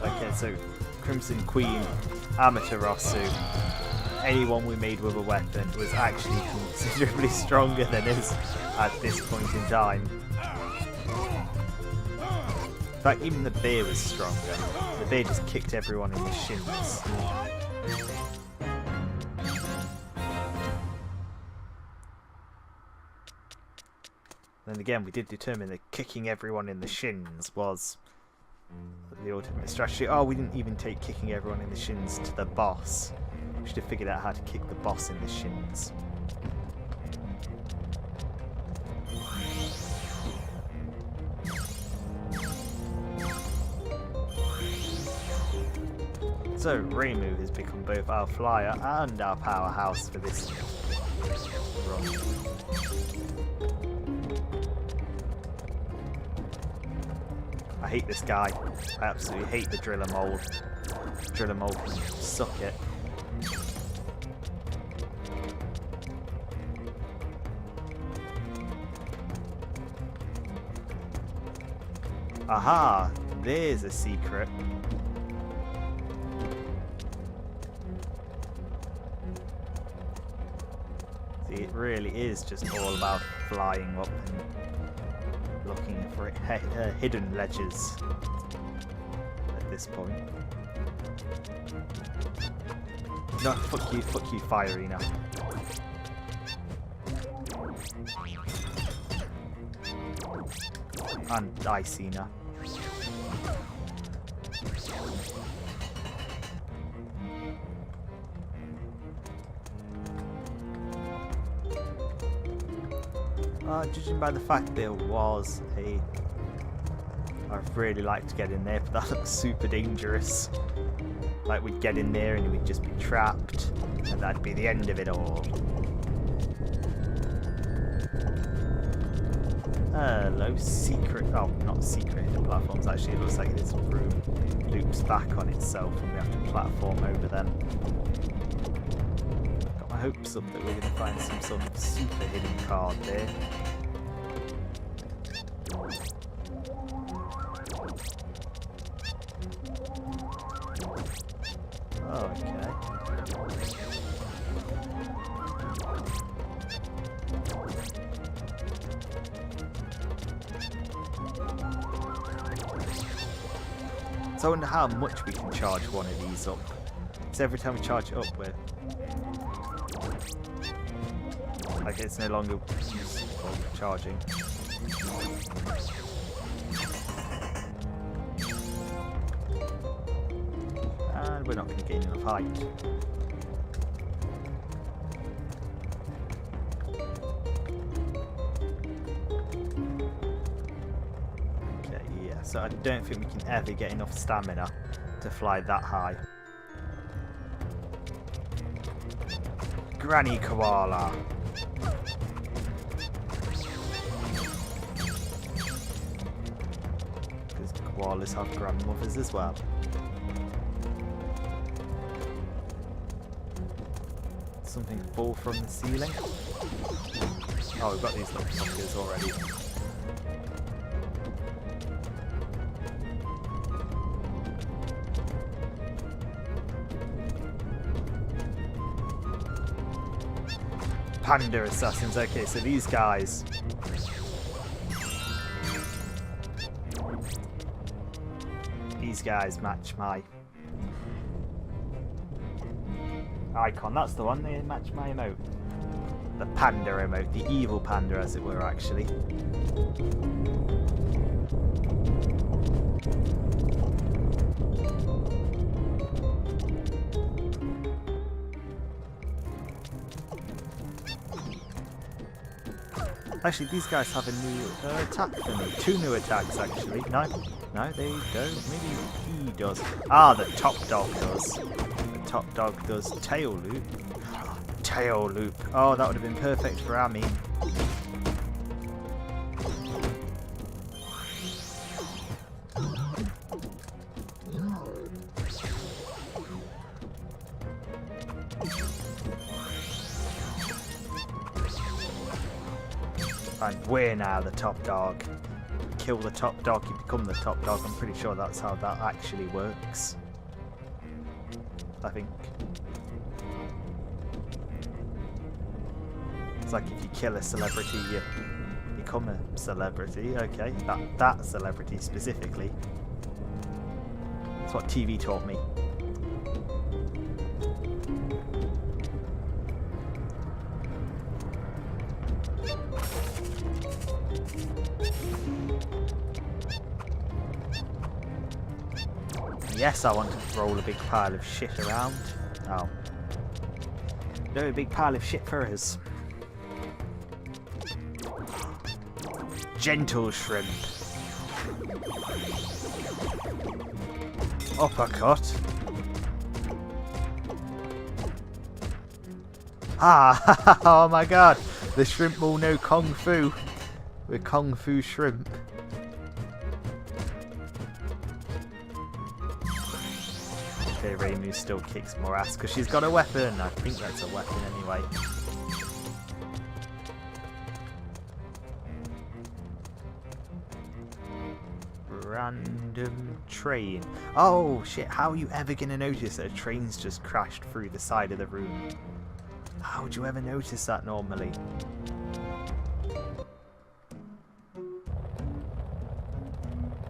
Okay, so Crimson Queen, Amaterasu, anyone we made with a weapon was actually considerably stronger than us at this point in time. In fact, even the bear was stronger. The bear just kicked everyone in the shins. Then again, we did determine that kicking everyone in the shins was the ultimate strategy. Oh, we didn't even take kicking everyone in the shins to the boss. We should have figured out how to kick the boss in the shins. So, Reimu has become both our flyer and our powerhouse for this run. I hate this guy. I absolutely hate the Driller Mold. Driller Mold can suck it. Aha! There's a secret. See, it really is just all about flying up and looking for hidden ledges at this point. No, fuck you, Firina. And Icina. Judging by the fact there was a... I'd really like to get in there, but that looks super dangerous. Like we'd get in there and we'd just be trapped, and that'd be the end of it all. Hello, secret... Oh, not secret hidden platforms, actually. It looks like this room loops back on itself and we have to platform over them. Got my hopes up that we're going to find some sort of super hidden card there. So I wonder how much we can charge one of these up. Because every time we charge it up, we're... like it's no longer useful charging. And we're not going to gain enough height. So I don't think we can ever get enough stamina to fly that high. Granny Koala. Because koalas have grandmothers as well. Something fall from the ceiling. Oh, we've got these little fuckers already. Panda assassins. Okay, so these guys these guys match my icon. That's the one, they match my emote. The panda emote, the evil panda as it were, actually. Actually, these guys have a new attack for me. 2 new attacks, actually. No, they don't. Maybe he does. Ah, the top dog does. The top dog does tail loop. Tail loop. Oh, that would have been perfect for Ami. And we're now the top dog. Kill the top dog, you become the top dog. I'm pretty sure that's how that actually works. I think. It's like if you kill a celebrity, you become a celebrity. Okay, that celebrity specifically. That's what TV taught me. Yes, I want to roll a big pile of shit around. Oh. No, a big pile of shit for us. Gentle shrimp. Uppercut. Ah! Oh my god! The shrimp will know Kung Fu. We're Kung Fu shrimp. Okay, Reimu still kicks more ass because she's got a weapon. I think that's a weapon anyway. Random train. Oh shit, how are you ever going to notice that a train's just crashed through the side of the room? How would you ever notice that normally?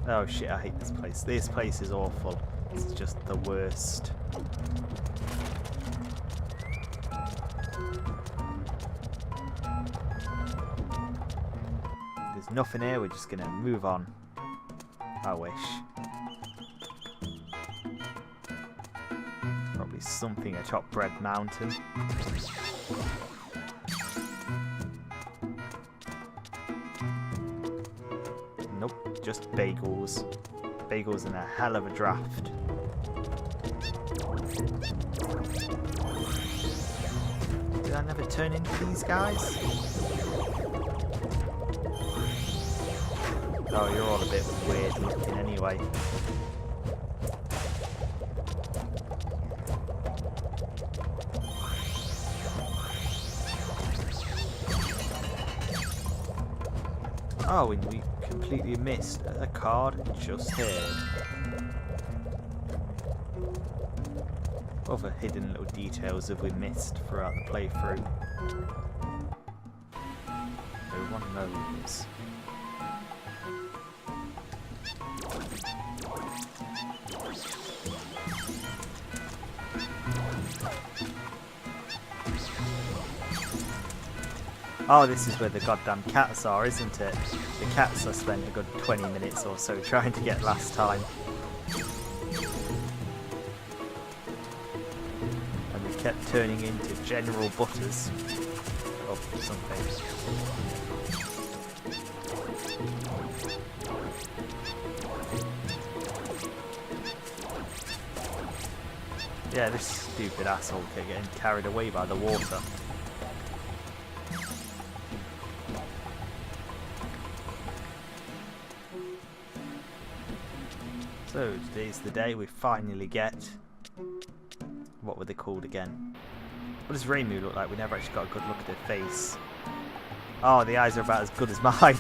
Oh shit, I hate this place. This place is awful. It's just the worst. There's nothing here, we're just gonna move on. I wish. Probably something atop Bread Mountain. Nope, just bagels. Bagels in a hell of a draft. Did I never turn into these guys? Oh, you're all a bit weird looking anyway. Oh, and we completely missed a card just here. Other hidden little details that we missed throughout the playthrough. No one knows. Oh, this is where the goddamn cats are, isn't it? The cats I spent a good 20 minutes or so trying to get last time. And we kept turning into General Butters. Or something. Yeah, this stupid asshole kept getting carried away by the water. So today's the day we finally get, what were they called again? What does Reimu look like? We never actually got a good look at her face. Oh, the eyes are about as good as mine.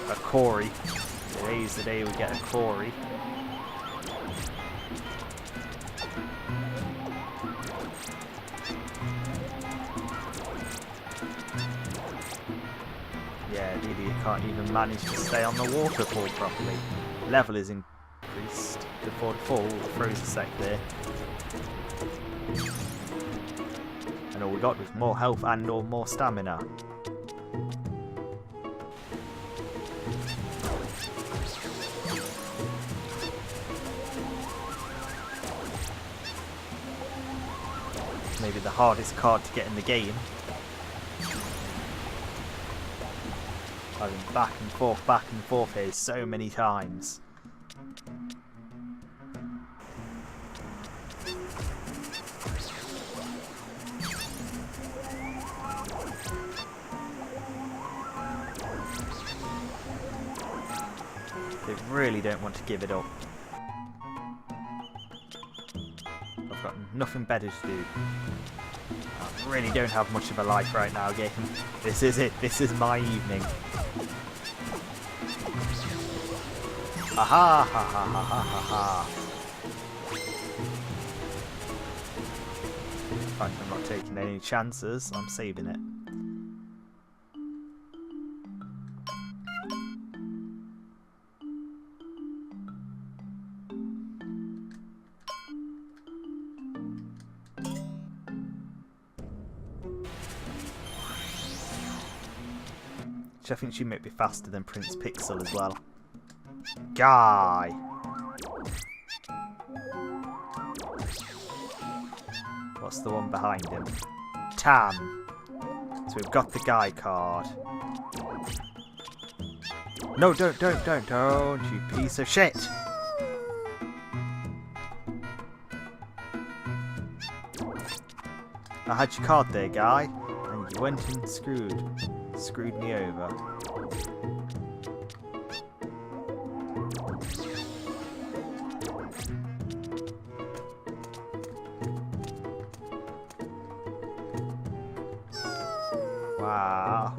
A Corey. Today's the day we get a Corey. Yeah, really, you can't even manage to stay on the waterfall properly. level is increased before the fall. Froze a sec there. And all we got was more health and or more stamina. Maybe the hardest card to get in the game. I've been back and forth here so many times. They really don't want to give it up. I've got nothing better to do. I really don't have much of a life right now, game. This is it. This is my evening. Aha! Ha ha ha ha ha ha! In fact, I'm not taking any chances. I'm saving it. I think she might be faster than Prince Pixel as well. Guy! What's the one behind him? Tam! So we've got the Guy card. No, don't, you piece of shit! I had your card there, Guy, and you went and screwed me over. Wow.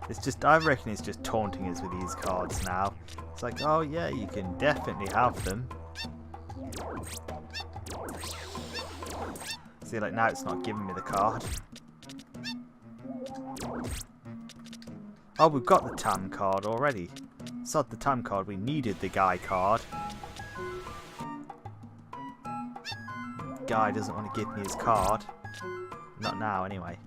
It's just, I reckon it's just taunting us with these cards now. It's like, oh yeah, you can definitely have them. See, like now it's not giving me the card. Oh, we've got the Tam card already. Sod the Tam card, we needed the Guy card. Guy doesn't want to give me his card. Not now, anyway.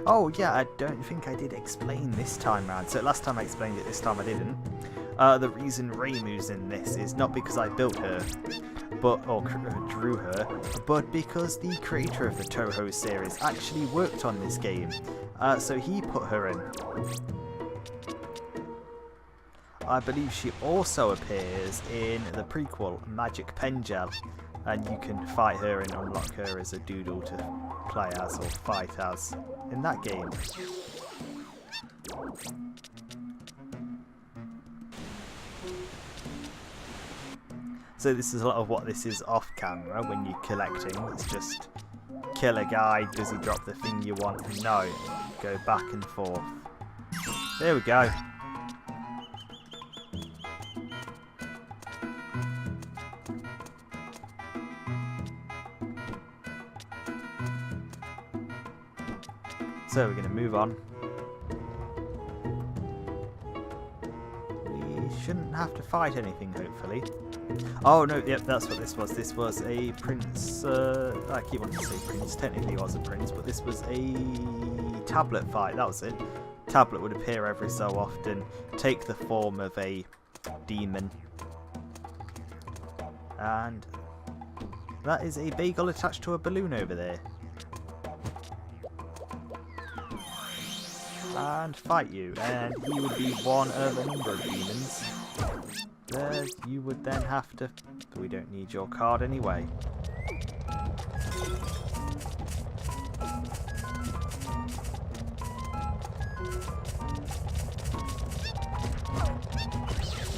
Oh yeah, I don't think I did explain this time round. So last time I explained it, this time I didn't. The reason Reimu's in this is not because I built her, or drew her, but because the creator of the Touhou series actually worked on this game. So he put her in. I believe she also appears in the prequel, Magic Pen Gel, and you can fight her and unlock her as a doodle to play as or fight as in that game. So this is a lot of what this is off camera when you're collecting. It's just kill a guy, does he drop the thing you want? No. Go back and forth. There we go. So we're going to move on. We shouldn't have to fight anything, hopefully. Oh no, yep, that's what this was. This was a prince, I keep wanting to say prince, technically it was a prince, but this was a tablet fight, that was it. Tablet would appear every so often, take the form of a demon. And that is a bagel attached to a balloon over there. And fight you, and you would be one of a number of demons. There, you would then have to... We don't need your card anyway.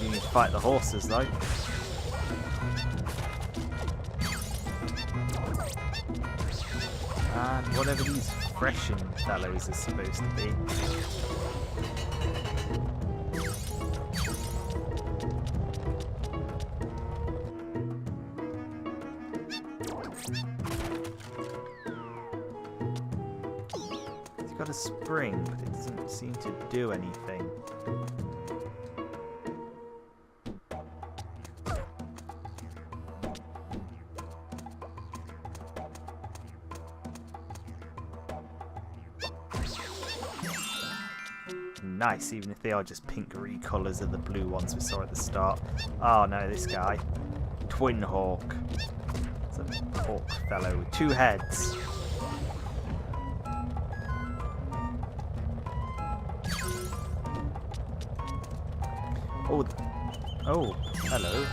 You need to fight the horses though. And whatever these freshen fellows is supposed to be. a spring, but it doesn't seem to do anything. Nice, even if they are just pink recolours of the blue ones we saw at the start. Oh no, this guy. Twin Hawk. It's a hawk fellow with 2 heads. Oh, oh, hello.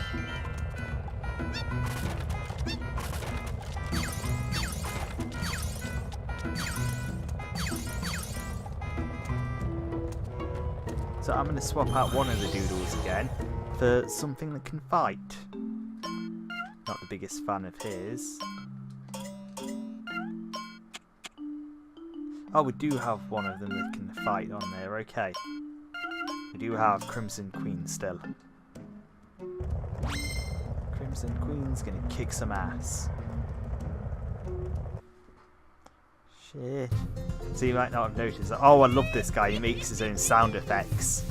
So I'm going to swap out one of the doodles again for something that can fight. Not the biggest fan of his. Oh, we do have one of them that can fight on there, okay. We do have Crimson Queen still. Crimson Queen's going to kick some ass. Shit. So you might not have noticed that. Oh, I love this guy. He makes his own sound effects.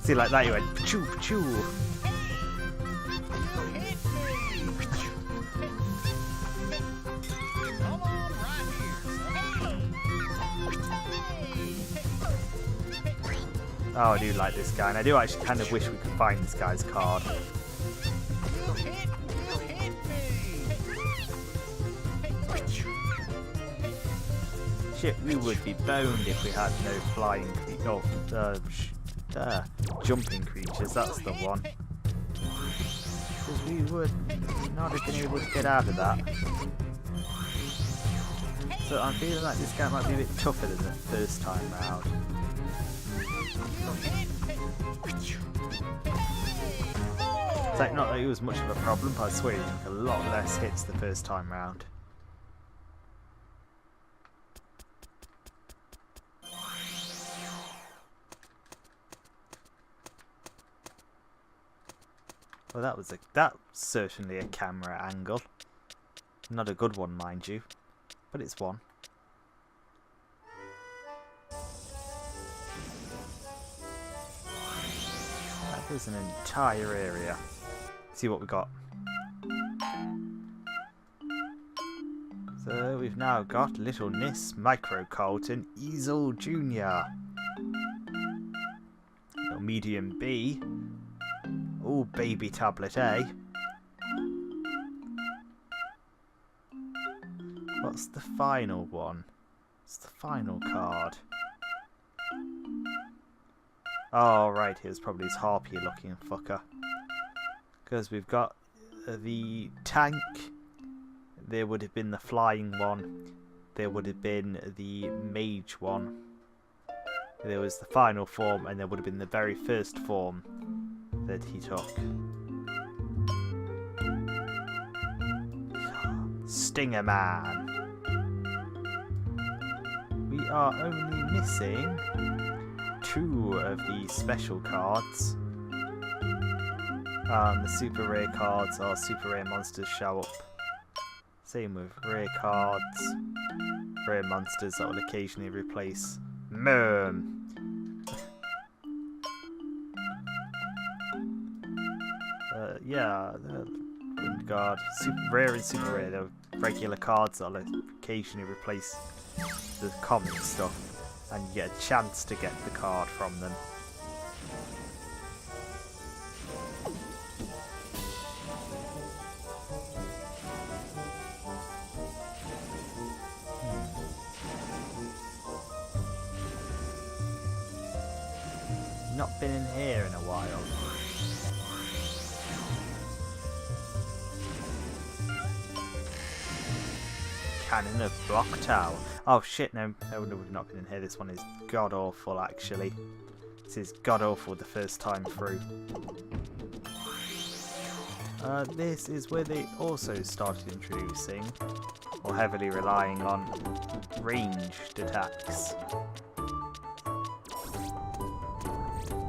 See, like that, you went choo choo. Oh, I do like this guy, and I do actually kind of wish we could find this guy's card. Shit, we would be boned if we had no flying jumping creatures, that's the one. Because we would not have been able to get out of that. So I'm feeling like this guy might be a bit tougher than the first time round. It's like, not that it was much of a problem, but I swear he took a lot less hits the first time round. Well, that's certainly a camera angle. Not a good one, mind you, but it's one. That is an entire area. See what we got. So we've now got Little Miss Micro Carlton Easel Jr. Little Medium B. Oh, Baby Tablet A. What's the final one? It's the final card. Oh, right, here's probably his harpy looking fucker. Because we've got the tank. There would have been the flying one. There would have been the mage one. There was the final form, and there would have been the very first form that he took. Stinger Man. We are only missing 2 of the special cards. The super rare cards are super rare monsters show up. Same with rare cards. Rare monsters that will occasionally replace Merm. Yeah, the Wind Guard. Super rare and super rare. They're regular cards that will occasionally replace the common stuff, and you get a chance to get the card from them. Not been in here in a while. Cannon of Block Tower. Oh shit, no, we've not been in here. This one is god awful actually. This is god awful the first time through. This is where they also started introducing or heavily relying on ranged attacks.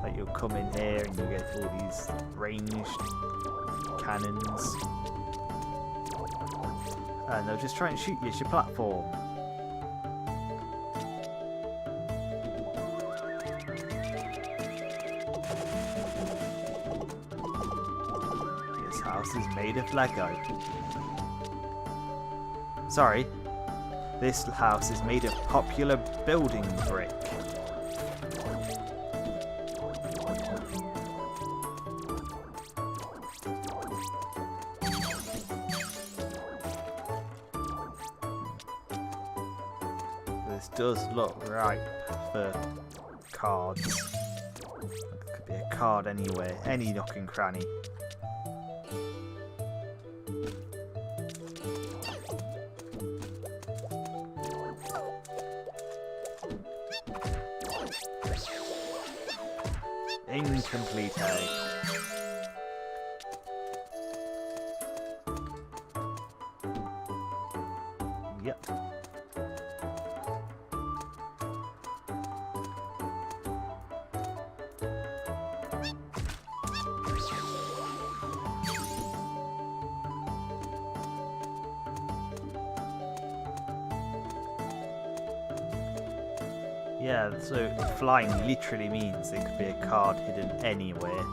Like you'll come in here and you get all these ranged cannons, and they'll just try and shoot you at your platform. This house is made of Lego. Sorry, this house is made of popular building brick. This does look ripe for cards. It could be a card anywhere, any nook and cranny. Incomplete egg. Yep. Yeah, so flying literally means there could be a card hidden anywhere.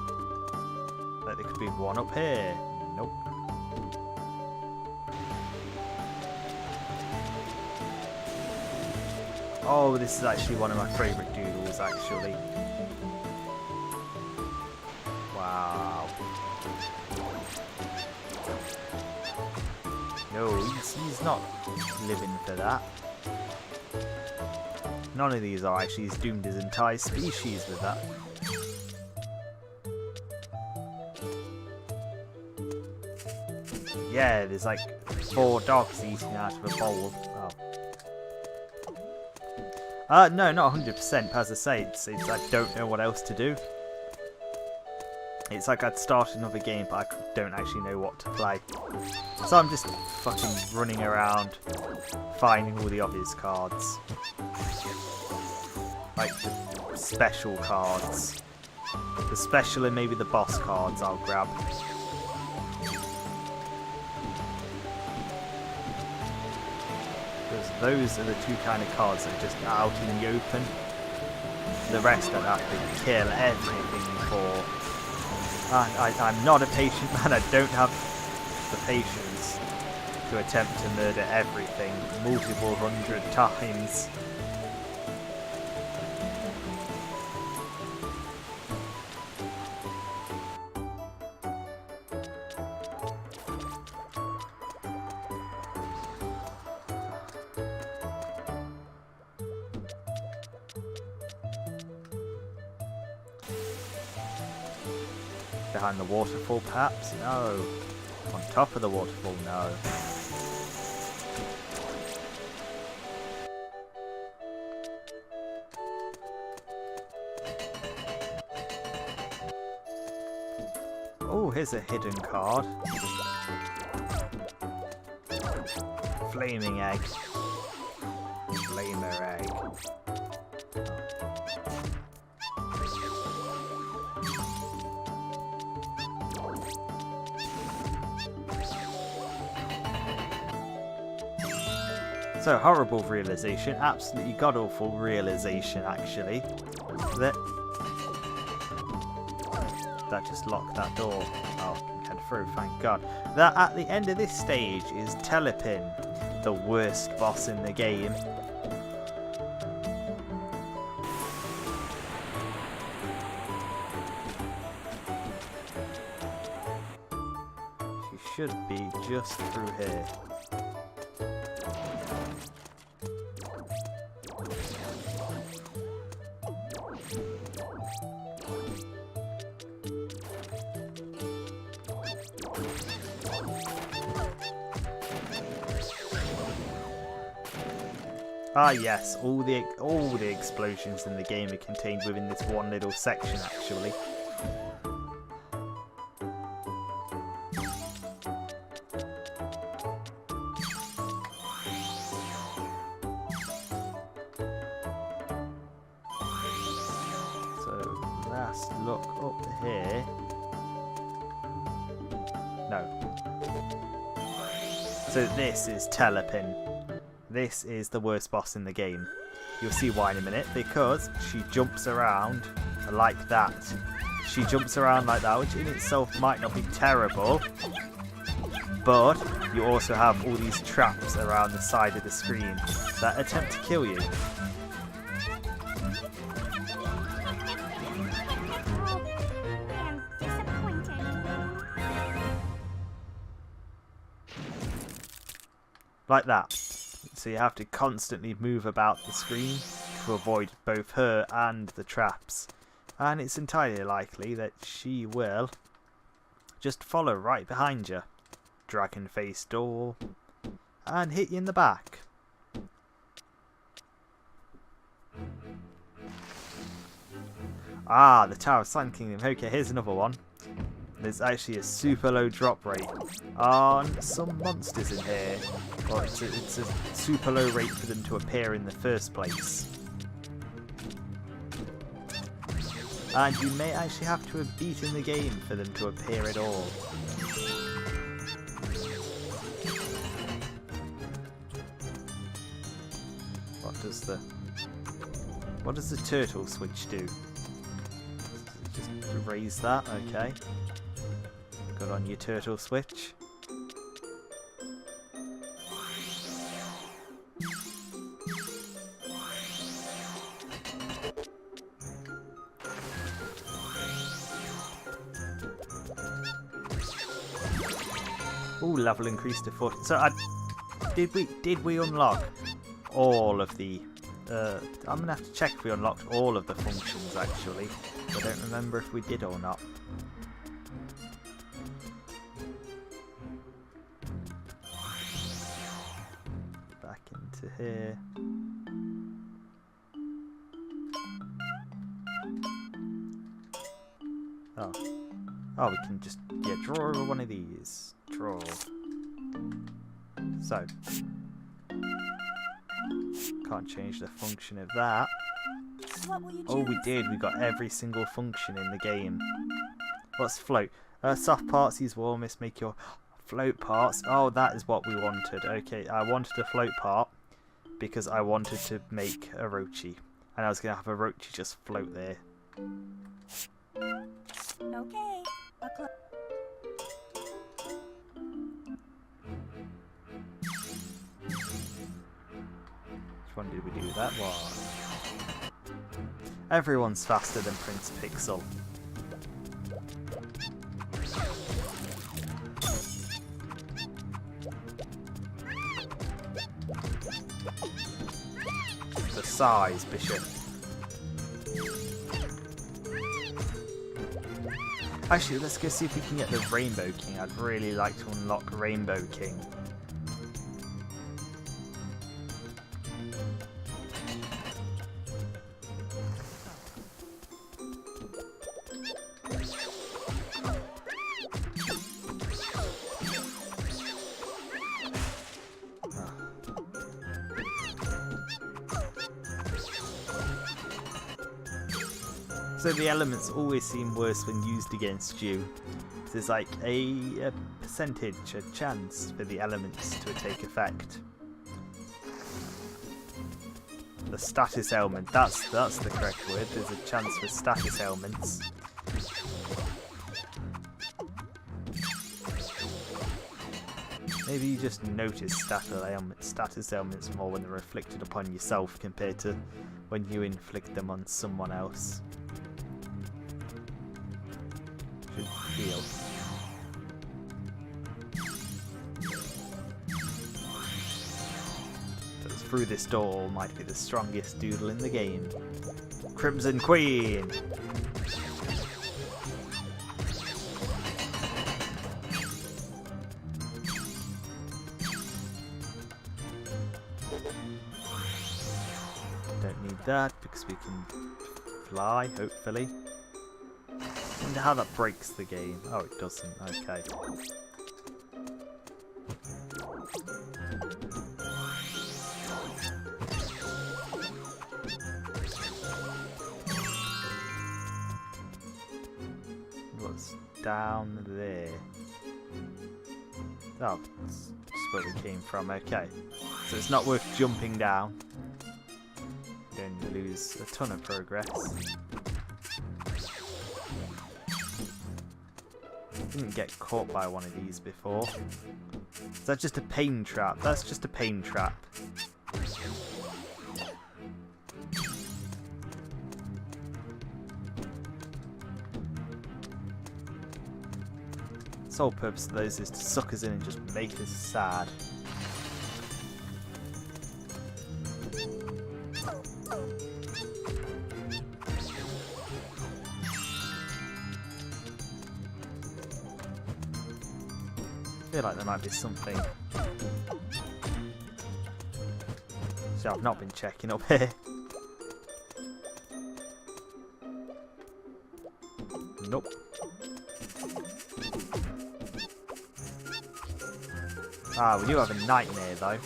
Like there could be one up here. Nope. Oh, this is actually one of my favourite doodles, actually. Wow. No, he's not living for that. None of these are actually. He's doomed his entire species with that. Yeah, there's like 4 dogs eating out of a bowl. Oh. No, not 100%. As I say, it's I don't know what else to do. It's like I'd start another game, but I don't actually know what to play. So I'm just fucking running around, finding all the obvious cards. Like the special cards. The special and maybe the boss cards I'll grab. Because those are the 2 kind of cards that are just out in the open. The rest I'd have to kill everything for. I'm not a patient man, I don't have the patience to attempt to murder everything multiple 100 times. Behind the waterfall, perhaps? No. On top of the waterfall? No. Oh, here's a hidden card. Flaming egg. Flamer egg. So, horrible realization, absolutely god-awful realization, actually. That just locked that door. Oh, head through, thank God. That at the end of this stage is Telepin, the worst boss in the game. She should be just through here. Ah yes, all the explosions in the game are contained within this one little section, actually. just look up here. No. So this is Telepin. This is the worst boss in the game. You'll see why in a minute, because she jumps around like that. She jumps around like that, which in itself might not be terrible, but you also have all these traps around the side of the screen that attempt to kill you. Like that. So you have to constantly move about the screen to avoid both her and the traps. And it's entirely likely that she will just follow right behind you. Dragon face door. And hit you in the back. Ah, the Tower of Sand Kingdom. Okay, here's another one. There's actually a super low drop rate on some monsters in here. Well, it's a super low rate for them to appear in the first place. And you may actually have to have beaten the game for them to appear at all. What does the turtle switch do? Just raise that, okay. Good on your turtle switch. Ooh, level increased to 40. So did we unlock all of the I'm gonna have to check if we unlocked all of the functions actually. I don't remember if we did or not. Back into here. Oh, we can just draw one of these. Draw. So can't change the function of that. Oh, we did. We got every single function in the game. What's float? Soft parts use warmest, make your float parts. Oh, that is what we wanted. Okay, I wanted a float part because I wanted to make a Rochi. And I was going to have a Rochi just float there. Okay. Which one did we do that one? Everyone's faster than Prince Pixel. The size, Bishop. Actually, let's go see if we can get the Rainbow King. I'd really like to unlock Rainbow King. So the elements always seem worse when used against you. There's like a percentage, a chance for the elements to take effect. The status element, that's the correct word. There's a chance for status elements. Maybe you just notice status elements more when they're inflicted upon yourself compared to when you inflict them on someone else. Should heal. So through this door might be the strongest doodle in the game. Crimson Queen! Don't need that because we can fly, hopefully. I wonder how that breaks the game. Oh, it doesn't. Okay. what's down there. Oh, that's where we came from. Okay, so it's not worth jumping down. Going to lose a ton of progress. Didn't get caught by one of these before. Is that just a pain trap? That's just a pain trap. The sole purpose of those is to suck us in and just make us sad. I feel like there might be something. So I've not been checking up here. Nope. Ah, we do have a nightmare though.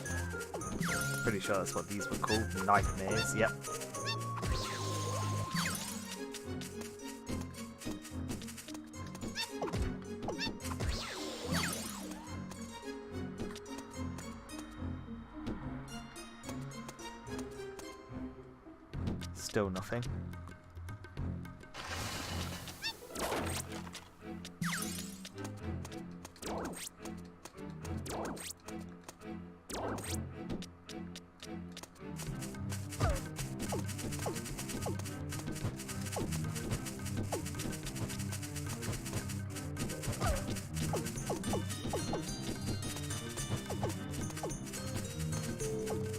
Pretty sure that's what these were called. Nightmares, yep. Still nothing.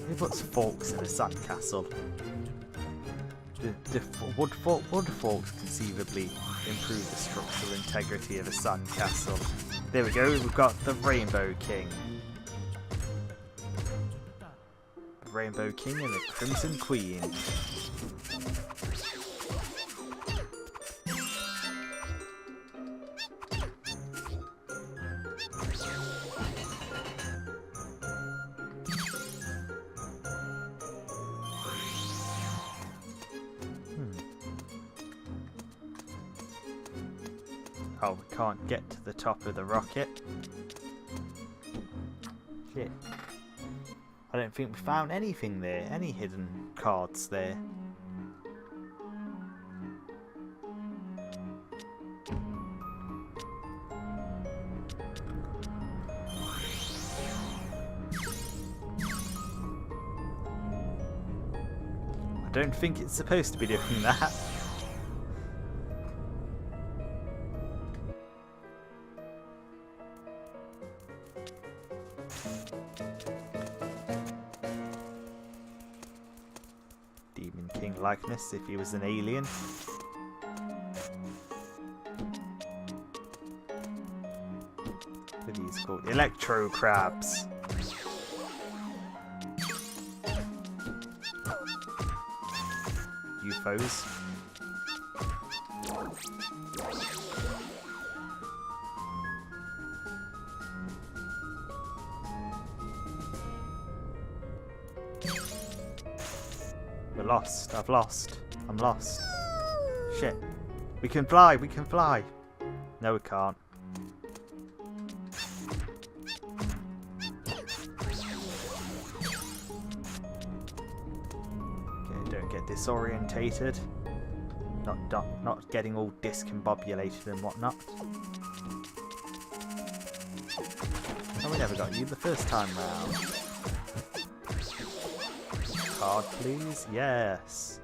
Who puts forks in a sandcastle? The wood forks conceivably improve the structural integrity of a sandcastle. There we go, we've got the Rainbow King. The Rainbow King and the Crimson Queen. Oh, we can't get to the top of the rocket. Shit. I don't think we found anything there. Any hidden cards there. I don't think it's supposed to be doing that. Demon King likeness if he was an alien. What are these called? Electro crabs. UFOs. We're lost. I've lost. I'm lost. Shit. We can fly. We can fly. No, we can't. Okay, don't get disorientated. Not getting all discombobulated and whatnot. Oh, we never got you the first time round. Card, please. Yes.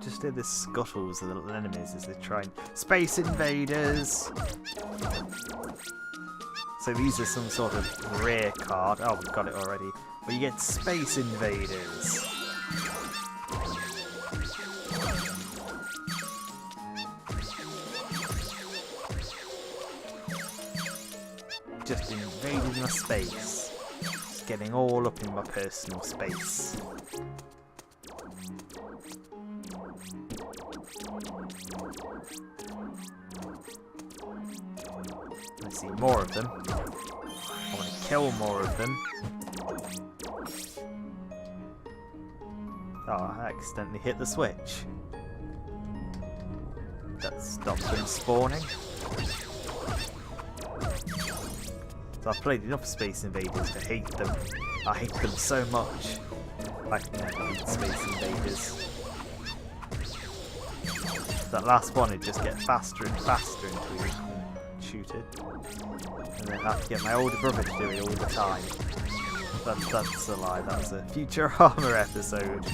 Just hear the scuttles of the little enemies as they try and... Space Invaders! So these are some sort of rare card. Oh, we've got it already. But you get Space Invaders. Just invading my space. Just getting all up in my personal space. more of them. I want to kill more of them. Oh, I accidentally hit the switch. That stopped them spawning. So I've played enough Space Invaders to hate them. I hate them so much. I can never beat Space Invaders. That last one, it just gets faster and faster until you can shoot it. And then I have to get my older brother to do it all the time. That's a lie, that was a Future Armor episode.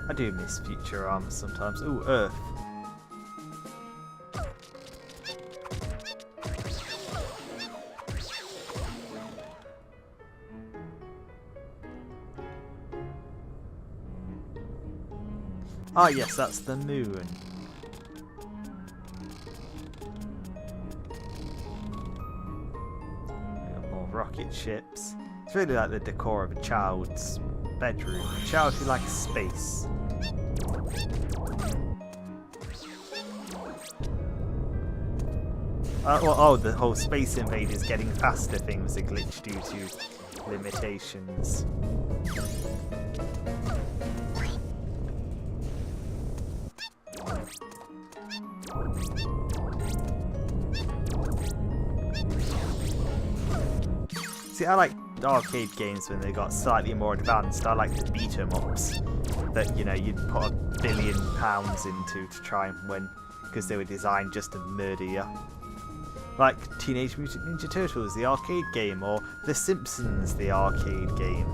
I do miss Future Armor sometimes. Ooh, Earth. Ah, yes, that's the moon. We got more rocket ships. It's really like the decor of a child's bedroom. A child who likes space. Oh, the whole Space Invaders getting faster thing was a glitch due to limitations. See, I like arcade games when they got slightly more advanced. I like the beat-em-ups that, you know, you'd put £1 billion into to try and win because they were designed just to murder you. Like Teenage Mutant Ninja Turtles, the arcade game, or The Simpsons, the arcade game.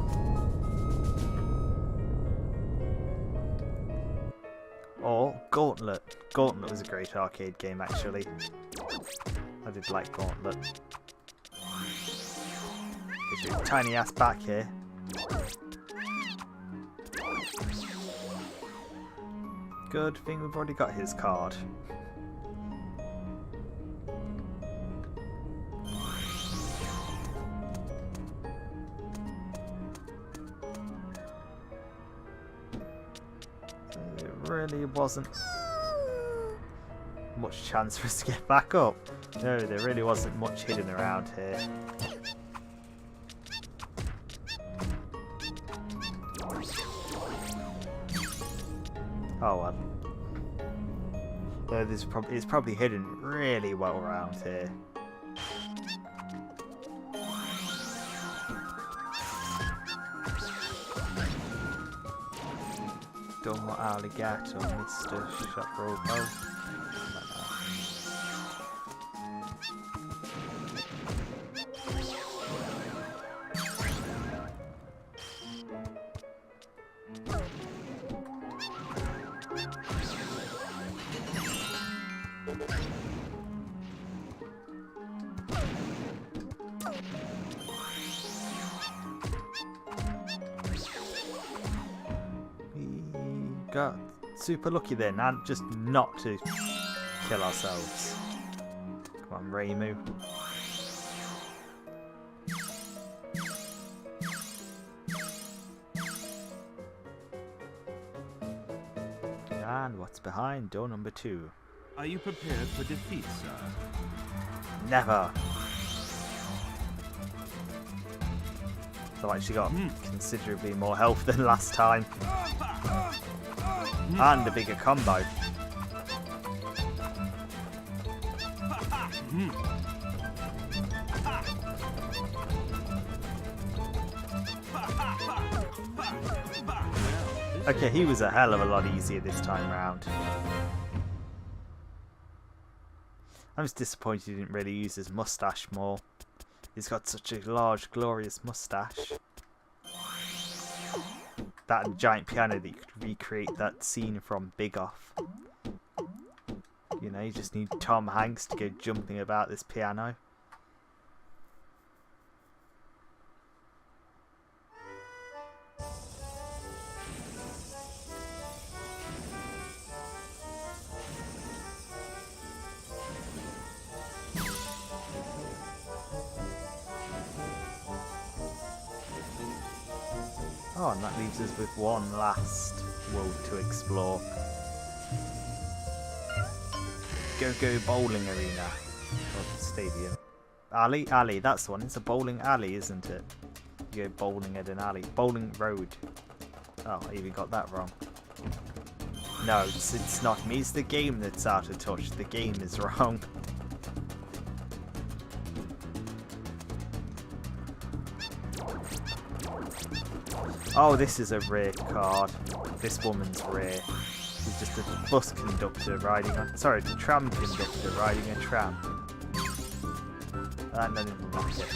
Or Gauntlet. Gauntlet was a great arcade game, actually. I did like Gauntlet. Get your tiny ass back here. Good thing we've already got his card. Really wasn't much chance for us to get back up. No, there really wasn't much hidden around here. Oh well. It's probably hidden really well around here. Dumb alligator, Mr. Shaprobo. Got super lucky then, and just not to kill ourselves. Come on, Reimu. And what's behind door number 2? Are you prepared for defeat, sir? Never. So I actually got considerably more health than last time. And a bigger combo. Okay, he was a hell of a lot easier this time round. I'm just disappointed he didn't really use his mustache more. He's got such a large, glorious mustache. That giant piano that you could recreate that scene from Big Off. You know, you just need Tom Hanks to go jumping about this piano. Oh, and that leaves us with one last world to explore. Go bowling arena. Or stadium. Alley, that's the one. It's a bowling alley, isn't it? You go bowling at an alley. Bowling road. Oh, I even got that wrong. No, it's not me. It's the game that's out of touch. The game is wrong. Oh, this is a rare card. This woman's rare. She's just a bus conductor riding on... Sorry, a tram conductor riding a tram. And then that's it.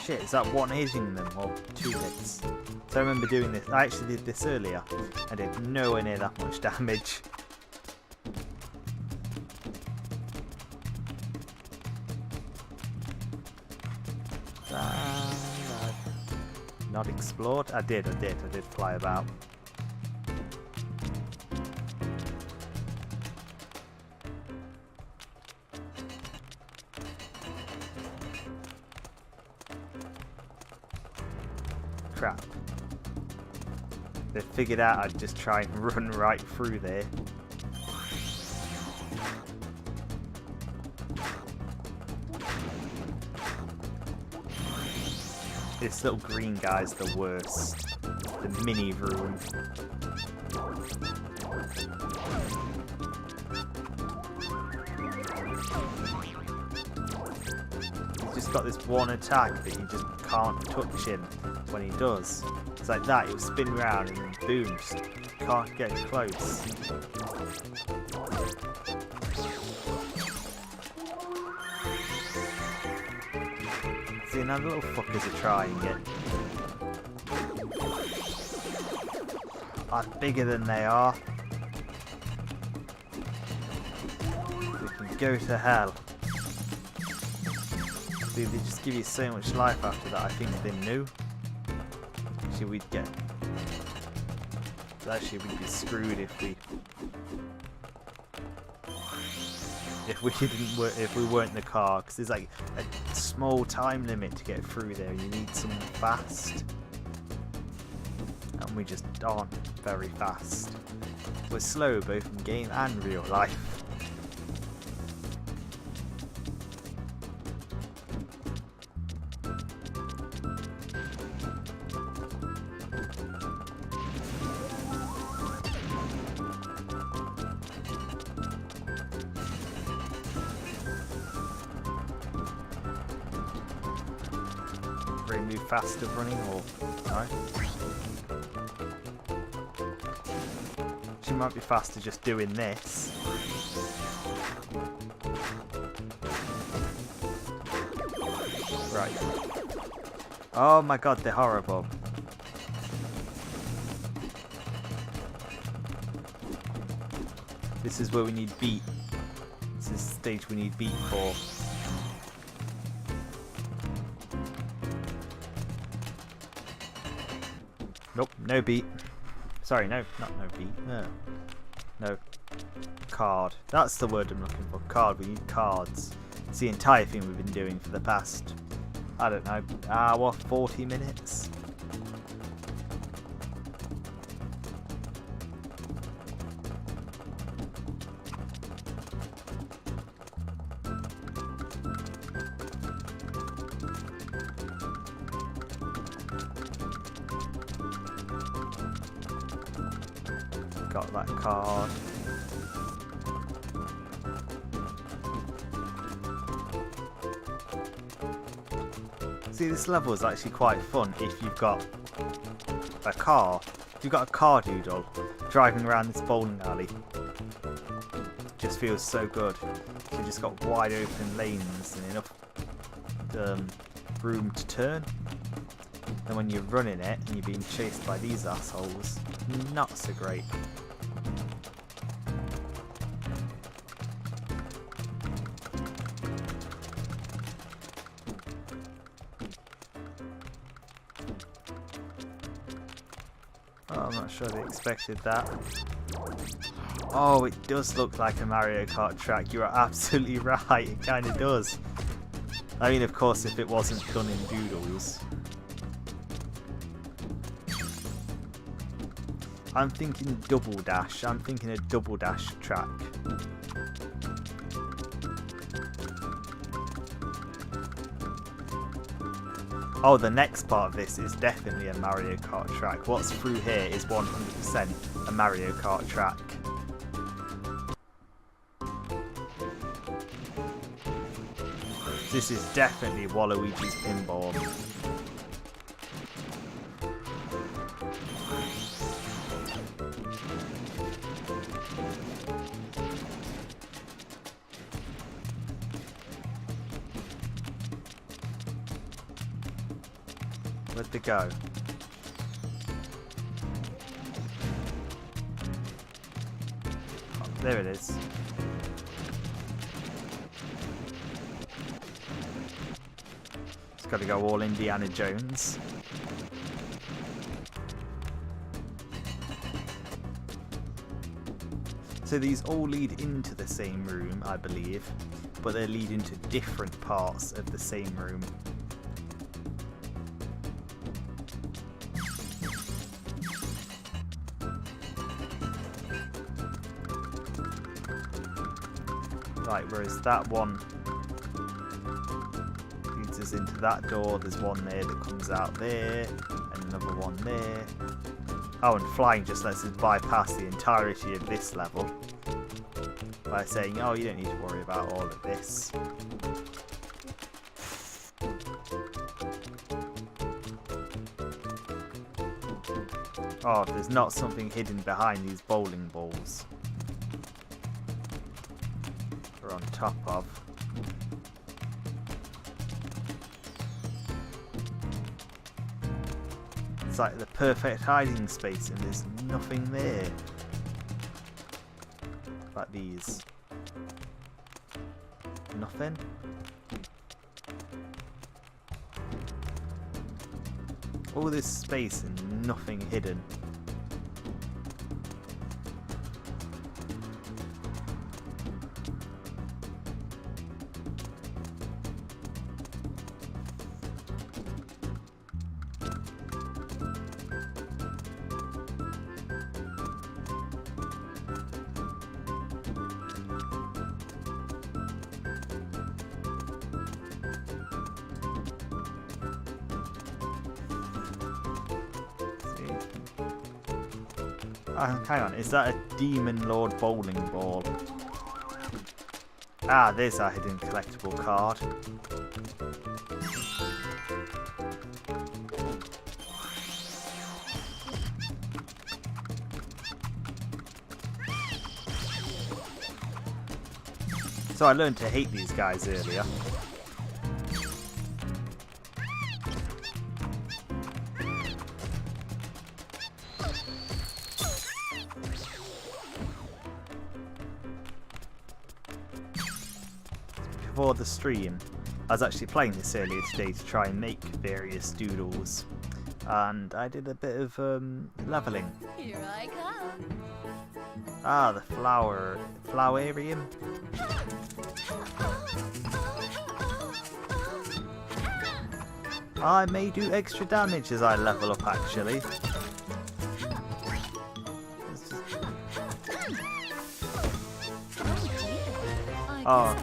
Shit, is that one hitting them or 2 hits? So I remember doing this. I actually did this earlier. I did nowhere near that much damage. Not explored? I did fly about. Crap. They figured out I'd just try and run right through there. This little green guy's the worst. The mini room. He's just got this one attack that you just can't touch him when he does. It's like that, he'll spin around and then boom, just can't get close. See, now the little fuckers are trying it. I'm bigger than they are. We can go to hell. See, they just give you so much life after that. I think they knew. Actually, we'd get... Actually, we'd be screwed if we... If we weren't in the car, because there's like a small time limit to get through there. You need someone fast, and we just aren't very fast. We're slow both in game and real life. Move faster running or no? She might be faster just doing this. Right. Oh my god, they're horrible. This is where we need beat. This is the stage we need beat for. Nope, no beat. Sorry, no, not no beat. No. No. Card. That's the word I'm looking for. Card. We need cards. It's the entire thing we've been doing for the past, I don't know, hour, 40 minutes. Got that card. See, this level is actually quite fun if you've got a car. If you've got a car doodle driving around this bowling alley. It just feels so good. You've just got wide open lanes and enough room to turn. And when you're running it and you're being chased by these assholes, not so great. Oh, I'm not sure they expected that. Oh, it does look like a Mario Kart track. You are absolutely right. It kind of does. I mean, of course, if it wasn't done in doodles. I'm thinking double dash. I'm thinking a double dash track. Oh, the next part of this is definitely a Mario Kart track. What's through here is 100% a Mario Kart track. This is definitely Waluigi's Pinball. Where'd they go? Oh, there it is. It's got to go all Indiana Jones. So these all lead into the same room, I believe, but they lead into different parts of the same room. Right, whereas that one leads us into that door, there's one there that comes out there, and another one there. Oh, and flying just lets us bypass the entirety of this level by saying, oh, you don't need to worry about all of this. Oh, if there's not something hidden behind these bowling balls. We're on top of. It's like the perfect hiding space and there's nothing there. Like these. Nothing. All this space and nothing hidden. Hang on, is that a Demon Lord bowling ball? Ah, there's our hidden collectible card. So I learned to hate these guys earlier. Before the stream, I was actually playing this earlier today to try and make various doodles, and I did a bit of leveling. Here I come. Ah, the flowarium. I may do extra damage as I level up, actually. Oh,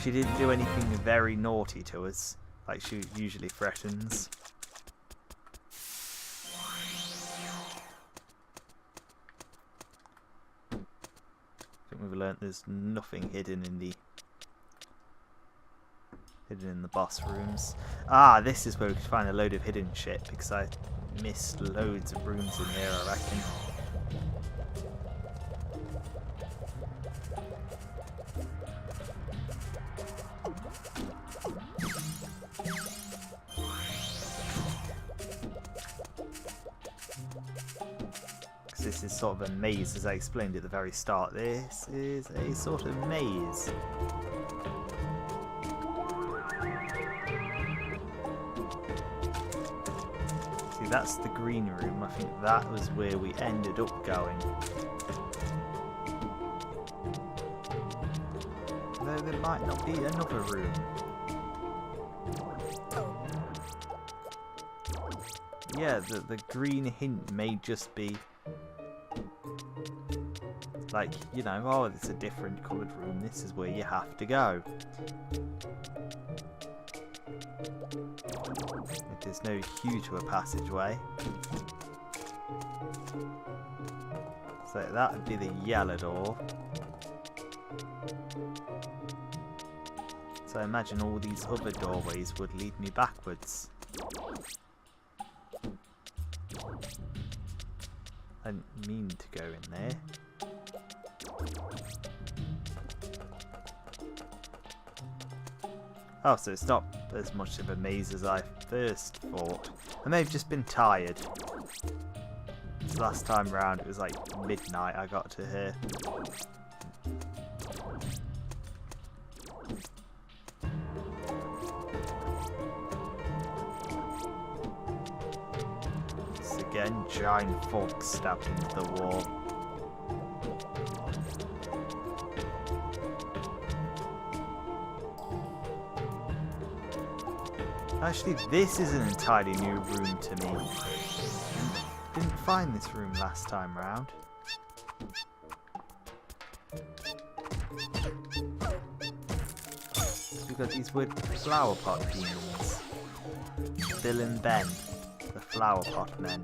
she didn't do anything very naughty to us, like she usually threatens. I think we've learnt there's nothing hidden in the boss rooms. Ah, this is where we could find a load of hidden shit, because I missed loads of rooms in here, I reckon. This is sort of a maze, as I explained at the very start. This is a sort of maze. See, that's the green room. I think that was where we ended up going. Though there might not be another room. Yeah, the green hint may just be like, you know, oh, it's a different coloured room, this is where you have to go. There's no queue to a passageway. So that would be the yellow door. So I imagine all these other doorways would lead me backwards. I didn't mean to go in there. Oh, so it's not as much of a maze as I first thought. I may have just been tired. This last time round it was like midnight I got to here. Once again, giant fork stabbed into the wall. Actually, this is an entirely new room to me. Didn't find this room last time round. We've got these weird flower pot demons. Bill and Ben, the flower pot men.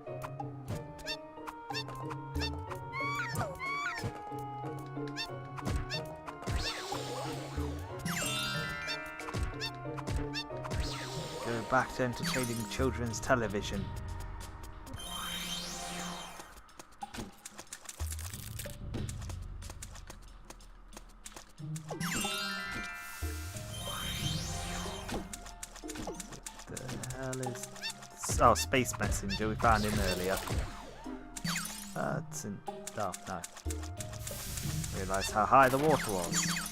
Back to entertaining children's television. The hell is... Oh, Space Messenger, we found him earlier. That's in... Oh, no. Realised how high the water was.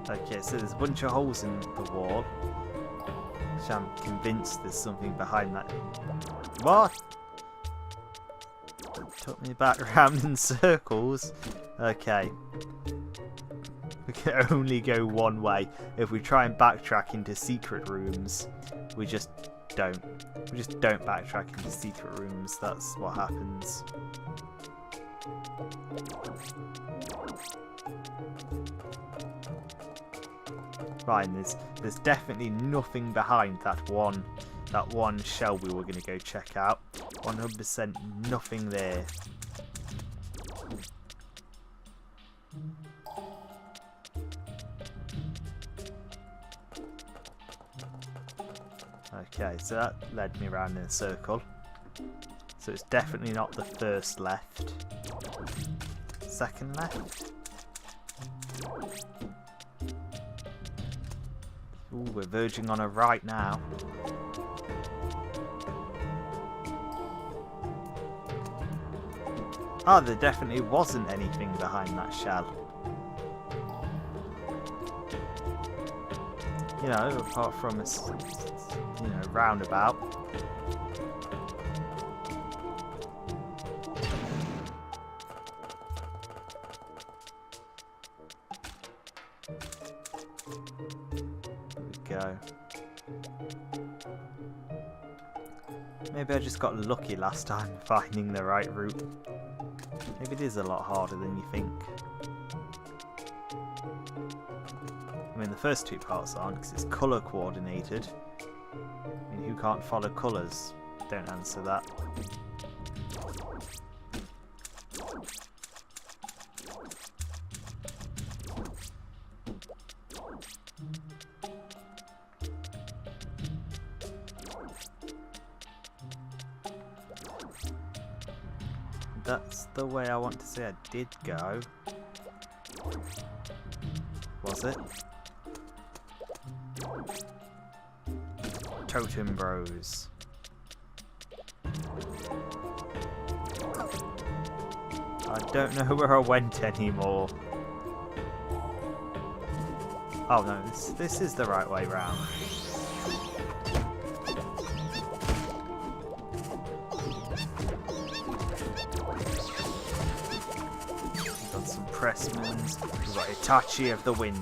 Okay, so there's a bunch of holes in the wall, which I'm convinced there's something behind that. What? Took me back around in circles. Okay. We can only go one way. If we try and backtrack into secret rooms, we just don't. We just don't backtrack into secret rooms. That's what happens. Fine, there's definitely nothing behind that one shell we were going to go check out. 100% nothing there. Okay, so that led me around in a circle. So it's definitely not the first left. Second left. Ooh, we're verging on a right now. Oh, there definitely wasn't anything behind that shell. You know, apart from a, you know, roundabout. Go. Maybe I just got lucky last time finding the right route. Maybe it is a lot harder than you think. I mean, the first two parts aren't, because it's colour coordinated. I mean, who can't follow colours? Don't answer that. That's the way I want to say I did go. Was it? Totem Bros. I don't know where I went anymore. Oh no, this is the right way round. We've got some pressmans. We've got Itachi of the Wind.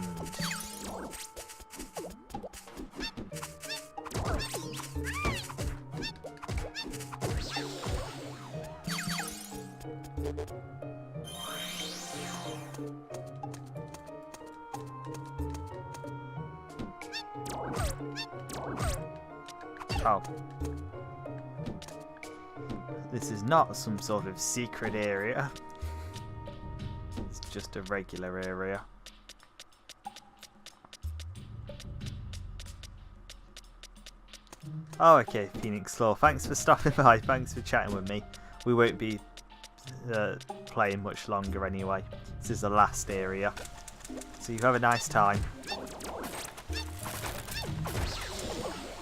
Oh. This is not some sort of secret area. It's just a regular area. Oh, okay, Phoenix Law. Thanks for stopping by. Thanks for chatting with me. We won't be playing much longer anyway. This is the last area. So you have a nice time.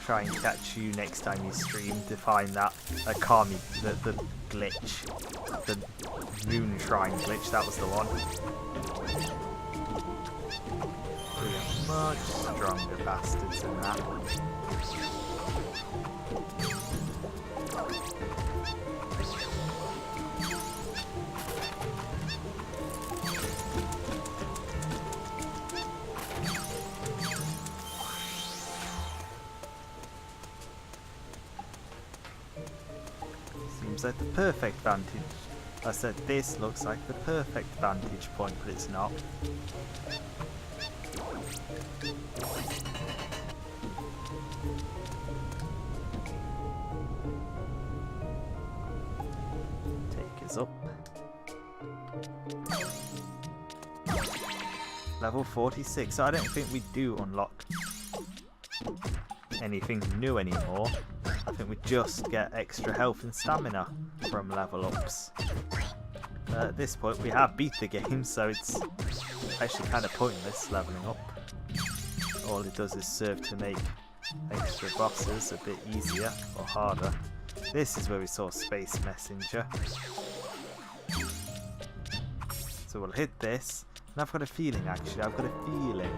Try and catch you next time you stream to find that Kami, the glitch, the moon shrine glitch. That was the one. We are much stronger bastards than that. Like the perfect vantage. I said this looks like the perfect vantage point, but it's not. Take us up. Level 46. So I don't think we do unlock anything new anymore. I think we just get extra health and stamina from level ups. At this point we have beat the game, so it's actually kind of pointless leveling up. All it does is serve to make extra bosses a bit easier or harder. This is where we saw Space Messenger. So we'll hit this, and I've got a feeling actually, I've got a feeling.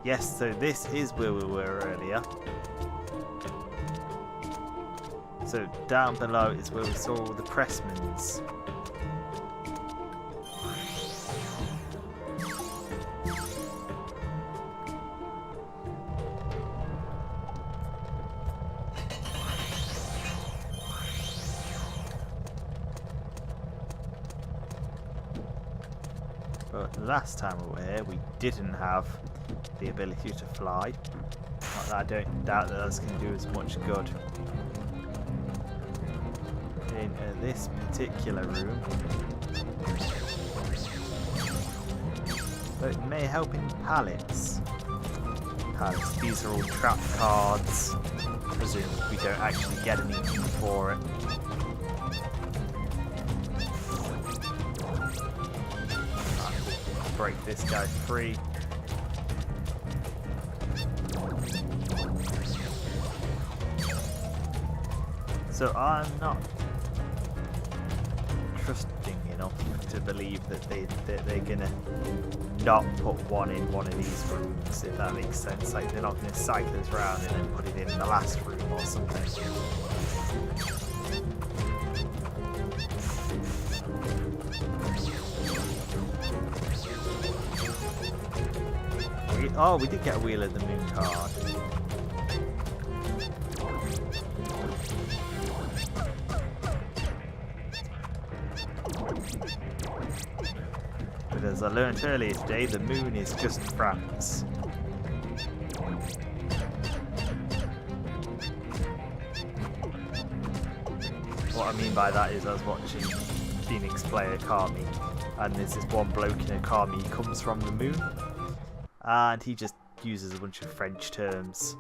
Yes, so this is where we were earlier. So down below is where we saw all the pressmans. But last time we were here, we didn't have the ability to fly. Not that I don't doubt that us can do as much good. In this particular room, but it may help in pallets. These are all trap cards. Presume we don't actually get anything for it. Break this guy free. So I'm not trusting enough to believe that they're gonna not put one in one of these rooms, if that makes sense. Like they're not gonna cycle us around and then put it in the last room or something. We did get a Wheel of the Moon card. But as I learned earlier today, the moon is just France. What I mean by that is I was watching Phoenix play a Kami, and there's this one bloke in a Kami, he comes from the moon, and he just uses a bunch of French terms.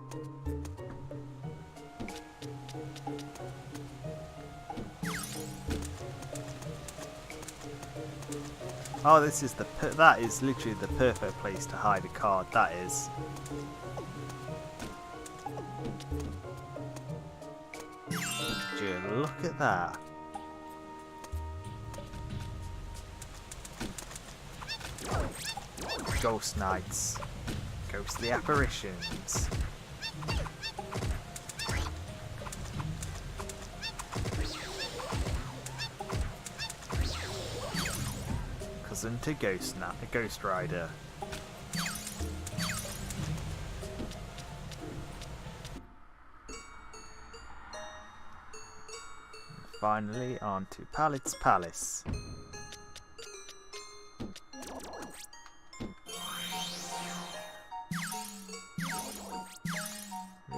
Oh, this is that is literally the perfect place to hide a card. That is. look at that. Ghost Knights. Ghostly apparitions. Cousin to Ghost Rider. Finally on to Palit's Palace.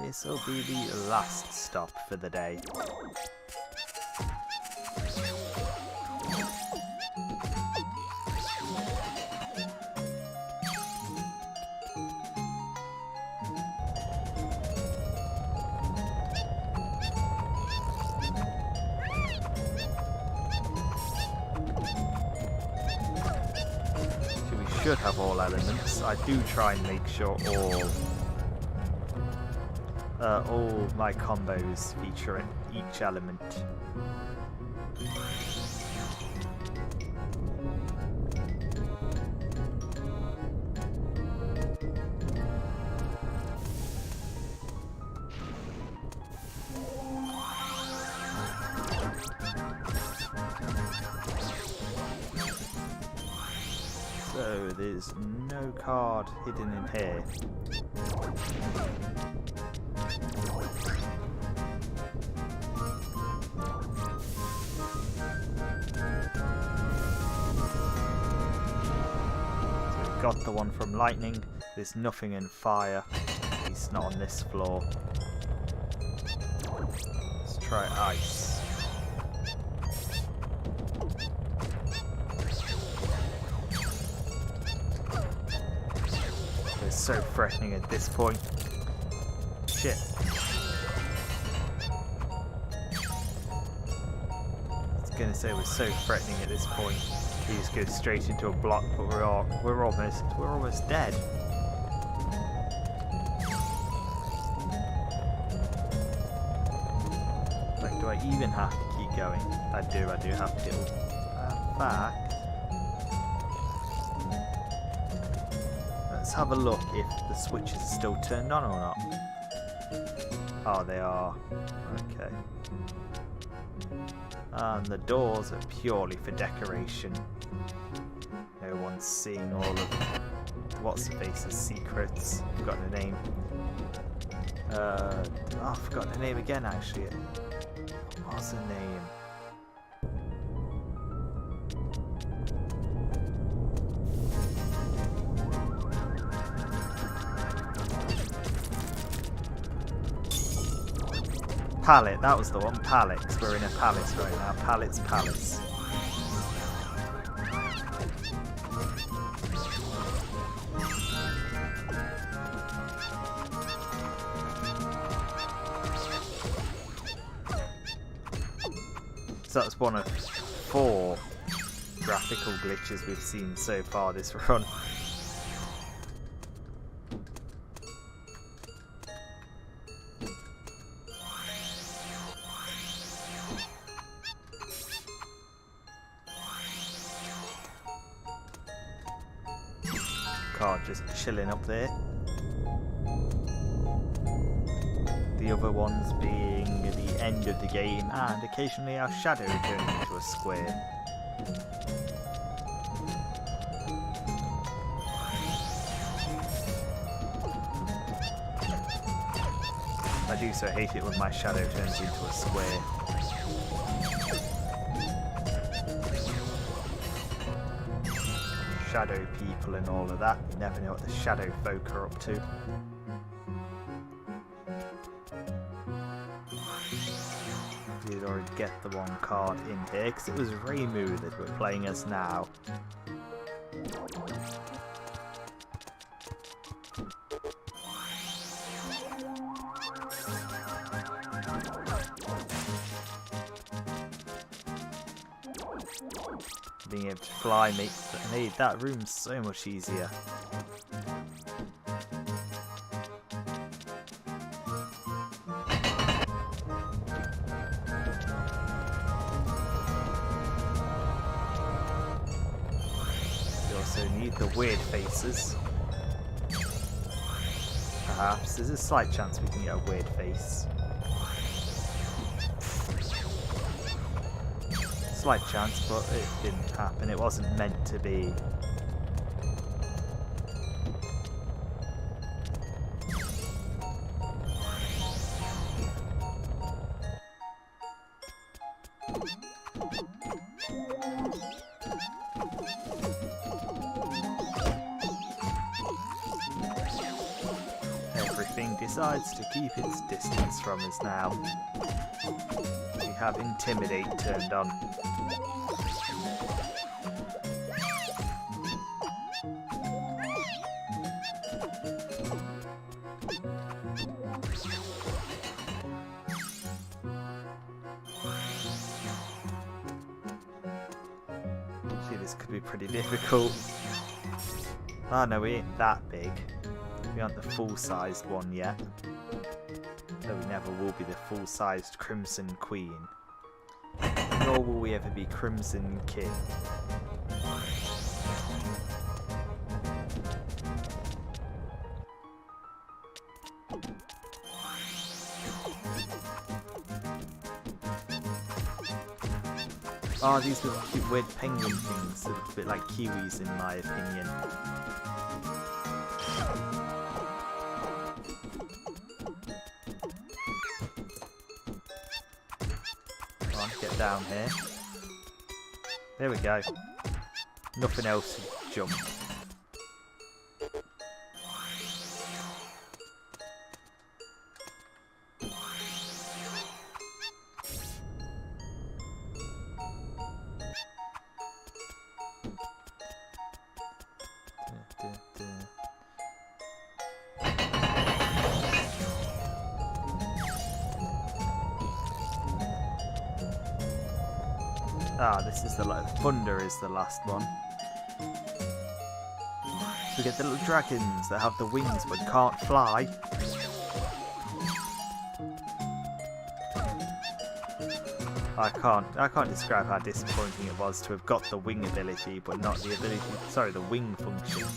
This will be the last stop for the day. Should have all elements. I do try and make sure all my combos feature each element. So there's no card hidden in here. So we've got the one from lightning. There's nothing in fire. At least not on this floor. Let's try ice. So threatening at this point. Shit. I was gonna say we're so threatening at this point. We just go straight into a block, but we're almost dead. Like, do I even have to keep going? I do have to. In fact, let's have a look if the switches are still turned on or not. Oh, they are. Okay. And the doors are purely for decoration. No one's seeing all of what's-the-face's secrets. I've forgotten the name. I've forgotten the name again, actually. What's the name? Palette, that was the one. Palette. We're in a palace right now. Palit's Palace. So that's one of 4 graphical glitches we've seen so far this run. Card just chilling up there. The other ones being the end of the game, and occasionally our shadow turning into a square. I do so hate it when my shadow turns into a square. Shadow people and all of that. You never know what the shadow folk are up to. We'd already get the one card in here because it was Reimu that we're playing as now. Being able to fly made that room so much easier. also need the weird faces. Perhaps there's a slight chance we can get a weird face. Slight chance, but it didn't happen. It wasn't meant to be. Everything decides to keep its distance from us now. We have Intimidate turned on. See, this could be pretty difficult. Oh no, we ain't that big. We aren't the full-sized one yet. Though we never will be the full-sized Crimson Queen. Nor will we ever be Crimson King. Oh, these little cute weird penguin things. They're a bit like kiwis in my opinion. Come on, get down here. There we go. Nothing else to jump. Ah, this is the Thunder is the last one. So we get the little dragons that have the wings but can't fly. I can't describe how disappointing it was to have got the wing ability but not the ability, sorry, the wing function,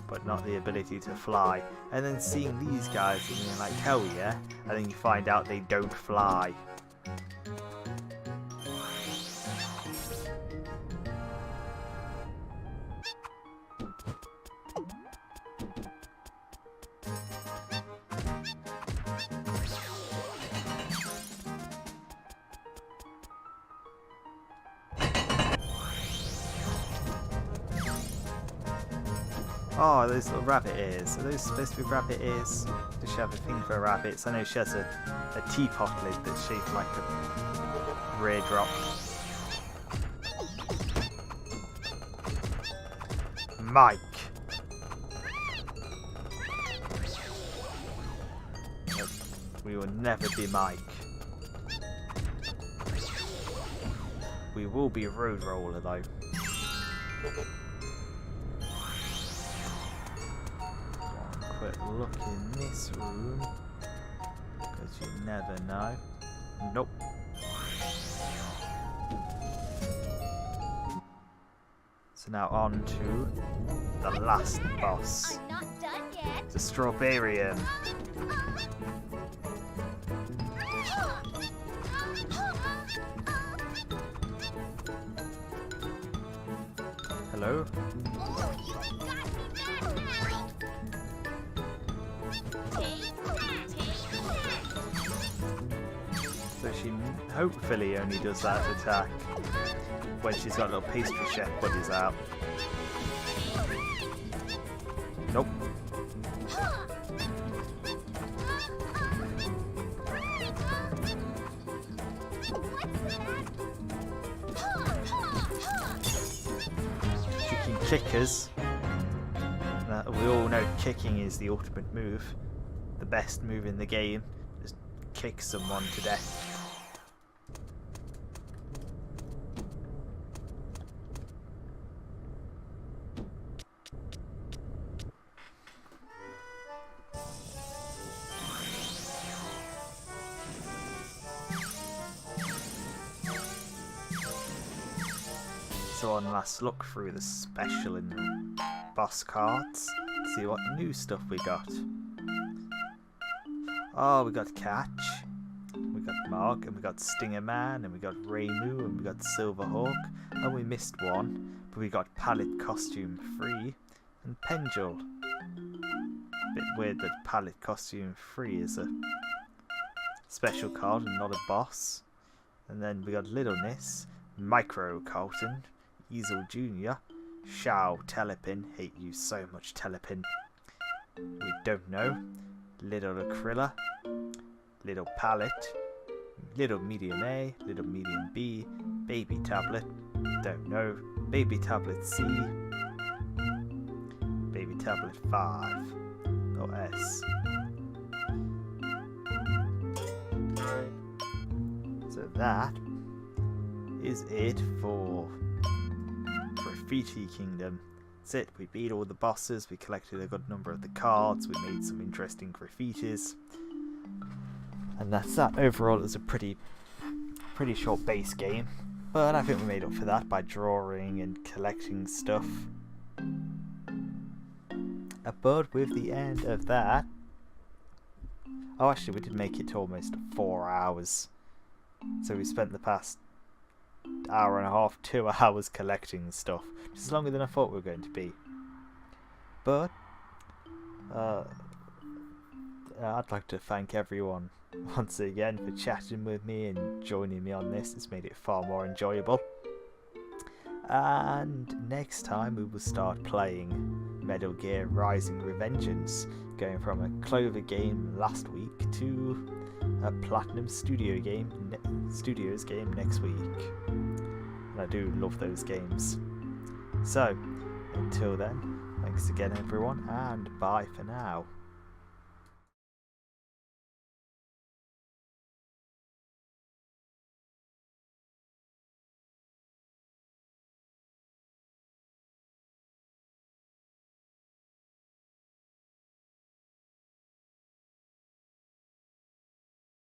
but not the ability to fly. And then seeing these guys and being like, hell yeah, and then you find out they don't fly. Oh, those little rabbit ears. Are those supposed to be rabbit ears? Does she have a thing for rabbits? I know she has a teapot lid that's shaped like a rare drop. Mike! Nope. We will never be Mike. We will be Road Roller though. Quick look in this room, because you never know. Nope. So now on to the last boss. I'm not done yet. The Strawberrium. Hello? So she hopefully only does that attack when she's got little pastry chef buddies out. Nope. She can kick us. We all know kicking is the ultimate move. The best move in the game. Just kick someone to death. So one last look through the special boss cards. See what new stuff we got. Oh, we got Catch, we got Mark, and we got Stinger Man, and we got Raymu, and we got Silverhawk, and we missed one, but we got Palette Costume Free and Pendule. Bit weird that Palette Costume Free is a special card and not a boss. And then we got Littleness, Micro Colton, Easel Jr., Shao Telepin, hate you so much Telepin. We don't know. Little Acryla, Little Palette, Little Medium A, Little Medium B, Baby Tablet, don't know, Baby Tablet C, Baby Tablet 5, or S. So that is it for Graffiti Kingdom. That's it, we beat all the bosses, we collected a good number of the cards, we made some interesting graffitis. And that's that. Overall it was a pretty short base game, but I think we made up for that by drawing and collecting stuff. But with the end of that, oh actually we did make it to almost 4 hours. So we spent the past hour and a half, 2 hours collecting stuff, which is longer than I thought we were going to be. But I'd like to thank everyone once again for chatting with me and joining me on this. It's made it far more enjoyable. And next time we will start playing Metal Gear Rising: Revengeance, going from a Clover game last week to a Platinum Studios game next week. And I do love those games. So, until then, thanks again everyone, and bye for now.